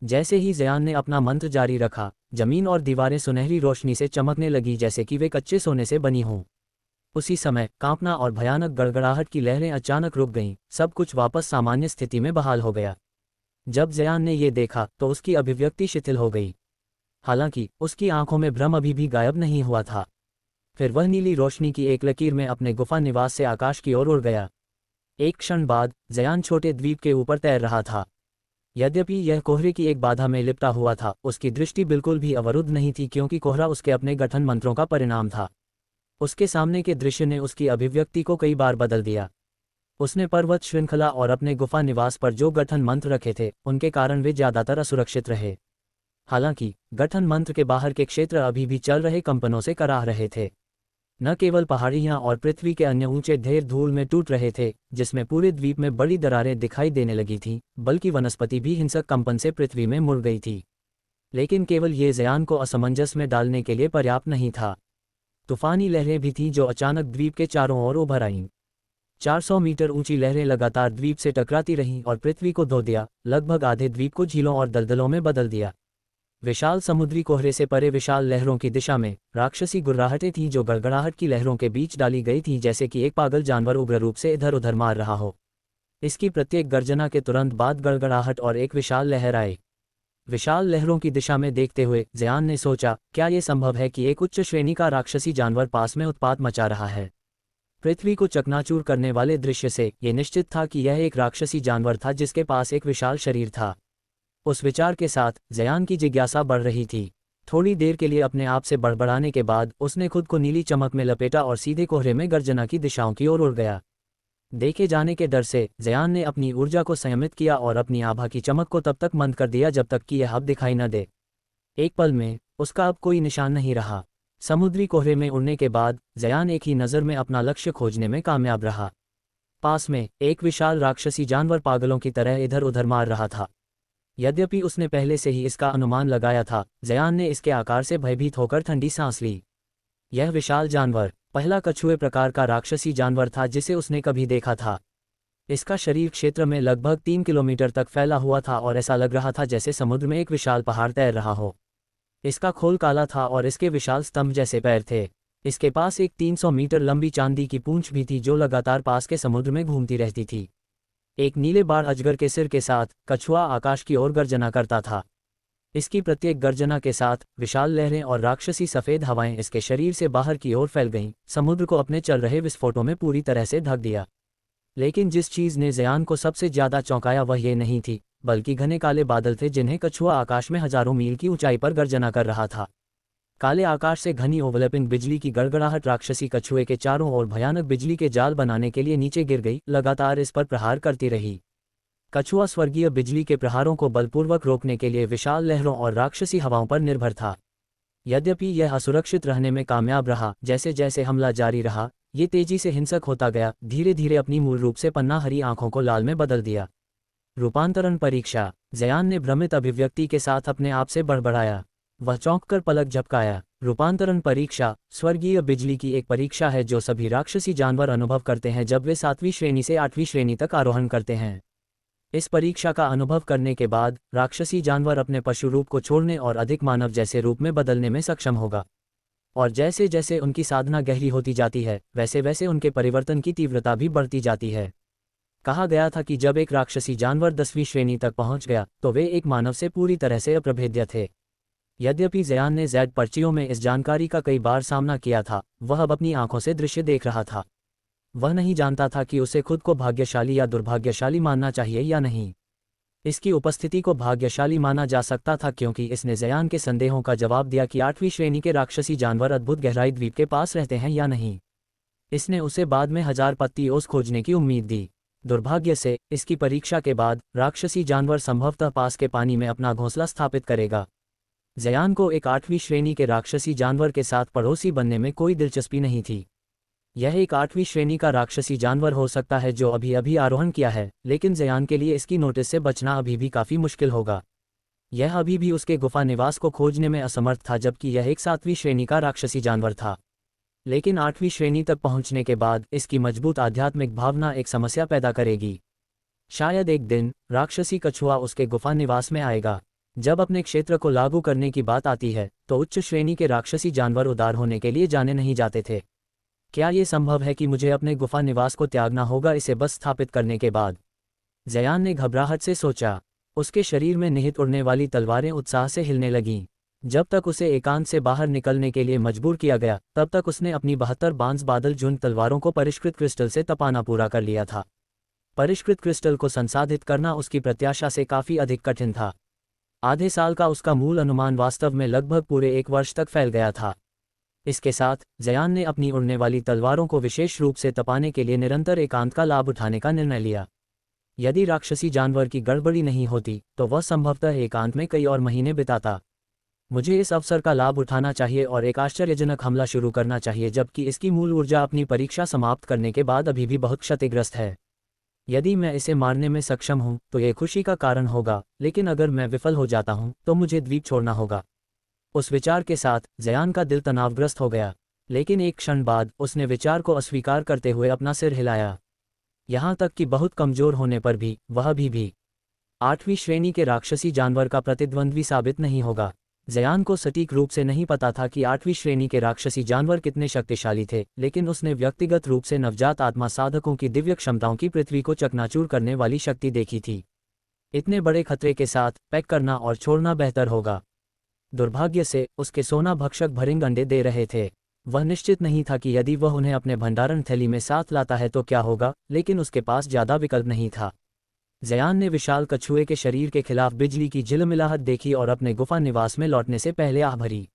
जैसे ही ज़यान ने अपना मंत्र जारी रखा, जमीन और दीवारें सुनहरी रोशनी से चमकने लगी, जैसे कि वे कच्चे सोने से बनी हों। उसी समय कांपना और भयानक गड़गड़ाहट की लहरें अचानक रुक गईं। सब कुछ वापस सामान्य स्थिति में बहाल हो गया। जब ज़यान ने ये देखा तो उसकी अभिव्यक्ति शिथिल हो गई। हालांकि उसकी आंखों में भ्रम अभी भी गायब नहीं हुआ था। फिर वह नीली रोशनी की एक लकीर में अपने गुफा निवास से आकाश की ओर उड़ गया। एक क्षण बाद ज़यान छोटे द्वीप के ऊपर तैर रहा था। यद्यपि यह कोहरे की एक बाधा में लिपटा हुआ था, उसकी दृष्टि बिल्कुल भी अवरुद्ध नहीं थी, क्योंकि कोहरा उसके अपने गठन मंत्रों का परिणाम था। उसके सामने के दृश्य ने उसकी अभिव्यक्ति को कई बार बदल दिया। उसने पर्वत श्रृंखला और अपने गुफा निवास पर जो गठन मंत्र रखे थे, उनके कारण वे ज्यादातर असुरक्षित रहे। हालांकि गठन मंत्र के बाहर के क्षेत्र अभी भी चल रहे कंपनों से कराह रहे थे। न केवल पहाड़ियां और पृथ्वी के अन्य ऊंचे ढेर धूल में टूट रहे थे, जिसमें पूरे द्वीप में बड़ी दरारें दिखाई देने लगी थीं, बल्कि वनस्पति भी हिंसक कंपन से पृथ्वी में मुड़ गई थी। लेकिन केवल ये ज़यान को असमंजस में डालने के लिए पर्याप्त नहीं था। तूफानी लहरें भी थीं जो अचानक द्वीप के चारों ओर उभर आईं। 400 मीटर ऊंची लहरें लगातार द्वीप से टकराती रहीं और पृथ्वी को धो दिया, लगभग आधे द्वीप को झीलों और दलदलों में बदल दिया। विशाल समुद्री कोहरे से परे विशाल लहरों की दिशा में राक्षसी गुर्राहटें थीं जो गड़गड़ाहट की लहरों के बीच डाली गई थीं, जैसे कि एक पागल जानवर उग्र रूप से इधर उधर मार रहा हो। इसकी प्रत्येक गर्जना के तुरंत बाद गड़गड़ाहट और एक विशाल लहर आई। विशाल लहरों की दिशा में देखते हुए जयान ने सोचा, क्या ये संभव है कि एक उच्च श्रेणी का राक्षसी जानवर पास में उत्पात मचा रहा है। पृथ्वी को चकनाचूर करने वाले दृश्य से ये निश्चित था कि यह एक राक्षसी जानवर था जिसके पास एक विशाल शरीर था। उस विचार के साथ जयान की जिज्ञासा बढ़ रही थी। थोड़ी देर के लिए अपने आप से बड़बड़ाने के बाद उसने खुद को नीली चमक में लपेटा और सीधे कोहरे में गर्जना की दिशाओं की ओर उड़ गया। देखे जाने के डर से जयान ने अपनी ऊर्जा को संयमित किया और अपनी आभा की चमक को तब तक मंद कर दिया जब तक कि यह अब दिखाई न दे। एक पल में उसका अब कोई निशान नहीं रहा। समुद्री कोहरे में उड़ने के बाद जयान एक ही नज़र में अपना लक्ष्य खोजने में कामयाब रहा। पास में एक विशाल राक्षसी जानवर पागलों की तरह इधर उधर मार रहा था। यद्यपि उसने पहले से ही इसका अनुमान लगाया था, जयान ने इसके आकार से भयभीत होकर ठंडी सांस ली। यह विशाल जानवर पहला कछुए प्रकार का राक्षसी जानवर था जिसे उसने कभी देखा था। इसका शरीर क्षेत्र में लगभग 3 किलोमीटर तक फैला हुआ था और ऐसा लग रहा था जैसे समुद्र में एक विशाल पहाड़ तैर रहा हो। इसका खोल काला था और इसके विशाल स्तंभ जैसे पैर थे। इसके पास एक 300 मीटर लंबी चांदी की पूंछ भी थी जो लगातार पास के समुद्र में घूमती रहती थी। एक नीले बाढ़ अजगर के सिर के साथ कछुआ आकाश की ओर गर्जना करता था। इसकी प्रत्येक गर्जना के साथ विशाल लहरें और राक्षसी सफ़ेद हवाएं इसके शरीर से बाहर की ओर फैल गईं, समुद्र को अपने चल रहे विस्फोटों में पूरी तरह से ढक दिया। लेकिन जिस चीज़ ने जयान को सबसे ज़्यादा चौंकाया वह ये नहीं थी, बल्कि घने काले बादल थे जिन्हें कछुआ आकाश में हजारों मील की ऊंचाई पर गर्जना कर रहा था। काले आकाश से घनी ओवलैपिंग बिजली की गड़गड़ाहट राक्षसी कछुए के चारों ओर भयानक बिजली के जाल बनाने के लिए नीचे गिर गई, लगातार इस पर प्रहार करती रही। कछुआ स्वर्गीय बिजली के प्रहारों को बलपूर्वक रोकने के लिए विशाल लहरों और राक्षसी हवाओं पर निर्भर था। यद्यपि यह असुरक्षित रहने में कामयाब रहा, जैसे जैसे हमला जारी रहा, ये तेजी से हिंसक होता गया, धीरे धीरे अपनी मूल रूप से पन्ना हरी आंखों को लाल में बदल दिया। रूपांतरण परीक्षा। जयान ने भ्रमित अभिव्यक्ति के साथ अपने आप से बड़बड़ाया। वह चौंककर पलक झपकाया। रूपांतरण परीक्षा स्वर्गीय बिजली की एक परीक्षा है जो सभी राक्षसी जानवर अनुभव करते हैं जब वे 7वीं श्रेणी से 8वीं श्रेणी तक आरोहण करते हैं। इस परीक्षा का अनुभव करने के बाद राक्षसी जानवर अपने पशु रूप को छोड़ने और अधिक मानव जैसे रूप में बदलने में सक्षम होगा। और जैसे जैसे उनकी साधना गहरी होती जाती है, वैसे वैसे उनके परिवर्तन की तीव्रता भी बढ़ती जाती है। कहा गया था कि जब एक राक्षसी जानवर 10वीं श्रेणी तक पहुंच गया तो वे एक मानव से पूरी तरह से अप्रभेद्य थे। यद्यपि जयान ने जेड पर्चियों में इस जानकारी का कई बार सामना किया था, वह अब अपनी आंखों से दृश्य देख रहा था। वह नहीं जानता था कि उसे खुद को भाग्यशाली या दुर्भाग्यशाली मानना चाहिए या नहीं। इसकी उपस्थिति को भाग्यशाली माना जा सकता था क्योंकि इसने जयान के संदेहों का जवाब दिया कि 8वीं श्रेणी के राक्षसी जानवर अद्भुत गहराई द्वीप के पास रहते हैं या नहीं। इसने उसे बाद में 1000 पत्ती ओस खोजने की उम्मीद दी। दुर्भाग्य से इसकी परीक्षा के बाद राक्षसी जानवर संभवतः पास के पानी में अपना घोंसला स्थापित करेगा। जयान को एक 8वीं श्रेणी के राक्षसी जानवर के साथ पड़ोसी बनने में कोई दिलचस्पी नहीं थी। यह एक 8वीं श्रेणी का राक्षसी जानवर हो सकता है जो अभी अभी आरोहण किया है, लेकिन जयान के लिए इसकी नोटिस से बचना अभी भी काफ़ी मुश्किल होगा। यह अभी भी उसके गुफा निवास को खोजने में असमर्थ था जबकि यह एक 7वीं श्रेणी का राक्षसी जानवर था। लेकिन 8वीं श्रेणी तक पहुंचने के बाद इसकी मजबूत आध्यात्मिक भावना एक समस्या पैदा करेगी। शायद एक दिन राक्षसी कछुआ उसके गुफा निवास में आएगा। जब अपने क्षेत्र को लागू करने की बात आती है तो उच्च श्रेणी के राक्षसी जानवर उदार होने के लिए जाने नहीं जाते थे। क्या ये संभव है कि मुझे अपने गुफा निवास को त्यागना होगा इसे बस स्थापित करने के बाद? जयान ने घबराहट से सोचा। उसके शरीर में निहित उड़ने वाली तलवारें उत्साह से हिलने लगीं। जब तक उसे एकांत से बाहर निकलने के लिए मजबूर किया गया तब तक उसने अपनी 72 बांस बादल झुंड तलवारों को परिष्कृत क्रिस्टल से तपाना पूरा कर लिया था। परिष्कृत क्रिस्टल को संसाधित करना उसकी प्रत्याशा से काफ़ी अधिक कठिन था। आधे साल का उसका मूल अनुमान वास्तव में लगभग पूरे 1 वर्ष तक फैल गया था। इसके साथ जयान ने अपनी उड़ने वाली तलवारों को विशेष रूप से तपाने के लिए निरंतर एकांत का लाभ उठाने का निर्णय लिया। यदि राक्षसी जानवर की गड़बड़ी नहीं होती तो वह संभवतः एकांत में कई और महीने बिताता। मुझे इस अवसर का लाभ उठाना चाहिए और एक आश्चर्यजनक हमला शुरू करना चाहिए जबकि इसकी मूल ऊर्जा अपनी परीक्षा समाप्त करने के बाद अभी भी बहुत क्षतिग्रस्त है। यदि मैं इसे मारने में सक्षम हूं तो ये खुशी का कारण होगा, लेकिन अगर मैं विफल हो जाता हूं तो मुझे द्वीप छोड़ना होगा। उस विचार के साथ जयान का दिल तनावग्रस्त हो गया, लेकिन एक क्षण बाद उसने विचार को अस्वीकार करते हुए अपना सिर हिलाया। यहाँ तक कि बहुत कमजोर होने पर भी वह अभी भी 8वीं श्रेणी के राक्षसी जानवर का प्रतिद्वंद्वी साबित नहीं होगा। जयान को सटीक रूप से नहीं पता था कि 8वीं श्रेणी के राक्षसी जानवर कितने शक्तिशाली थे, लेकिन उसने व्यक्तिगत रूप से नवजात आत्मा साधकों की दिव्य क्षमताओं की पृथ्वी को चकनाचूर करने वाली शक्ति देखी थी। इतने बड़े खतरे के साथ पैक करना और छोड़ना बेहतर होगा। दुर्भाग्य से उसके सोना भक्षक भरिंग अंडे दे रहे थे। वह निश्चित नहीं था कि यदि वह उन्हें अपने भंडारण थैली में साथ लाता है तो क्या होगा, लेकिन उसके पास ज़्यादा विकल्प नहीं था। जयान ने विशाल कछुए के शरीर के खिलाफ बिजली की झिलमिलाहट देखी और अपने गुफा निवास में लौटने से पहले आह भरी।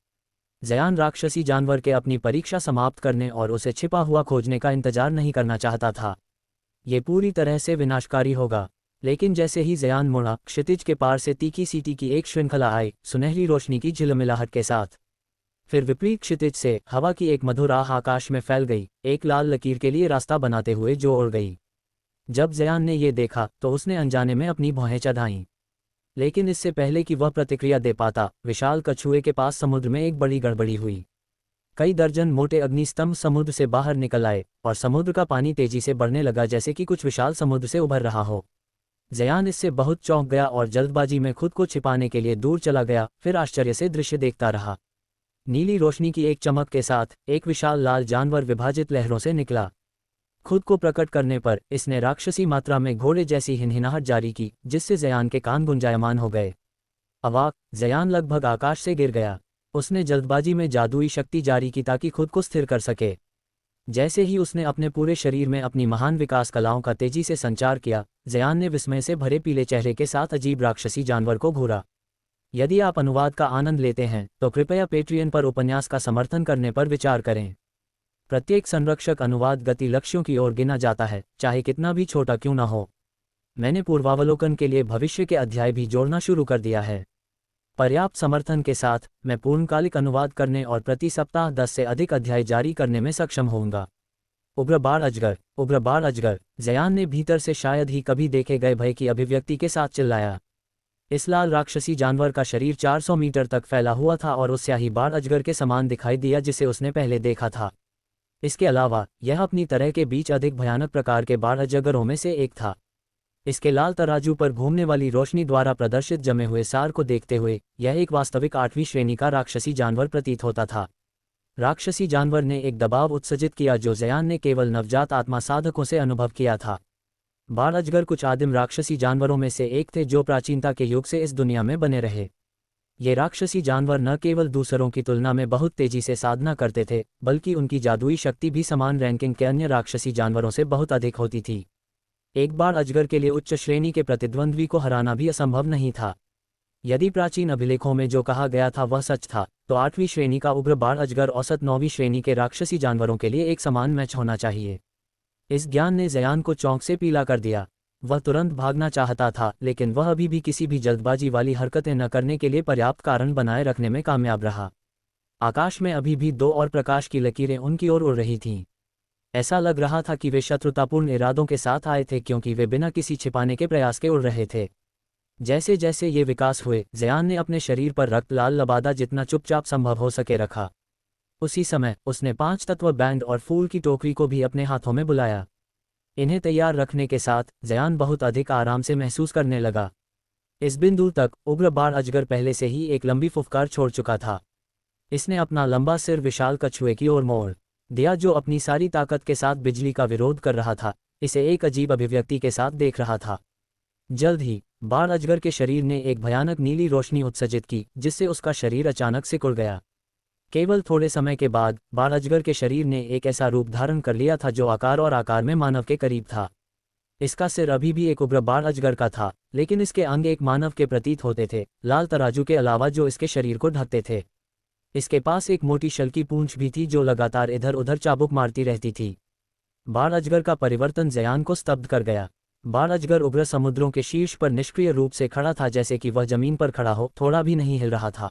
जयान राक्षसी जानवर के अपनी परीक्षा समाप्त करने और उसे छिपा हुआ खोजने का इंतजार नहीं करना चाहता था। ये पूरी तरह से विनाशकारी होगा। लेकिन जैसे ही जयान मुड़ा, क्षितिज के पार से तीखी सीटी की एक श्रृंखला आई, सुनहरी रोशनी की झिलमिलाहट के साथ। फिर विपरीत क्षितिज से हवा की एक मधुर आह आकाश में फैल गई, एक लाल लकीर के लिए रास्ता बनाते हुए जो उड़ गई। जब जयान ने ये देखा तो उसने अनजाने में अपनी भौहें चढ़ाईं। लेकिन इससे पहले कि वह प्रतिक्रिया दे पाता, विशाल कछुए के पास समुद्र में एक बड़ी गड़बड़ी हुई। कई दर्जन मोटे अग्निस्तंभ समुद्र से बाहर निकल आए और समुद्र का पानी तेजी से बढ़ने लगा, जैसे कि कुछ विशाल समुद्र से उभर रहा हो। जयान इससे बहुत चौंक गया और जल्दबाजी में खुद को छिपाने के लिए दूर चला गया, फिर आश्चर्य से दृश्य देखता रहा। नीली रोशनी की एक चमक के साथ एक विशाल लाल जानवर विभाजित लहरों से निकला। खुद को प्रकट करने पर इसने राक्षसी मात्रा में घोड़े जैसी हिनहिनाहट जारी की, जिससे जयान के कान गुंजायमान हो गए। अवाक, जयान लगभग आकाश से गिर गया। उसने जल्दबाजी में जादुई शक्ति जारी की ताकि खुद को स्थिर कर सके। जैसे ही उसने अपने पूरे शरीर में अपनी महान विकास कलाओं का तेजी से संचार किया, जयान ने विस्मय से भरे पीले चेहरे के साथ अजीब राक्षसी जानवर को घूरा। यदि आप अनुवाद का आनंद लेते हैं तो कृपया पेट्रियन पर उपन्यास का समर्थन करने पर विचार करें। प्रत्येक संरक्षक अनुवाद गति लक्ष्यों की ओर गिना जाता है, चाहे कितना भी छोटा क्यों न हो। मैंने पूर्वावलोकन के लिए भविष्य के अध्याय भी जोड़ना शुरू कर दिया है। पर्याप्त समर्थन के साथ मैं पूर्णकालिक अनुवाद करने और प्रति सप्ताह 10 से अधिक अध्याय जारी करने में सक्षम होऊंगा। उग्रबाण अजगर, उग्रबाण अजगर, जयान ने भीतर से शायद ही कभी देखे गए भय की अभिव्यक्ति के साथ चिल्लाया। इस लाल राक्षसी जानवर का शरीर 400 मीटर तक फैला हुआ था और उस स्याही बाण अजगर के समान दिखाई दिया जिसे उसने पहले देखा था। इसके अलावा यह अपनी तरह के बीच अधिक भयानक प्रकार के बाण अजगरों में से एक था। इसके लाल तराजू पर घूमने वाली रोशनी द्वारा प्रदर्शित जमे हुए सार को देखते हुए यह एक वास्तविक 8वीं श्रेणी का राक्षसी जानवर प्रतीत होता था। राक्षसी जानवर ने एक दबाव उत्सर्जित किया जो जयान ने केवल नवजात आत्मा साधकों से अनुभव किया था। बाण अजगर कुछ आदिम राक्षसी जानवरों में से एक थे जो प्राचीनता के युग से इस दुनिया में बने रहे। ये राक्षसी जानवर न केवल दूसरों की तुलना में बहुत तेजी से साधना करते थे, बल्कि उनकी जादुई शक्ति भी समान रैंकिंग के अन्य राक्षसी जानवरों से बहुत अधिक होती थी। एक बाण अजगर के लिए उच्च श्रेणी के प्रतिद्वंद्वी को हराना भी असंभव नहीं था। यदि प्राचीन अभिलेखों में जो कहा गया था वह सच था, तो 8वीं श्रेणी का उग्र बाण अजगर औसत 9वीं श्रेणी के राक्षसी जानवरों के लिए एक समान मैच होना चाहिए। इस ज्ञान ने जयान को चौंक से पीला कर दिया। वह तुरंत भागना चाहता था, लेकिन वह अभी भी किसी भी जल्दबाजी वाली हरकतें न करने के लिए पर्याप्त कारण बनाए रखने में कामयाब रहा। आकाश में अभी भी 2 और प्रकाश की लकीरें उनकी ओर उड़ रही थीं। ऐसा लग रहा था कि वे शत्रुतापूर्ण इरादों के साथ आए थे, क्योंकि वे बिना किसी छिपाने के प्रयास के उड़ रहे थे। जैसे जैसे ये विकास हुए, जयान ने अपने शरीर पर रक्त लाल लबादा जितना चुपचाप संभव हो सके रखा। उसी समय उसने 5 तत्व बैंड और फूल की टोकरी को भी अपने हाथों में बुलाया। इन्हें तैयार रखने के साथ जयान बहुत अधिक आराम से महसूस करने लगा। इस बिंदु तक उग्र बाण अजगर पहले से ही एक लंबी फुफकार छोड़ चुका था। इसने अपना लंबा सिर विशाल कछुए की ओर मोड़ दिया, जो अपनी सारी ताकत के साथ बिजली का विरोध कर रहा था, इसे एक अजीब अभिव्यक्ति के साथ देख रहा था। जल्द ही बाण अजगर के शरीर ने एक भयानक नीली रोशनी उत्सर्जित की, जिससे उसका शरीर अचानक सिकुड़ गया। केवल थोड़े समय के बाद बाण अजगर के शरीर ने एक ऐसा रूप धारण कर लिया था जो आकार में मानव के करीब था। इसका सिर अभी भी एक उग्र बाण अजगर का था, लेकिन इसके अंग एक मानव के प्रतीत होते थे, लाल तराजू के अलावा जो इसके शरीर को ढकते थे। इसके पास एक मोटी शल्की पूंछ भी थी जो लगातार इधर उधर चाबुक मारती रहती थी। बाण अजगर का परिवर्तन जयान को स्तब्ध कर गया। बाण अजगर उग्र समुद्रों के शीर्ष पर निष्क्रिय रूप से खड़ा था, जैसे कि वह जमीन पर खड़ा हो, थोड़ा भी नहीं हिल रहा था।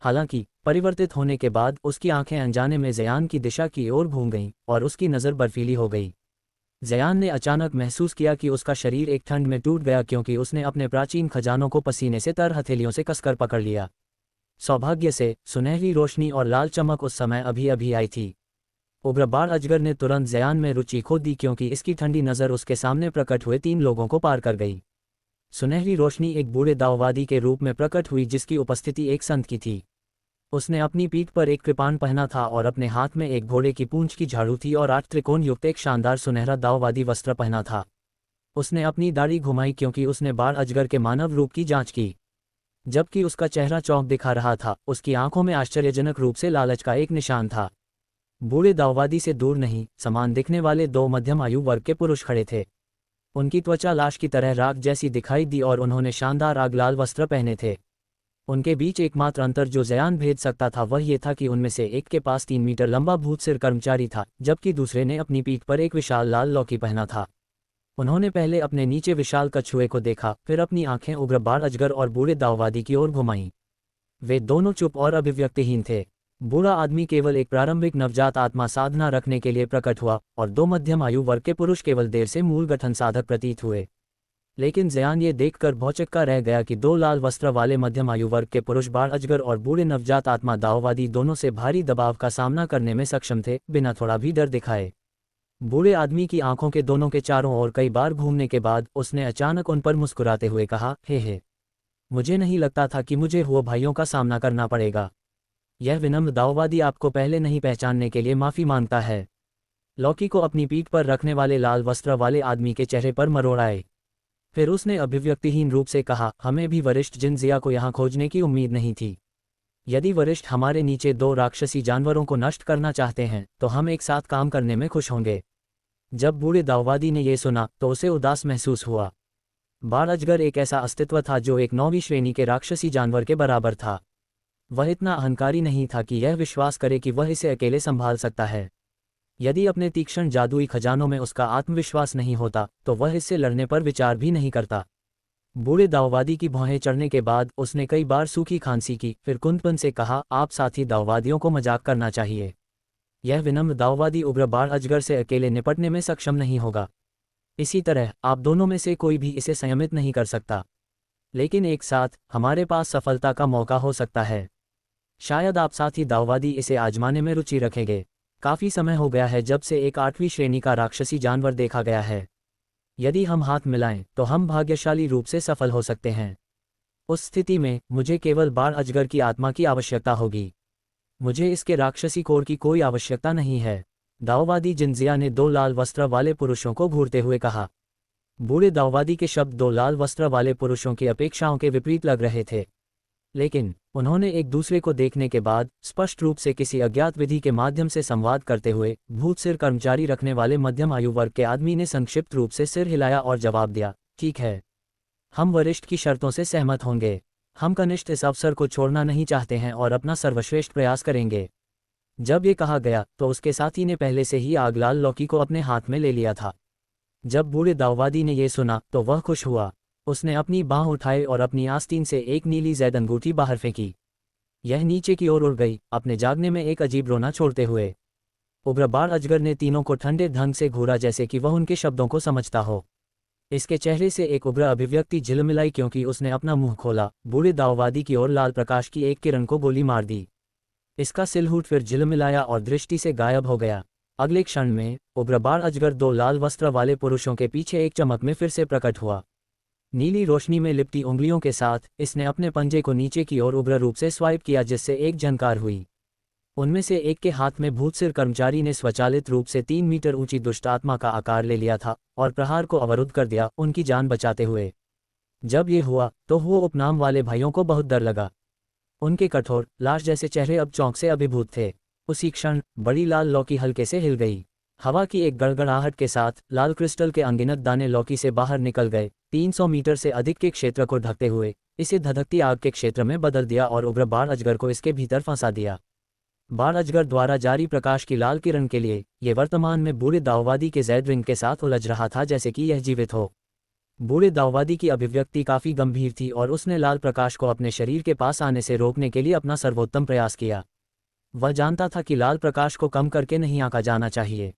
हालांकि परिवर्तित होने के बाद उसकी आंखें अनजाने में जयान की दिशा की ओर घूम गईं और उसकी नज़र बर्फीली हो गई। जयान ने अचानक महसूस किया कि उसका शरीर एक ठंड में टूट गया, क्योंकि उसने अपने प्राचीन खजानों को पसीने से तर हथेलियों से कसकर पकड़ लिया। सौभाग्य से सुनहरी रोशनी और लाल चमक उस समय अभी अभी आई थी। उग्र बाण अजगर ने तुरंत जयान में रुचि खो दी, क्योंकि इसकी ठंडी नज़र उसके सामने प्रकट हुए 3 लोगों को पार कर गई। सुनहरी रोशनी एक बूढ़े दाववादी के रूप में प्रकट हुई, जिसकी उपस्थिति एक संत की थी। उसने अपनी पीठ पर एक कृपाण पहना था और अपने हाथ में एक घोड़े की पूंछ की झाड़ू थी और 8 त्रिकोण युक्त एक शानदार सुनहरा दाववादी वस्त्र पहना था। उसने अपनी दाढ़ी घुमाई क्योंकि उसने बाढ़ अजगर के मानव रूप की जांच की। जबकि उसका चेहरा चौंक दिखा रहा था, उसकी आंखों में आश्चर्यजनक रूप से लालच का एक निशान था। बूढ़े दाऊवादी से दूर नहीं, समान दिखने वाले दो मध्यम आयु वर्ग के पुरुष खड़े थे। उनकी त्वचा लाश की तरह राख जैसी दिखाई दी और उन्होंने शानदार आग लाल वस्त्र पहने थे। उनके बीच एकमात्र अंतर जो ज़यान भेद सकता था वह ये था कि उनमें से एक के पास 3 मीटर लंबा भूत सिर कर्मचारी था, जबकि दूसरे ने अपनी पीठ पर एक विशाल लाल लौकी पहना था। उन्होंने पहले अपने नीचे विशाल कछुए को देखा, फिर अपनी आंखें उग्र बाढ़ अजगर और बूढ़े दाऊवादी की ओर घुमाईं। वे दोनों चुप और अभिव्यक्तिहीन थे। बूढ़ा आदमी केवल एक प्रारंभिक नवजात आत्मा साधना रखने के लिए प्रकट हुआ और दो मध्यम आयु वर्ग के पुरुष केवल देर से मूल गठन साधक प्रतीत हुए। लेकिन ज़यान ये देखकर भौचक्का रह गया कि दो लाल वस्त्र वाले मध्यम आयु वर्ग के पुरुष बाढ़ अजगर और बूढ़े नवजात आत्मा दाऊवादी दोनों से भारी दबाव का सामना करने में सक्षम थे, बिना थोड़ा भी डर दिखाए। बूढ़े आदमी की आंखों के दोनों के चारों ओर कई बार घूमने के बाद उसने अचानक उन पर मुस्कुराते हुए कहा, हे, मुझे नहीं लगता था कि मुझे हुआ भाइयों का सामना करना पड़ेगा। यह विनम्र दाऊवादी आपको पहले नहीं पहचानने के लिए माफ़ी मांगता है। लौकी को अपनी पीठ पर रखने वाले लाल वस्त्र वाले आदमी के चेहरे पर मरोड़ाए। फिर उसने अभिव्यक्तिहीन रूप से कहा, हमें भी वरिष्ठ जिनजिया को यहाँ खोजने की उम्मीद नहीं थी। यदि वरिष्ठ हमारे नीचे दो राक्षसी जानवरों को नष्ट करना चाहते हैं तो हम एक साथ काम करने में खुश होंगे। जब बूढ़े दाऊवादी ने यह सुना तो उसे उदास महसूस हुआ। बाढ़ अजगर एक ऐसा अस्तित्व था जो एक 9वीं श्रेणी के राक्षसी जानवर के बराबर था। वह इतना अहंकारी नहीं था कि यह विश्वास करे कि वह इसे अकेले संभाल सकता है। यदि अपने तीक्ष्ण जादुई खजानों में उसका आत्मविश्वास नहीं होता तो वह इससे लड़ने पर विचार भी नहीं करता। बूढ़े दाऊवादी की भौहें चढ़ने के बाद उसने कई बार सूखी खांसी की, फिर कुंदपन से कहा, आप साथी दाऊवादियों को मजाक करना चाहिए। यह विनम्र दाऊवादी उग्र बाढ़ अजगर से अकेले निपटने में सक्षम नहीं होगा। इसी तरह आप दोनों में से कोई भी इसे संयमित नहीं कर सकता। लेकिन एक साथ हमारे पास सफलता का मौका हो सकता है। शायद आप साथी दाऊवादी इसे आजमाने में रुचि रखेंगे। काफ़ी समय हो गया है जब से एक 8वीं श्रेणी का राक्षसी जानवर देखा गया है। यदि हम हाथ मिलाएं तो हम भाग्यशाली रूप से सफल हो सकते हैं। उस स्थिति में मुझे केवल बाढ़ अजगर की आत्मा की आवश्यकता होगी। मुझे इसके राक्षसी कोर की कोई आवश्यकता नहीं है। दाऊवादी जिनजिया ने दो लाल वस्त्र वाले पुरुषों को घूरते हुए कहा। बूढ़े दाऊवादी के शब्द दो लाल वस्त्र वाले पुरुषों की अपेक्षाओं के विपरीत लग रहे थे, लेकिन उन्होंने एक दूसरे को देखने के बाद स्पष्ट रूप से किसी अज्ञात विधि के माध्यम से संवाद करते हुए भूत सिर कर्मचारी रखने वाले मध्यम आयु वर्ग के आदमी ने संक्षिप्त रूप से सिर हिलाया और जवाब दिया, ठीक है, हम वरिष्ठ की शर्तों से सहमत होंगे। हम कनिष्ठ इस अवसर को छोड़ना नहीं चाहते हैं और अपना सर्वश्रेष्ठ प्रयास करेंगे। जब ये कहा गया तो उसके साथी ने पहले से ही आग लाल लौकी को अपने हाथ में ले लिया था। जब बूढ़े दाऊवादी ने यह सुना तो वह खुश हुआ। उसने अपनी बाँह उठाई और अपनी आस्तीन से एक नीली जैद अंगूठी बाहर फेंकी। यह नीचे की ओर उड़ गई, अपने जागने में एक अजीब रोना छोड़ते हुए। उग्र बाढ़ अजगर ने तीनों को ठंडे ढंग से घूरा जैसे कि वह उनके शब्दों को समझता हो। इसके चेहरे से एक उग्र अभिव्यक्ति झिलमिलाई क्योंकि उसने अपना मुंह खोला, बूढ़े दाऊवादी की ओर लाल प्रकाश की एक किरण को गोली मार दी। इसका सिलहूट फिर झिलमिलाया और दृष्टि से गायब हो गया। अगले क्षण में उग्र बाढ़ अजगर दो लाल वस्त्र वाले पुरुषों के पीछे एक चमक में फिर से प्रकट हुआ। नीली रोशनी में लिपटी उंगलियों के साथ इसने अपने पंजे को नीचे की ओर उग्र रूप से स्वाइप किया जिससे एक झनकार हुई। उनमें से एक के हाथ में भूत सिर कर्मचारी ने स्वचालित रूप से 3 मीटर ऊंची दुष्ट आत्मा का आकार ले लिया था और प्रहार को अवरुद्ध कर दिया, उनकी जान बचाते हुए। जब ये हुआ तो वो उपनाम वाले भाइयों को बहुत डर लगा। उनके कठोर लाश जैसे चेहरे अब चौंक से अभिभूत थे। उसी क्षण बड़ी लाल लौकी हल्के से हिल गई। हवा की एक गड़गड़ाहट के साथ लाल क्रिस्टल के अनगिनत दाने लौकी से बाहर निकल गए, 300 मीटर से अधिक के क्षेत्र को ढकते हुए इसे धधकती आग के क्षेत्र में बदल दिया और उग्र बाढ़ अजगर को इसके भीतर फंसा दिया। बाढ़ अजगर द्वारा जारी प्रकाश की लाल किरण के लिए ये वर्तमान में बूढ़े दाऊवादी के जैद रिंग के साथ उलझ रहा था जैसे कि यह जीवित हो। बूढ़े दाऊवादी की अभिव्यक्ति काफ़ी गंभीर थी और उसने लाल प्रकाश को अपने शरीर के पास आने से रोकने के लिए अपना सर्वोत्तम प्रयास किया। वह जानता था कि लाल प्रकाश को कम करके नहीं आंका जाना चाहिए।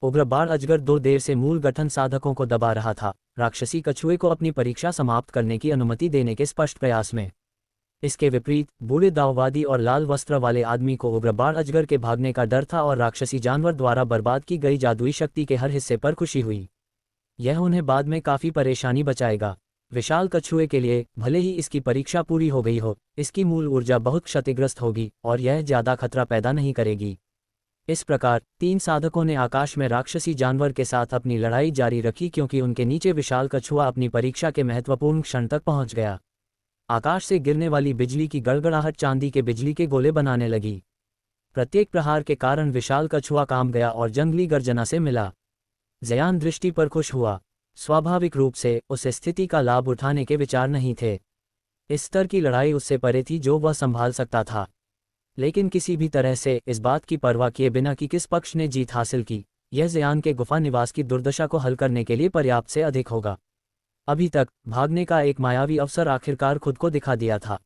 उग्र बाढ़ अजगर दो देर से मूल गठन साधकों को दबा रहा था, राक्षसी कछुए को अपनी परीक्षा समाप्त करने की अनुमति देने के स्पष्ट प्रयास में। इसके विपरीत बूढ़े दाऊवादी और लाल वस्त्र वाले आदमी को उग्र बाढ़ अजगर के भागने का डर था और राक्षसी जानवर द्वारा बर्बाद की गई जादुई शक्ति के हर हिस्से पर खुशी हुई। यह उन्हें बाद में काफ़ी परेशानी बचाएगा। विशाल कछुए के लिए भले ही इसकी परीक्षा पूरी हो गई हो, इसकी मूल ऊर्जा बहुत क्षतिग्रस्त होगी और यह ज़्यादा खतरा पैदा नहीं करेगी। इस प्रकार 3 साधकों ने आकाश में राक्षसी जानवर के साथ अपनी लड़ाई जारी रखी, क्योंकि उनके नीचे विशाल कछुआ अपनी परीक्षा के महत्वपूर्ण क्षण तक पहुंच गया। आकाश से गिरने वाली बिजली की गड़गड़ाहट चांदी के बिजली के गोले बनाने लगी। प्रत्येक प्रहार के कारण विशाल कछुआ कांप गया और जंगली गर्जना से मिला। जयान दृष्टि पर खुश हुआ। स्वाभाविक रूप से उस स्थिति का लाभ उठाने के विचार नहीं थे। इस स्तर की लड़ाई उससे परे थी जो वह संभाल सकता था। लेकिन किसी भी तरह से इस बात की परवाह किए बिना कि किस पक्ष ने जीत हासिल की, यह जयान के गुफा निवास की दुर्दशा को हल करने के लिए पर्याप्त से अधिक होगा। अभी तक भागने का एक मायावी अवसर आखिरकार खुद को दिखा दिया था।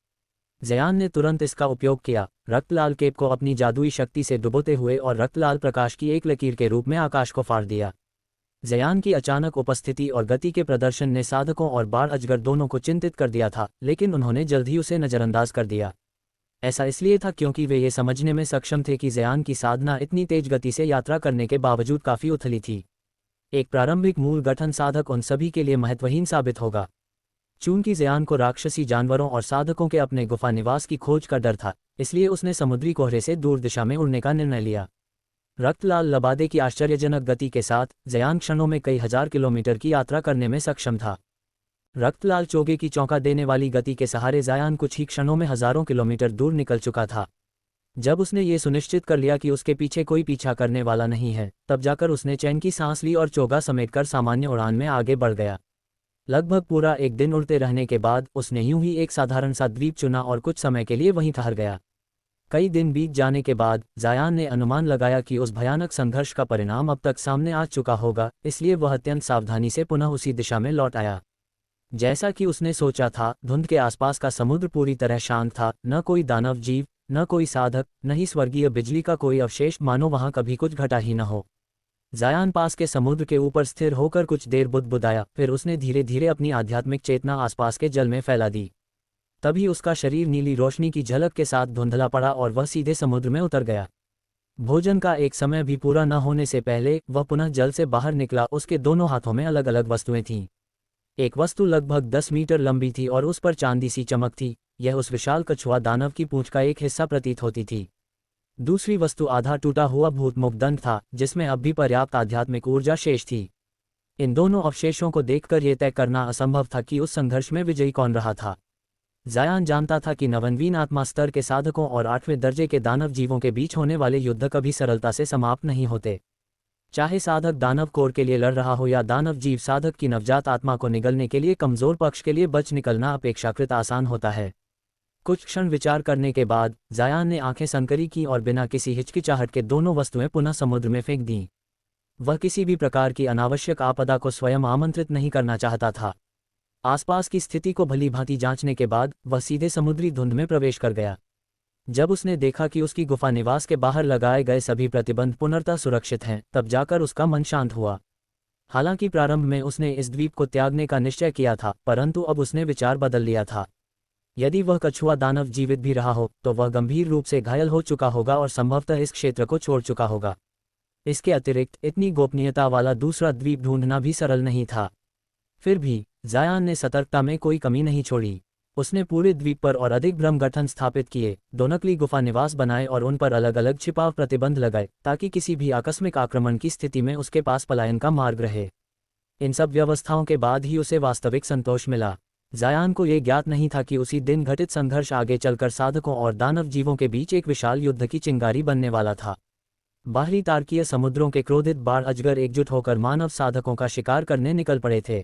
जयान ने तुरंत इसका उपयोग किया, रक्तलाल केप को अपनी जादुई शक्ति से डुबोते हुए और रक्तलाल प्रकाश की एक लकीर के रूप में आकाश को फाड़ दिया। जयान की अचानक उपस्थिति और गति के प्रदर्शन ने साधकों और बाढ़ अजगर दोनों को चिंतित कर दिया था, लेकिन उन्होंने जल्द ही उसे नजरअंदाज कर दिया। ऐसा इसलिए था क्योंकि वे ये समझने में सक्षम थे कि जयान की साधना इतनी तेज गति से यात्रा करने के बावजूद काफ़ी उथली थी। एक प्रारंभिक मूल गठन साधक उन सभी के लिए महत्वहीन साबित होगा। चूंकि जयान को राक्षसी जानवरों और साधकों के अपने गुफा निवास की खोज का डर था, इसलिए उसने समुद्री कोहरे से दूर दिशा में उड़ने का निर्णय लिया। रक्तलाल लबादे की आश्चर्यजनक गति के साथ जयान क्षणों में कई हजार किलोमीटर की यात्रा करने में सक्षम था। रक्तलाल चोगे की चौंका देने वाली गति के सहारे जयान कुछ ही क्षणों में हजारों किलोमीटर दूर निकल चुका था। जब उसने ये सुनिश्चित कर लिया कि उसके पीछे कोई पीछा करने वाला नहीं है, तब जाकर उसने चैन की सांस ली और चोगा समेटकर सामान्य उड़ान में आगे बढ़ गया। लगभग पूरा एक दिन उड़ते रहने के बाद उसने यूं ही एक साधारण सा द्वीप चुना और कुछ समय के लिए वहीं ठहर गया। कई दिन बीत जाने के बाद जयान ने अनुमान लगाया कि उस भयानक संघर्ष का परिणाम अब तक सामने आ चुका होगा, इसलिए वह अत्यंत सावधानी से पुनः उसी दिशा में लौट आया। जैसा कि उसने सोचा था, धुंध के आसपास का समुद्र पूरी तरह शांत था। न कोई दानव जीव, न कोई साधक, न ही स्वर्गीय बिजली का कोई अवशेष, मानो वहां कभी कुछ घटा ही न हो। जयान पास के समुद्र के ऊपर स्थिर होकर कुछ देर बुदबुदाया, फिर उसने धीरे धीरे अपनी आध्यात्मिक चेतना आसपास के जल में फैला दी। तभी उसका शरीर नीली रोशनी की झलक के साथ धुंधला पड़ा और वह सीधे समुद्र में उतर गया। भोजन का एक समय भी पूरा न होने से पहले वह पुनः जल से बाहर निकला। उसके दोनों हाथों में अलग अलग वस्तुएं थीं। एक वस्तु लगभग 10 मीटर लंबी थी और उस पर चांदी सी चमक थी। यह उस विशाल कछुआ दानव की पूंछ का एक हिस्सा प्रतीत होती थी। दूसरी वस्तु आधा टूटा हुआ भूतमुख दंड था, जिसमें अब भी पर्याप्त आध्यात्मिक ऊर्जा शेष थी। इन दोनों अवशेषों को देखकर यह तय करना असंभव था कि उस संघर्ष में विजयी कौन रहा था। जयान जानता था कि नवनवीन आत्मा स्तर के साधकों और 8वें दर्जे के दानव जीवों के बीच होने वाले युद्ध कभी सरलता से समाप्त नहीं होते। चाहे साधक दानव कोर के लिए लड़ रहा हो या दानव जीव साधक की नवजात आत्मा को निगलने के लिए कमजोर पक्ष के लिए बच निकलना अपेक्षाकृत आसान होता है। कुछ क्षण विचार करने के बाद जयान ने आंखें संकरी की और बिना किसी हिचकिचाहट के दोनों वस्तुएं पुनः समुद्र में फेंक दीं। वह किसी भी प्रकार की अनावश्यक आपदा को स्वयं आमंत्रित नहीं करना चाहता था। आसपास की स्थिति को भलीभांति जांचने के बाद वह सीधे समुद्री धुंध में प्रवेश कर गया। जब उसने देखा कि उसकी गुफा निवास के बाहर लगाए गए सभी प्रतिबंध पूर्णतः सुरक्षित हैं, तब जाकर उसका मन शांत हुआ। हालांकि प्रारंभ में उसने इस द्वीप को त्यागने का निश्चय किया था, परंतु अब उसने विचार बदल लिया था। यदि वह कछुआ दानव जीवित भी रहा हो तो वह गंभीर रूप से घायल हो चुका होगा और संभवतः इस क्षेत्र को छोड़ चुका होगा। इसके अतिरिक्त इतनी गोपनीयता वाला दूसरा द्वीप ढूंढना भी सरल नहीं था। फिर भी जयान ने सतर्कता में कोई कमी नहीं छोड़ी। उसने पूरे द्वीप पर और अधिक भ्रम गठन स्थापित किए, दो नकली गुफा निवास बनाए और उन पर अलग अलग छिपाव प्रतिबंध लगाए, ताकि किसी भी आकस्मिक आक्रमण की स्थिति में उसके पास पलायन का मार्ग रहे। इन सब व्यवस्थाओं के बाद ही उसे वास्तविक संतोष मिला। जयान को यह ज्ञात नहीं था कि उसी दिन घटित संघर्ष आगे चलकर साधकों और दानव जीवों के बीच एक विशाल युद्ध की चिंगारी बनने वाला था। बाहरी तारकीय समुद्रों के क्रोधित बाढ़ अजगर एकजुट होकर मानव साधकों का शिकार करने निकल पड़े थे।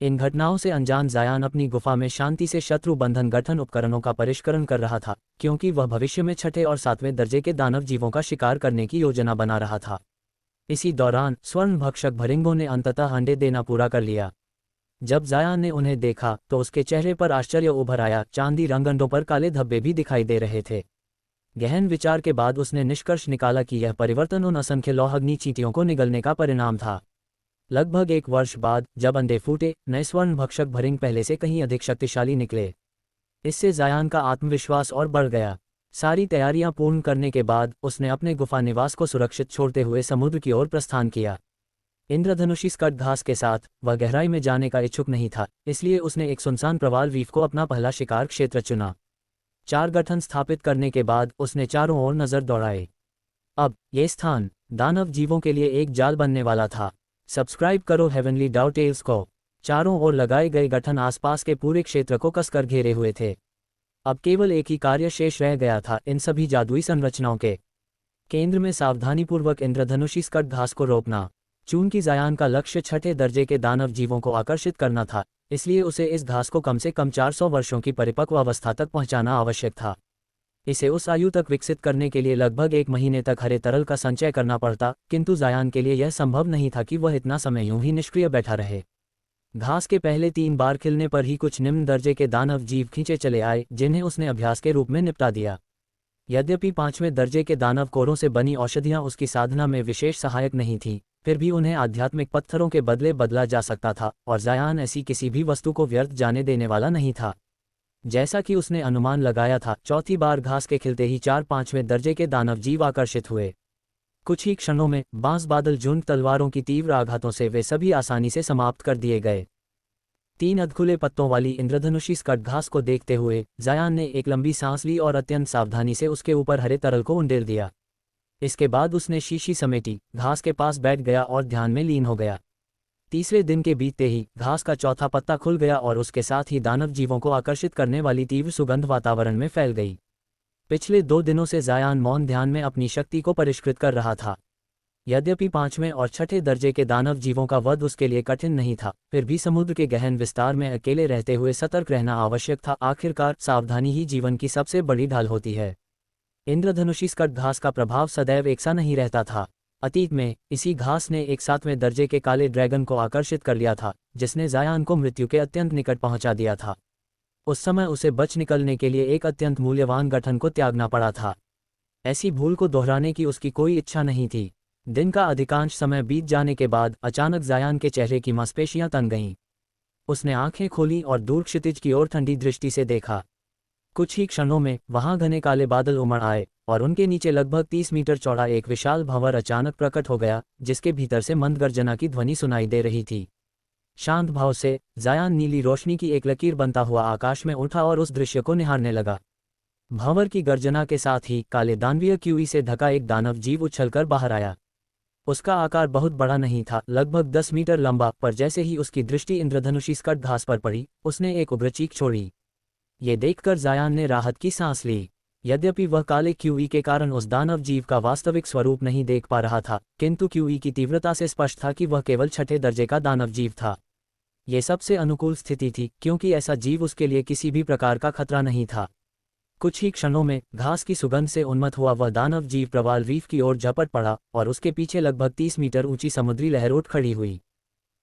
इन घटनाओं से अनजान जयान अपनी गुफा में शांति से शत्रु बंधन गठन उपकरणों का परिष्करण कर रहा था, क्योंकि वह भविष्य में 6ठे और 7वें दर्जे के दानव जीवों का शिकार करने की योजना बना रहा था। इसी दौरान स्वर्ण भक्षक भरिंगों ने अंततः अंडे देना पूरा कर लिया। जब जयान ने उन्हें देखा तो उसके चेहरे पर आश्चर्य उभर आया। चांदी रंग अंडों पर काले धब्बे भी दिखाई दे रहे थे। गहन विचार के बाद उसने निष्कर्ष निकाला कि यह परिवर्तन उन असंख्य लौहग्नि चींटियों को निगलने का परिणाम था। लगभग 1 वर्ष बाद जब अंडे फूटे, नए स्वर्ण भक्षक भरिंग पहले से कहीं अधिक शक्तिशाली निकले। इससे जयान का आत्मविश्वास और बढ़ गया। सारी तैयारियां पूर्ण करने के बाद उसने अपने गुफा निवास को सुरक्षित छोड़ते हुए समुद्र की ओर प्रस्थान किया। इंद्रधनुषी स्कट घास के साथ वह गहराई में जाने का इच्छुक नहीं था, इसलिए उसने एक सुनसान प्रवाल रीफ को अपना पहला शिकार क्षेत्र चुना। 4 गठन स्थापित करने के बाद उसने चारों ओर नजर दौड़ाई। अब ये स्थान दानव जीवों के लिए एक जाल बनने वाला था। सब्सक्राइब करो हेवनली डाउटेल्स को। चारों ओर लगाए गए गठन आसपास के पूरे क्षेत्र को कसकर घेरे हुए थे। अब केवल एक ही कार्य शेष रह गया था, इन सभी जादुई संरचनाओं के केंद्र में सावधानीपूर्वक इंद्रधनुषी स्कट घास को रोपना। चूंकि जायान का लक्ष्य छठे दर्जे के दानव जीवों को आकर्षित करना था, इसलिए उसे इस घास को कम से कम 400 वर्षों की परिपक्व अवस्था तक पहुंचाना आवश्यक था। इसे उस आयु तक विकसित करने के लिए लगभग 1 महीने तक हरे तरल का संचय करना पड़ता, किंतु जायान के लिए यह संभव नहीं था कि वह इतना समय यूं ही निष्क्रिय बैठा रहे। घास के पहले 3 बार खिलने पर ही कुछ निम्न दर्जे के दानव जीव खींचे चले आए, जिन्हें उसने अभ्यास के रूप में निपटा दिया। यद्यपि 5वें दर्जे के दानव कोरों से बनी औषधियां उसकी साधना में विशेष सहायक नहीं थीं, फिर भी उन्हें आध्यात्मिक पत्थरों के बदले बदला जा सकता था, और जायान ऐसी किसी भी वस्तु को व्यर्थ जाने देने वाला नहीं था। जैसा कि उसने अनुमान लगाया था, चौथी बार घास के खिलते ही 4-5वें दर्जे के दानव जीव आकर्षित हुए। कुछ ही क्षणों में बांस बादल झुंड तलवारों की तीव्र आघातों से वे सभी आसानी से समाप्त कर दिए गए। 3 अधखुले पत्तों वाली इंद्रधनुषी स्कट घास को देखते हुए जायान ने एक लंबी सांस ली और अत्यंत सावधानी से उसके ऊपर हरे तरल को उंडेल दिया। इसके बाद उसने शीशी समेटी, घास के पास बैठ गया और ध्यान में लीन हो गया। तीसरे दिन के बीतते ही घास का चौथा पत्ता खुल गया और उसके साथ ही दानव जीवों को आकर्षित करने वाली तीव्र सुगंध वातावरण में फैल गई। पिछले 2 दिनों से जायान मौन ध्यान में अपनी शक्ति को परिष्कृत कर रहा था। यद्यपि 5वें और छठे दर्जे के दानव जीवों का वध उसके लिए कठिन नहीं था, फिर भी समुद्र के गहन विस्तार में अकेले रहते हुए सतर्क रहना आवश्यक था। आखिरकार सावधानी ही जीवन की सबसे बड़ी ढाल होती है। इंद्रधनुषी स्कट घास का प्रभाव सदैव एक सा नहीं रहता था। अतीत में इसी घास ने एक 7वें दर्जे के काले ड्रैगन को आकर्षित कर लिया था, जिसने जायान को मृत्यु के अत्यंत निकट पहुंचा दिया था। उस समय उसे बच निकलने के लिए एक अत्यंत मूल्यवान गठन को त्यागना पड़ा था। ऐसी भूल को दोहराने की उसकी कोई इच्छा नहीं थी। दिन का अधिकांश समय बीत जाने के बाद अचानक जायान के चेहरे की मांसपेशियां तन गईं। उसने आंखें खोली और दूर क्षितिज की ओर ठंडी दृष्टि से देखा। कुछ ही क्षणों में वहां घने काले बादल उमड़ आए और उनके नीचे लगभग 30 मीटर चौड़ा एक विशाल भंवर अचानक प्रकट हो गया, जिसके भीतर से मंद गर्जना की ध्वनि सुनाई दे रही थी। शांत भाव से जायान नीली रोशनी की एक लकीर बनता हुआ आकाश में उठा और उस दृश्य को निहारने लगा। भंवर की गर्जना के साथ ही काले दानवीय क्यूई से ढका एक दानव जीव उछलकर बाहर आया। उसका आकार बहुत बड़ा नहीं था, लगभग 10 मीटर लंबा, पर जैसे ही उसकी दृष्टि इंद्रधनुषी स्कट घास पर पड़ी, उसने एक उग्र चीख छोड़ी। ये देखकर जायान ने राहत की सांस ली। यद्यपि वह काले क्यूई के कारण उस दानव जीव का वास्तविक स्वरूप नहीं देख पा रहा था, किंतु क्यूई की तीव्रता से स्पष्ट था कि वह केवल छठे दर्जे का दानव जीव था। ये सबसे अनुकूल स्थिति थी, क्योंकि ऐसा जीव उसके लिए किसी भी प्रकार का खतरा नहीं था। कुछ ही क्षणों में घास की सुगंध से उन्मत्त हुआ वह दानव जीव प्रवाल रीफ की ओर झपट पड़ा और उसके पीछे लगभग 30 मीटर ऊंची समुद्री लहर उठ खड़ी हुई।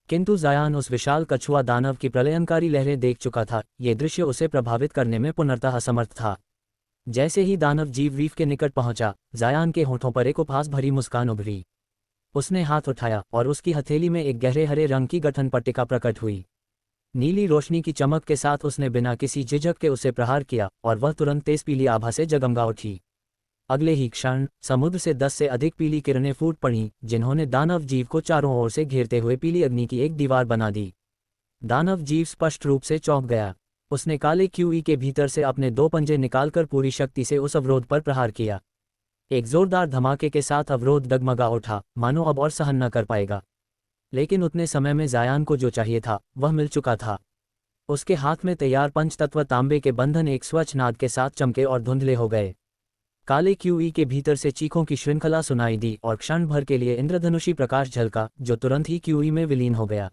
किंतु जायान उस विशाल कछुआ दानव की प्रलयनकारी लहरें देख चुका था। ये दृश्य उसे प्रभावित करने में पूर्णतः असमर्थ था। जैसे ही दानव जीव रीफ के निकट पहुंचा, जायान के होठों पर एक उपहास भरी मुस्कान उभरी। उसने हाथ उठाया और उसकी हथेली में एक गहरे हरे रंग की गठन पट्टिका प्रकट हुई। नीली रोशनी की चमक के साथ उसने बिना किसी झिझक के उसे प्रहार किया और वह तुरंत तेज पीली आभा से जगमगा उठी। अगले ही क्षण समुद्र से 10 से अधिक पीली किरणें फूट पड़ीं, जिन्होंने दानव जीव को चारों ओर से घेरते हुए पीली अग्नि की एक दीवार बना दी। दानव जीव स्पष्ट रूप से चौंक गया। उसने काले क्यूई के भीतर से अपने 2 पंजे निकालकर पूरी शक्ति से उस अवरोध पर प्रहार किया। एक जोरदार धमाके के साथ अवरोध डगमगा उठा, मानो अब और सहन न कर पाएगा। लेकिन उतने समय में जायान को जो चाहिए था वह मिल चुका था। उसके हाथ में तैयार पंचतत्व तांबे के बंधन एक स्वच्छ नाद के साथ चमके और धुंधले हो गए। काले क्यूई के भीतर से चीखों की श्रृंखला सुनाई दी और क्षण भर के लिए इंद्रधनुषी प्रकाश झलका, जो तुरंत ही क्यूई में विलीन हो गया।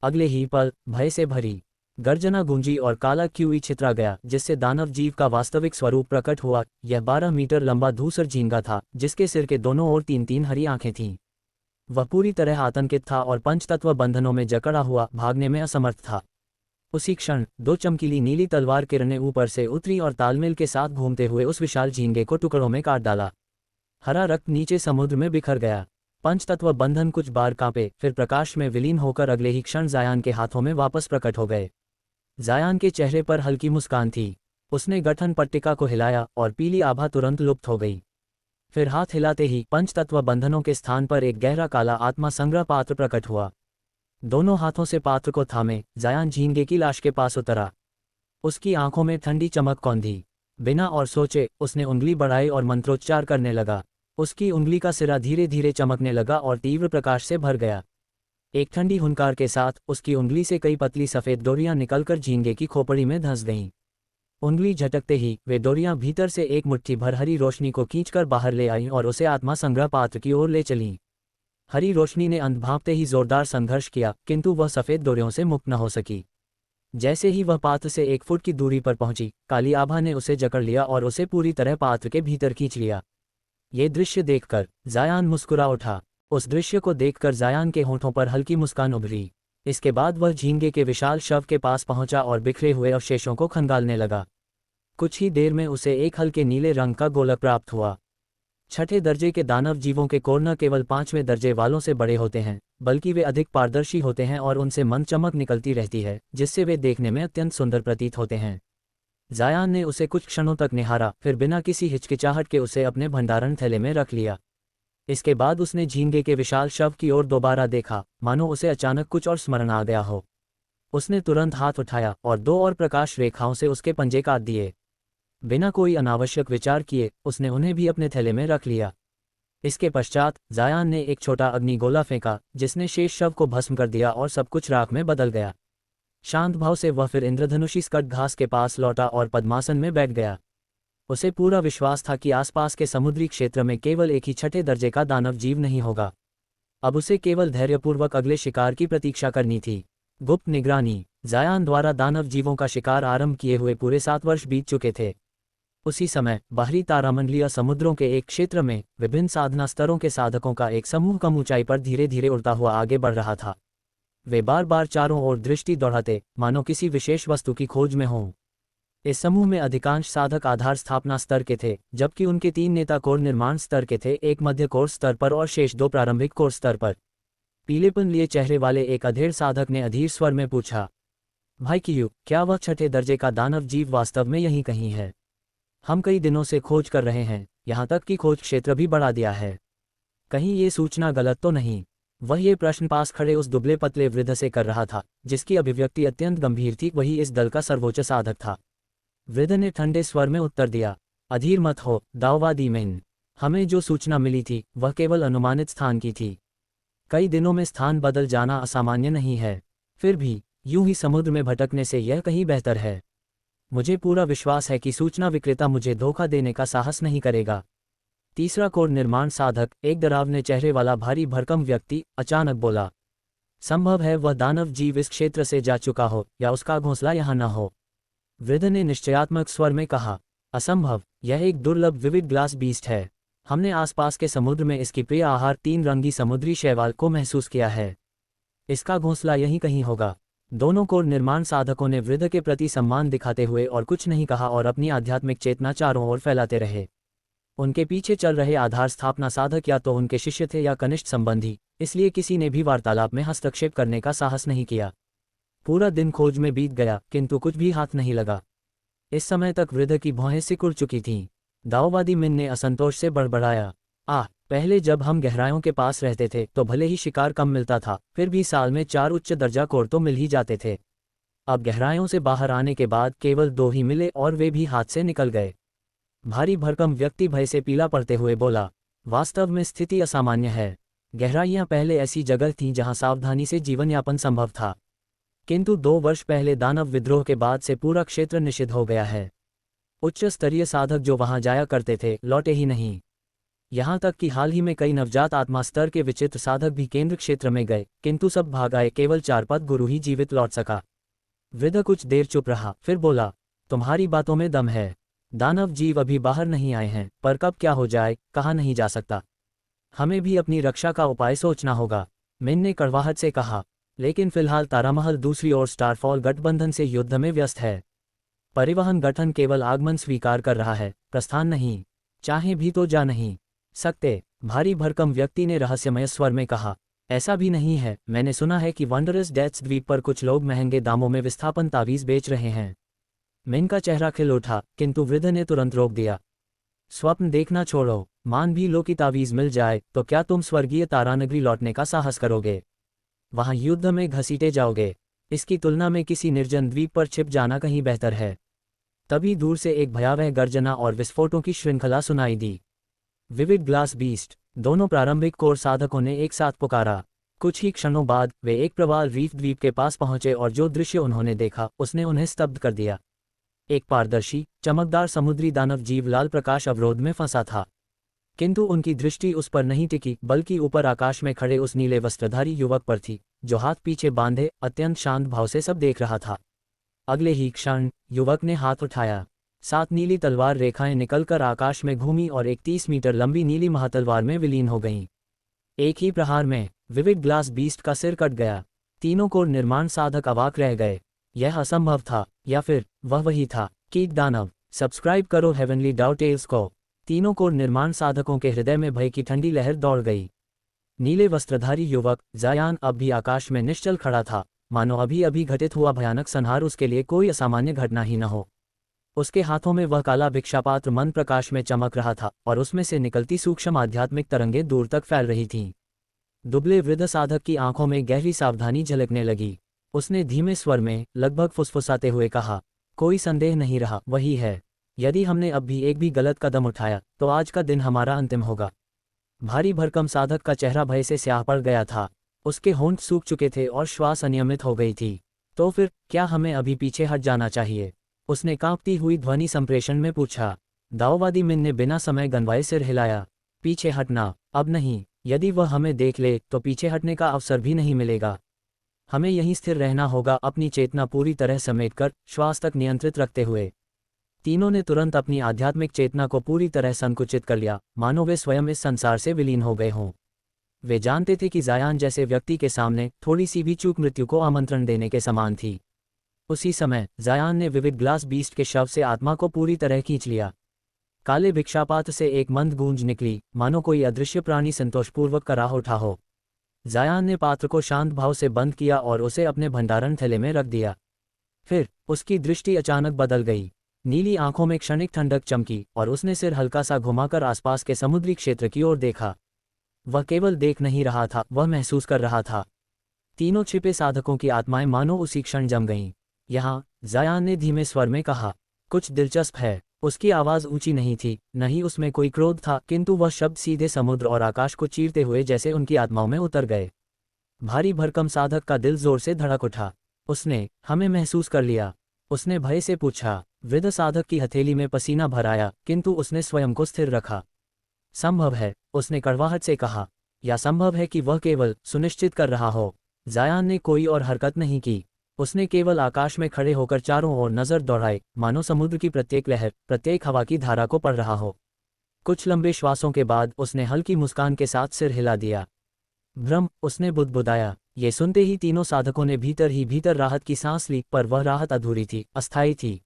अगले ही पल भय से भरी गर्जना गूंजी और काला क्यूई छितरा गया, जिससे दानव जीव का वास्तविक स्वरूप प्रकट हुआ। यह 12 मीटर लंबा धूसर झींगा था, जिसके सिर के दोनों ओर 3-3 हरी आंखें थीं। वह पूरी तरह आतंकित था और पंचतत्व बंधनों में जकड़ा हुआ भागने में असमर्थ था। उसी क्षण 2 चमकीली नीली तलवार किरणें ऊपर से उतरी और तालमेल के साथ घूमते हुए उस विशाल झींगे को टुकड़ों में काट डाला। हरा रक्त नीचे समुद्र में बिखर गया। पंचतत्व बंधन कुछ बार कांपे, फिर प्रकाश में विलीन होकर अगले ही क्षण जायान के हाथों में वापस प्रकट हो गए। जायान के चेहरे पर हल्की मुस्कान थी। उसने गठन पट्टिका को हिलाया और पीली आभा तुरंत लुप्त हो गई। फिर हाथ हिलाते ही पंचतत्व बंधनों के स्थान पर एक गहरा काला आत्मा संग्रह पात्र प्रकट हुआ। दोनों हाथों से पात्र को थामे जायान झींगे की लाश के पास उतरा। उसकी आंखों में ठंडी चमक कौंधी। बिना और सोचे उसने उंगली बढ़ाई और मंत्रोच्चार करने लगा। उसकी उंगली का सिरा धीरे धीरे चमकने लगा और तीव्र प्रकाश से भर गया। एक ठंडी हुंकार के साथ उसकी उंगली से कई पतली सफ़ेद डोरियां निकलकर झींगे की खोपड़ी में धंस गईं। उंगली झटकते ही वे डोरियां भीतर से एक मुट्ठी भर हरी रोशनी को खींचकर बाहर ले आईं और उसे आत्मा संग्रह पात्र की ओर ले चलीं। हरी रोशनी ने अंध भांपते ही जोरदार संघर्ष किया, किंतु वह सफ़ेद डोरियों से मुक्त न हो सकी। जैसे ही वह पात्र से 1 फुट की दूरी पर पहुंची, काली आभा ने उसे जकड़ लिया और उसे पूरी तरह पात्र के भीतर खींच लिया। ये दृश्य देखकर जायान मुस्कुरा उठा। उस दृश्य को देखकर जायान के होंठों पर हल्की मुस्कान उभरी। इसके बाद वह झींगे के विशाल शव के पास पहुंचा और बिखरे हुए अवशेषों को खंगालने लगा। कुछ ही देर में उसे एक हल्के नीले रंग का गोलक प्राप्त हुआ। छठे दर्जे के दानव जीवों के कोर न केवल 5वें दर्जे वालों से बड़े होते हैं, बल्कि वे अधिक पारदर्शी होते हैं और उनसे मंद चमक निकलती रहती है, जिससे वे देखने में अत्यंत सुंदर प्रतीत होते हैं। जायान ने उसे कुछ क्षणों तक निहारा, फिर बिना किसी हिचकिचाहट के उसे अपने भंडारण थैले में रख लिया। इसके बाद उसने झींगे के विशाल शव की ओर दोबारा देखा, मानो उसे अचानक कुछ और स्मरण आ गया हो। उसने तुरंत हाथ उठाया और 2 और प्रकाश रेखाओं से उसके पंजे काट दिए। बिना कोई अनावश्यक विचार किए उसने उन्हें भी अपने थैले में रख लिया। इसके पश्चात जायान ने एक छोटा अग्निगोला फेंका, जिसने शेष शव को भस्म कर दिया और सब कुछ राख में बदल गया। शांत भाव से वह फिर इंद्रधनुषी स्कट घास के पास लौटा और पद्मासन में बैठ गया। उसे पूरा विश्वास था कि आसपास के समुद्री क्षेत्र में केवल एक ही छठे दर्जे का दानव जीव नहीं होगा। अब उसे केवल धैर्यपूर्वक अगले शिकार की प्रतीक्षा करनी थी। गुप्त निगरानी। जायान द्वारा दानव जीवों का शिकार आरंभ किए हुए पूरे 7 वर्ष बीत चुके थे। उसी समय बाहरी तारामंडलीय समुद्रों के एक क्षेत्र में विभिन्न साधना स्तरों के साधकों का एक समूह कम ऊंचाई पर धीरे धीरे उड़ता हुआ आगे बढ़ रहा था। वे बार बार चारों ओर दृष्टि दौड़ाते, मानो किसी विशेष वस्तु की खोज में हों। इस समूह में अधिकांश साधक आधार स्थापना स्तर के थे, जबकि उनके 3 नेता कोर निर्माण स्तर के थे, एक मध्य कोर स्तर पर और शेष 2 प्रारंभिक कोर स्तर पर। पीलेपन लिए चेहरे वाले एक अधेड़ साधक ने अधीर स्वर में पूछा, भाई कियू, क्या वह छठे दर्जे का दानव जीव वास्तव में यहीं कहीं है? हम कई दिनों से खोज कर रहे हैं, यहाँ तक कि खोज क्षेत्र भी बढ़ा दिया है। कहीं ये सूचना गलत तो नहीं? वह ये प्रश्न पास खड़े उस दुबले पतले वृद्ध से कर रहा था, जिसकी अभिव्यक्ति अत्यंत गंभीर थी। वही इस दल का सर्वोच्च साधक था। वृद्ध ने ठंडे स्वर में उत्तर दिया, अधीर मत हो दाऊवादी मेन। हमें जो सूचना मिली थी वह केवल अनुमानित स्थान की थी। कई दिनों में स्थान बदल जाना असामान्य नहीं है। फिर भी यूं ही समुद्र में भटकने से यह कहीं बेहतर है। मुझे पूरा विश्वास है कि सूचना विक्रेता मुझे धोखा देने का साहस नहीं करेगा। तीसरा कोर निर्माण साधक, एक डरावने चेहरे वाला भारी भरकम व्यक्ति, अचानक बोला, संभव है वह दानव जीव इस क्षेत्र से जा चुका हो या उसका घोंसला यहाँ न हो। वृद्ध ने निश्चयात्मक स्वर में कहा, असंभव, यह एक दुर्लभ विविध ग्लास बीस्ट है। हमने आसपास के समुद्र में इसकी प्रिय आहार 3 रंगी समुद्री शैवाल को महसूस किया है। इसका घोंसला यहीं कहीं होगा। दोनों कोर निर्माण साधकों ने वृद्ध के प्रति सम्मान दिखाते हुए और कुछ नहीं कहा और अपनी आध्यात्मिक चेतना चारों ओर फैलाते रहे। उनके पीछे चल रहे आधार स्थापना साधक या तो उनके शिष्य थे या कनिष्ठ संबंधी, इसलिए किसी ने भी वार्तालाप में हस्तक्षेप करने का साहस नहीं किया। पूरा दिन खोज में बीत गया, किंतु कुछ भी हाथ नहीं लगा। इस समय तक वृद्ध की भौहें सिकुड़ चुकी थीं। दाऊवादी मिन ने असंतोष से बड़बड़ाया, पहले जब हम गहराइयों के पास रहते थे तो भले ही शिकार कम मिलता था, फिर भी साल में 4 उच्च दर्जा कोर तो मिल ही जाते थे। अब गहराइयों से बाहर आने के बाद केवल 2 ही मिले और वे भी हाथ से निकल गए। भारी भरकम व्यक्ति भय से पीला पड़ते हुए बोला, वास्तव में स्थिति असामान्य है। गहराइयां पहले ऐसी जगह थीं जहां सावधानी से जीवन यापन संभव था, किंतु 2 वर्ष पहले दानव विद्रोह के बाद से पूरा क्षेत्र निषिद्ध हो गया है। उच्च स्तरीय साधक जो वहां जाया करते थे लौटे ही नहीं। यहाँ तक कि हाल ही में कई नवजात आत्मा स्तर के विचित्र साधक भी केंद्र क्षेत्र में गए, किंतु सब भाग आए। केवल 4 पद गुरु ही जीवित लौट सका। वृद्ध कुछ देर चुप रहा, फिर बोला, तुम्हारी बातों में दम है। दानव जीव अभी बाहर नहीं आए हैं, पर कब क्या हो जाए कहा नहीं जा सकता। हमें भी अपनी रक्षा का उपाय सोचना होगा, मिन ने कड़वाहट से कहा। लेकिन फिलहाल तारामहल दूसरी ओर स्टारफॉल गठबंधन से युद्ध में व्यस्त है। परिवहन गठन केवल आगमन स्वीकार कर रहा है, प्रस्थान नहीं। चाहे भी तो जा नहीं सकते। भारी भरकम व्यक्ति ने रहस्यमय स्वर में कहा, ऐसा भी नहीं है। मैंने सुना है कि वंडरस डेथ्स द्वीप पर कुछ लोग महंगे दामों में विस्थापन तावीज बेच रहे हैं। मिन का चेहरा खिल उठा, किंतु वृद्ध ने तुरंत रोक दिया। स्वप्न देखना छोड़ो, मान भी लो कि तावीज मिल जाए तो क्या तुम स्वर्गीय तारानगरी लौटने का साहस करोगे? वहां युद्ध में घसीटे जाओगे। इसकी तुलना में किसी निर्जन द्वीप पर छिप जाना कहीं बेहतर है। तभी दूर से एक भयावह गर्जना और विस्फोटों की श्रृंखला सुनाई दी। Vivid glass beast. दोनों प्रारंभिक कोर साधकों ने एक साथ पुकारा। कुछ ही क्षणों बाद वे एक प्रवाल रीफ द्वीप के पास पहुंचे और जो दृश्य उन्होंने देखा उसने उन्हें स्तब्ध कर दिया। एक पारदर्शी चमकदार समुद्री दानव जीव लाल प्रकाश अवरोध में फंसा था, किंतु उनकी दृष्टि उस पर नहीं टिकी बल्कि ऊपर आकाश में खड़े उस नीले वस्त्रधारी युवक पर थी, जो हाथ पीछे बांधे अत्यंत शांत भाव से सब देख रहा था। अगले ही क्षण युवक ने हाथ उठाया। 7 नीली तलवार रेखाएं निकलकर आकाश में घूमी और एक 30 मीटर लंबी नीली महातलवार में विलीन हो गईं। एक ही प्रहार में विविड ग्लास बीस्ट का सिर कट गया। तीनों कोर निर्माण साधक अवाक रह गए। यह असंभव था, या फिर वह वही था, कीट दानव। सब्सक्राइब करो हेवनली डाउ टेल्स को। तीनों कोर निर्माण साधकों के हृदय में भय की ठंडी लहर दौड़ गई। नीले वस्त्रधारी युवक जायान अब भी आकाश में निश्चल खड़ा था, मानो अभी अभी घटित हुआ भयानक संहार उसके लिए कोई असामान्य घटना ही न हो। उसके हाथों में वह काला भिक्षापात्र मंद प्रकाश में चमक रहा था और उसमें से निकलती सूक्ष्म आध्यात्मिक तरंगें दूर तक फैल रही थीं। दुबले वृद्ध साधक की आंखों में गहरी सावधानी झलकने लगी। उसने धीमे स्वर में लगभग फुसफुसाते हुए कहा, कोई संदेह नहीं रहा, वही है। यदि हमने अब भी एक भी गलत कदम उठाया तो आज का दिन हमारा अंतिम होगा। भारी भरकम साधक का चेहरा भय से स्याह पड़ गया था। उसके होंठ सूख चुके थे और श्वास अनियमित हो गई थी। तो फिर क्या हमें अभी पीछे हट जाना चाहिए? उसने कांपती हुई ध्वनि संप्रेषण में पूछा। दाओवादी मिन ने बिना समय गंवाए सिर हिलाया। पीछे हटना? अब नहीं। यदि वह हमें देख ले तो पीछे हटने का अवसर भी नहीं मिलेगा। हमें यहीं स्थिर रहना होगा, अपनी चेतना पूरी तरह समेटकर, श्वास तक नियंत्रित रखते हुए। तीनों ने तुरंत अपनी आध्यात्मिक चेतना को पूरी तरह संकुचित कर लिया, मानो वे स्वयं इस संसार से विलीन हो गए हों। वे जानते थे कि जायान जैसे व्यक्ति के सामने थोड़ी सी भी चूक मृत्यु को आमंत्रण देने के समान थी। उसी समय जायान ने विविड ग्लास बीस्ट के शव से आत्मा को पूरी तरह खींच लिया। काले भिक्षापात्र से एक मंद गूंज निकली, मानो कोई अदृश्य प्राणी संतोषपूर्वक कराह उठा हो। जायान ने पात्र को शांत भाव से बंद किया और उसे अपने भंडारण थैले में रख दिया। फिर उसकी दृष्टि अचानक बदल गई। नीली आंखों में क्षणिक ठंडक चमकी और उसने सिर हल्का सा घुमाकर आसपास के समुद्री क्षेत्र की ओर देखा। वह केवल देख नहीं रहा था, वह महसूस कर रहा था। तीनों छिपे साधकों की आत्माएं मानो उसी क्षण जम गईं। यहाँ, जायान ने धीमे स्वर में कहा, कुछ दिलचस्प है। उसकी आवाज़ ऊंची नहीं थी, न ही उसमें कोई क्रोध था, किंतु वह शब्द सीधे समुद्र और आकाश को चीरते हुए जैसे उनकी आत्माओं में उतर गए। भारी भरकम साधक का दिल जोर से धड़क उठा। उसने हमें महसूस कर लिया। उसने भय से पूछा। वृद्ध साधक की हथेली में पसीना भर आया, किंतु उसने स्वयं को स्थिर रखा। संभव है, उसने कड़वाहट से कहा, या संभव है कि वह केवल सुनिश्चित कर रहा हो। जायान ने कोई और हरकत नहीं की। उसने केवल आकाश में खड़े होकर चारों ओर नजर दौड़ाई, मानो समुद्र की प्रत्येक लहर, प्रत्येक हवा की धारा को पढ़ रहा हो। कुछ लंबे श्वासों के बाद उसने हल्की मुस्कान के साथ सिर हिला दिया। भ्रम, उसने बुदबुदाया। ये सुनते ही तीनों साधकों ने भीतर ही भीतर राहत की सांस ली, पर वह राहत अधूरी थी, अस्थायी थी।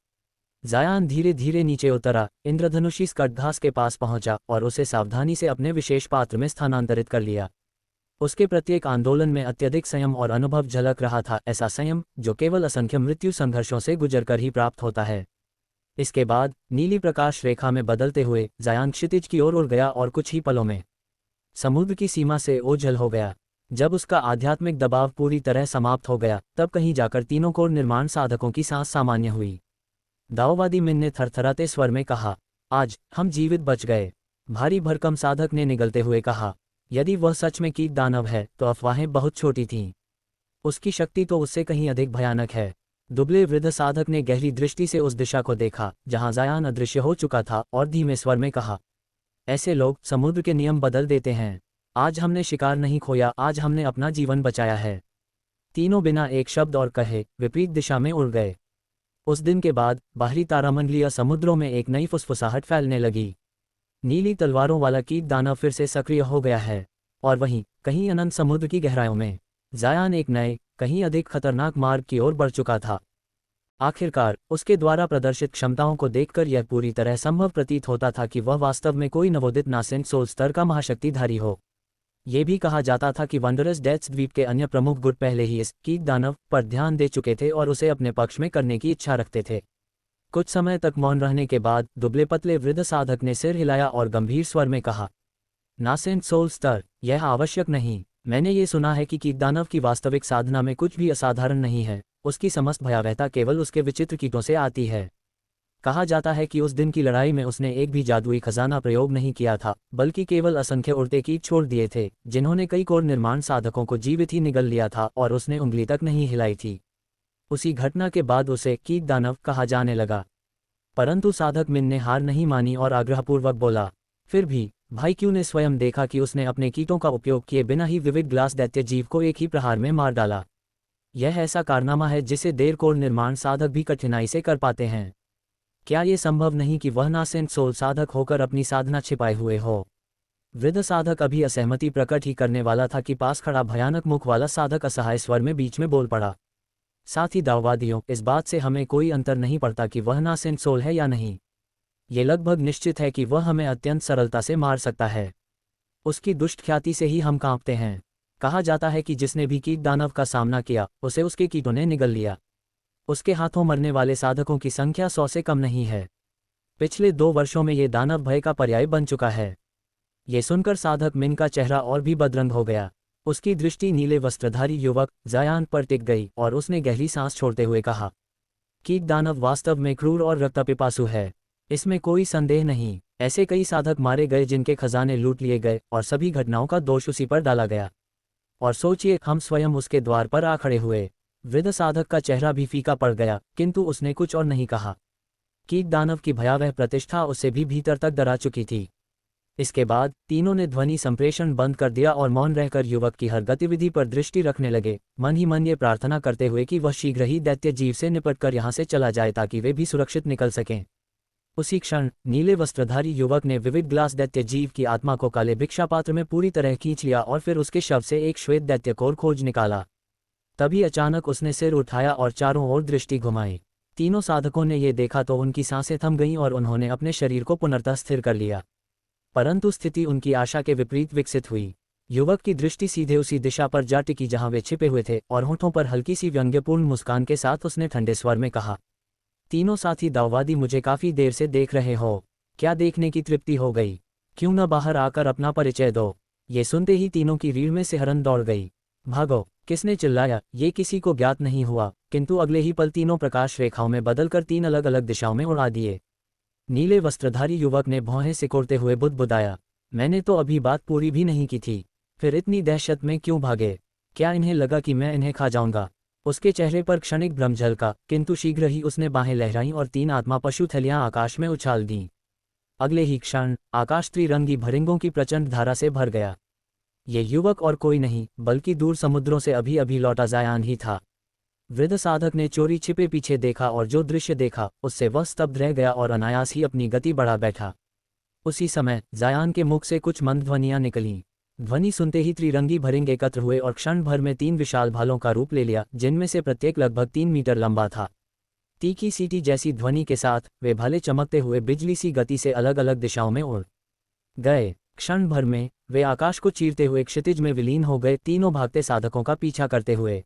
जायान धीरे धीरे नीचे उतरा, इंद्रधनुषी स्कटघास के पास पहुंचा और उसे सावधानी से अपने विशेष पात्र में स्थानांतरित कर लिया। उसके प्रत्येक आंदोलन में अत्यधिक संयम और अनुभव झलक रहा था, ऐसा संयम जो केवल असंख्य मृत्यु संघर्षों से गुजरकर ही प्राप्त होता है। इसके बाद नीली प्रकाश रेखा में बदलते हुए जायान क्षितिज की ओर उड़ गया और कुछ ही पलों में समुद्र की सीमा से ओझल हो गया। जब उसका आध्यात्मिक दबाव पूरी तरह समाप्त हो गया, तब कहीं जाकर तीनों कोर निर्माण साधकों की सांस सामान्य हुई। दाओवादी मिन ने थरथराते स्वर में कहा, आज हम जीवित बच गए। भारी भरकम साधक ने निगलते हुए कहा, यदि वह सच में कीट दानव है तो अफवाहें बहुत छोटी थीं। उसकी शक्ति तो उससे कहीं अधिक भयानक है। दुबले वृद्ध साधक ने गहरी दृष्टि से उस दिशा को देखा जहां जायान अदृश्य हो चुका था और धीमे स्वर में कहा, ऐसे लोग समुद्र के नियम बदल देते हैं। आज हमने शिकार नहीं खोया, आज हमने अपना जीवन बचाया है। तीनों बिना एक शब्द और कहे विपरीत दिशा में उड़ गए। उस दिन के बाद बाहरी तारामंडलीय समुद्रों में एक नई फुसफुसाहट फैलने लगी। नीली तलवारों वाला कीट दानव फिर से सक्रिय हो गया है, और वहीं कहीं अनंत समुद्र की गहराइयों में जायान एक नए, कहीं अधिक खतरनाक मार्ग की ओर बढ़ चुका था। आखिरकार उसके द्वारा प्रदर्शित क्षमताओं को देखकर यह पूरी तरह संभव प्रतीत होता था कि वह वास्तव में कोई नवोदित नासेंट सोल स्तर का महाशक्तिधारी हो। ये भी कहा जाता था कि वंडरस डेथ्स द्वीप के अन्य प्रमुख गुट पहले ही इस कीट दानव पर ध्यान दे चुके थे और उसे अपने पक्ष में करने की इच्छा रखते थे। कुछ समय तक मौन रहने के बाद दुबले पतले वृद्ध साधक ने सिर हिलाया और गंभीर स्वर में कहा, नासेंट सोल स्तर, यह आवश्यक नहीं। मैंने ये सुना है कि कीट दानव की वास्तविक साधना में कुछ भी असाधारण नहीं है, उसकी समस्त भयावहता केवल उसके विचित्र कीटों से आती है। कहा जाता है कि उस दिन की लड़ाई में उसने एक भी जादुई खजाना प्रयोग नहीं किया था, बल्कि केवल असंख्य उड़ते कीट छोड़ दिए थे, जिन्होंने कई कोर निर्माण साधकों को जीवित ही निगल लिया था और उसने उंगली तक नहीं हिलाई थी। उसी घटना के बाद उसे कीट दानव कहा जाने लगा। परंतु साधक मिन ने हार नहीं मानी और आग्रहपूर्वक बोला, फिर भी भाई क्यू ने स्वयं देखा कि उसने अपने कीटों का उपयोग किए बिना ही विविध ग्लास दैत्य जीव को एक ही प्रहार में मार डाला। यह ऐसा कारनामा है जिसे देर कोर निर्माण साधक भी कठिनाई से कर पाते हैं। क्या ये संभव नहीं कि वह नासेंट सोल साधक होकर अपनी साधना छिपाए हुए हो? वृद्ध साधक अभी असहमति प्रकट ही करने वाला था कि पास खड़ा भयानक मुख वाला साधक असहाय स्वर में बीच में बोल पड़ा, साथ ही दाववादियों, इस बात से हमें कोई अंतर नहीं पड़ता कि वह नासेंट सोल है या नहीं। ये लगभग निश्चित है कि वह हमें अत्यंत सरलता से मार सकता है। उसकी दुष्ट ख्याति से ही हम कांपते हैं। कहा जाता है कि जिसने भी कीट दानव का सामना किया, उसे उसके कीटों ने निगल लिया। उसके हाथों मरने वाले साधकों की संख्या 100 से कम नहीं है। पिछले 2 वर्षों में ये दानव भय का पर्याय बन चुका है। ये सुनकर साधक मिन का चेहरा और भी बदरंग हो गया। उसकी दृष्टि नीले वस्त्रधारी युवक जायान पर टिक गई और उसने गहरी सांस छोड़ते हुए कहा, कीट दानव वास्तव में क्रूर और रक्तपिपासु है, इसमें कोई संदेह नहीं। ऐसे कई साधक मारे गए जिनके खजाने लूट लिए गए और सभी घटनाओं का दोष उसी पर डाला गया। और सोचिए, हम स्वयं उसके द्वार पर आ खड़े हुए। वृद्ध साधक का चेहरा भी फीका पड़ गया, किंतु उसने कुछ और नहीं कहा। कीट दानव की भयावह प्रतिष्ठा उसे भी भीतर तक डरा चुकी थी। इसके बाद तीनों ने ध्वनि संप्रेषण बंद कर दिया और मौन रहकर युवक की हर गतिविधि पर दृष्टि रखने लगे, मन ही मन ये प्रार्थना करते हुए कि वह शीघ्र ही दैत्य जीव से निपटकर यहाँ से चला जाए ताकि वे भी सुरक्षित निकल सकें। उसी क्षण नीले वस्त्रधारी युवक ने विविध ग्लास दैत्य जीव की आत्मा को काले भिक्षा पात्र में पूरी तरह खींच लिया और फिर उसके शव से एक श्वेत दैत्य कोर खोज निकाला। तभी अचानक उसने सिर उठाया और चारों ओर दृष्टि घुमाई। तीनों साधकों ने ये देखा तो उनकी सांसें थम गईं और उन्होंने अपने शरीर को पुनर्तः स्थिर कर लिया। परंतु स्थिति उनकी आशा के विपरीत विकसित हुई। युवक की दृष्टि सीधे उसी दिशा पर जा टिकी जहां वे छिपे हुए थे और होठों पर हल्की सी व्यंग्यपूर्ण मुस्कान के साथ उसने ठंडे स्वर में कहा, तीनों साथी दाववादी, मुझे काफी देर से देख रहे हो। क्या देखने की तृप्ति हो गई? क्यों न बाहर आकर अपना परिचय दो? ये सुनते ही तीनों की रीढ़ में सिहरन दौड़ गई। भागो! किसने चिल्लाया, ये किसी को ज्ञात नहीं हुआ, किंतु अगले ही पल तीनों प्रकाश रेखाओं में बदलकर 3 अलग अलग दिशाओं में उड़ा दिए। नीले वस्त्रधारी युवक ने भौहें सिकोड़ते हुए बुदबुदाया, मैंने तो अभी बात पूरी भी नहीं की थी, फिर इतनी दहशत में क्यों भागे? क्या इन्हें लगा कि मैं इन्हें खा जाऊंगा? उसके चेहरे पर क्षणिक भ्रम झलका, किंतु शीघ्र ही उसने बाहें लहराईं और 3 आत्मा पशु थैलियां आकाश में उछाल दीं। अगले ही क्षण आकाश त्रिरंगी भरिंगों की प्रचंड धारा से भर गया। ये युवक और कोई नहीं बल्कि दूर समुद्रों से अभी अभी लौटा जायान ही था। वृद्ध साधक ने चोरी छिपे पीछे देखा और जो दृश्य देखा उससे वह स्तब्ध रह गया और अनायास ही अपनी गति बढ़ा बैठा। उसी समय जायान के मुख से कुछ मंद ध्वनियां निकलीं। ध्वनि सुनते ही त्रिरंगी भरिंग एकत्र हुए और क्षण भर में 3 विशाल भालों का रूप ले लिया, जिनमें से प्रत्येक लगभग 3 मीटर लंबा था। तीखी सीटी जैसी ध्वनि के साथ वे भाले चमकते हुए बिजली सी गति से अलग अलग दिशाओं में उड़ गए। क्षण भर में वे आकाश को चीरते हुए क्षितिज में विलीन हो गए, तीनों भागते साधकों का पीछा करते हुए।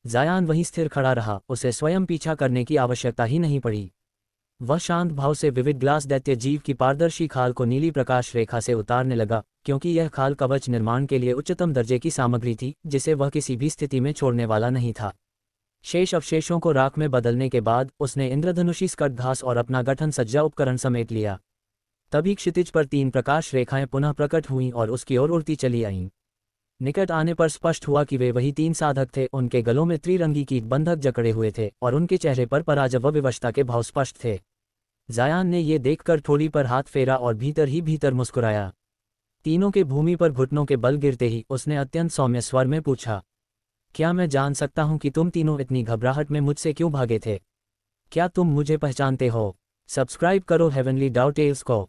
जायान वहीं स्थिर खड़ा रहा, उसे स्वयं पीछा करने की आवश्यकता ही नहीं पड़ी। वह शांत भाव से विविध ग्लास दैत्य जीव की पारदर्शी खाल को नीली प्रकाश रेखा से उतारने लगा, क्योंकि यह खाल कवच निर्माण के लिए उच्चतम दर्जे की सामग्री थी, जिसे वह किसी भी स्थिति में छोड़ने वाला नहीं था। शेष अवशेषों को राख में बदलने के बाद उसने इंद्रधनुषी स्कट घास और अपना गठन सज्जा उपकरण समेट लिया। तभी क्षितिज पर 3 प्रकाश रेखाएं पुनः प्रकट हुईं और उसकी ओर उड़ती चली आईं। निकट आने पर स्पष्ट हुआ कि वे वही 3 साधक थे। उनके गलों में त्रिरंगी कीट बंधक जकड़े हुए थे और उनके चेहरे पर पराजय व विवशता के भाव स्पष्ट थे। जायान ने ये देखकर ठोड़ी पर हाथ फेरा और भीतर ही भीतर मुस्कुराया। तीनों के भूमि पर घुटनों के बल गिरते ही उसने अत्यंत सौम्य स्वर में पूछा, क्या मैं जान सकता हूं कि तुम तीनों इतनी घबराहट में मुझसे क्यों भागे थे? क्या तुम मुझे पहचानते हो? सब्सक्राइब करो हेवनली डाउ टेल्स को।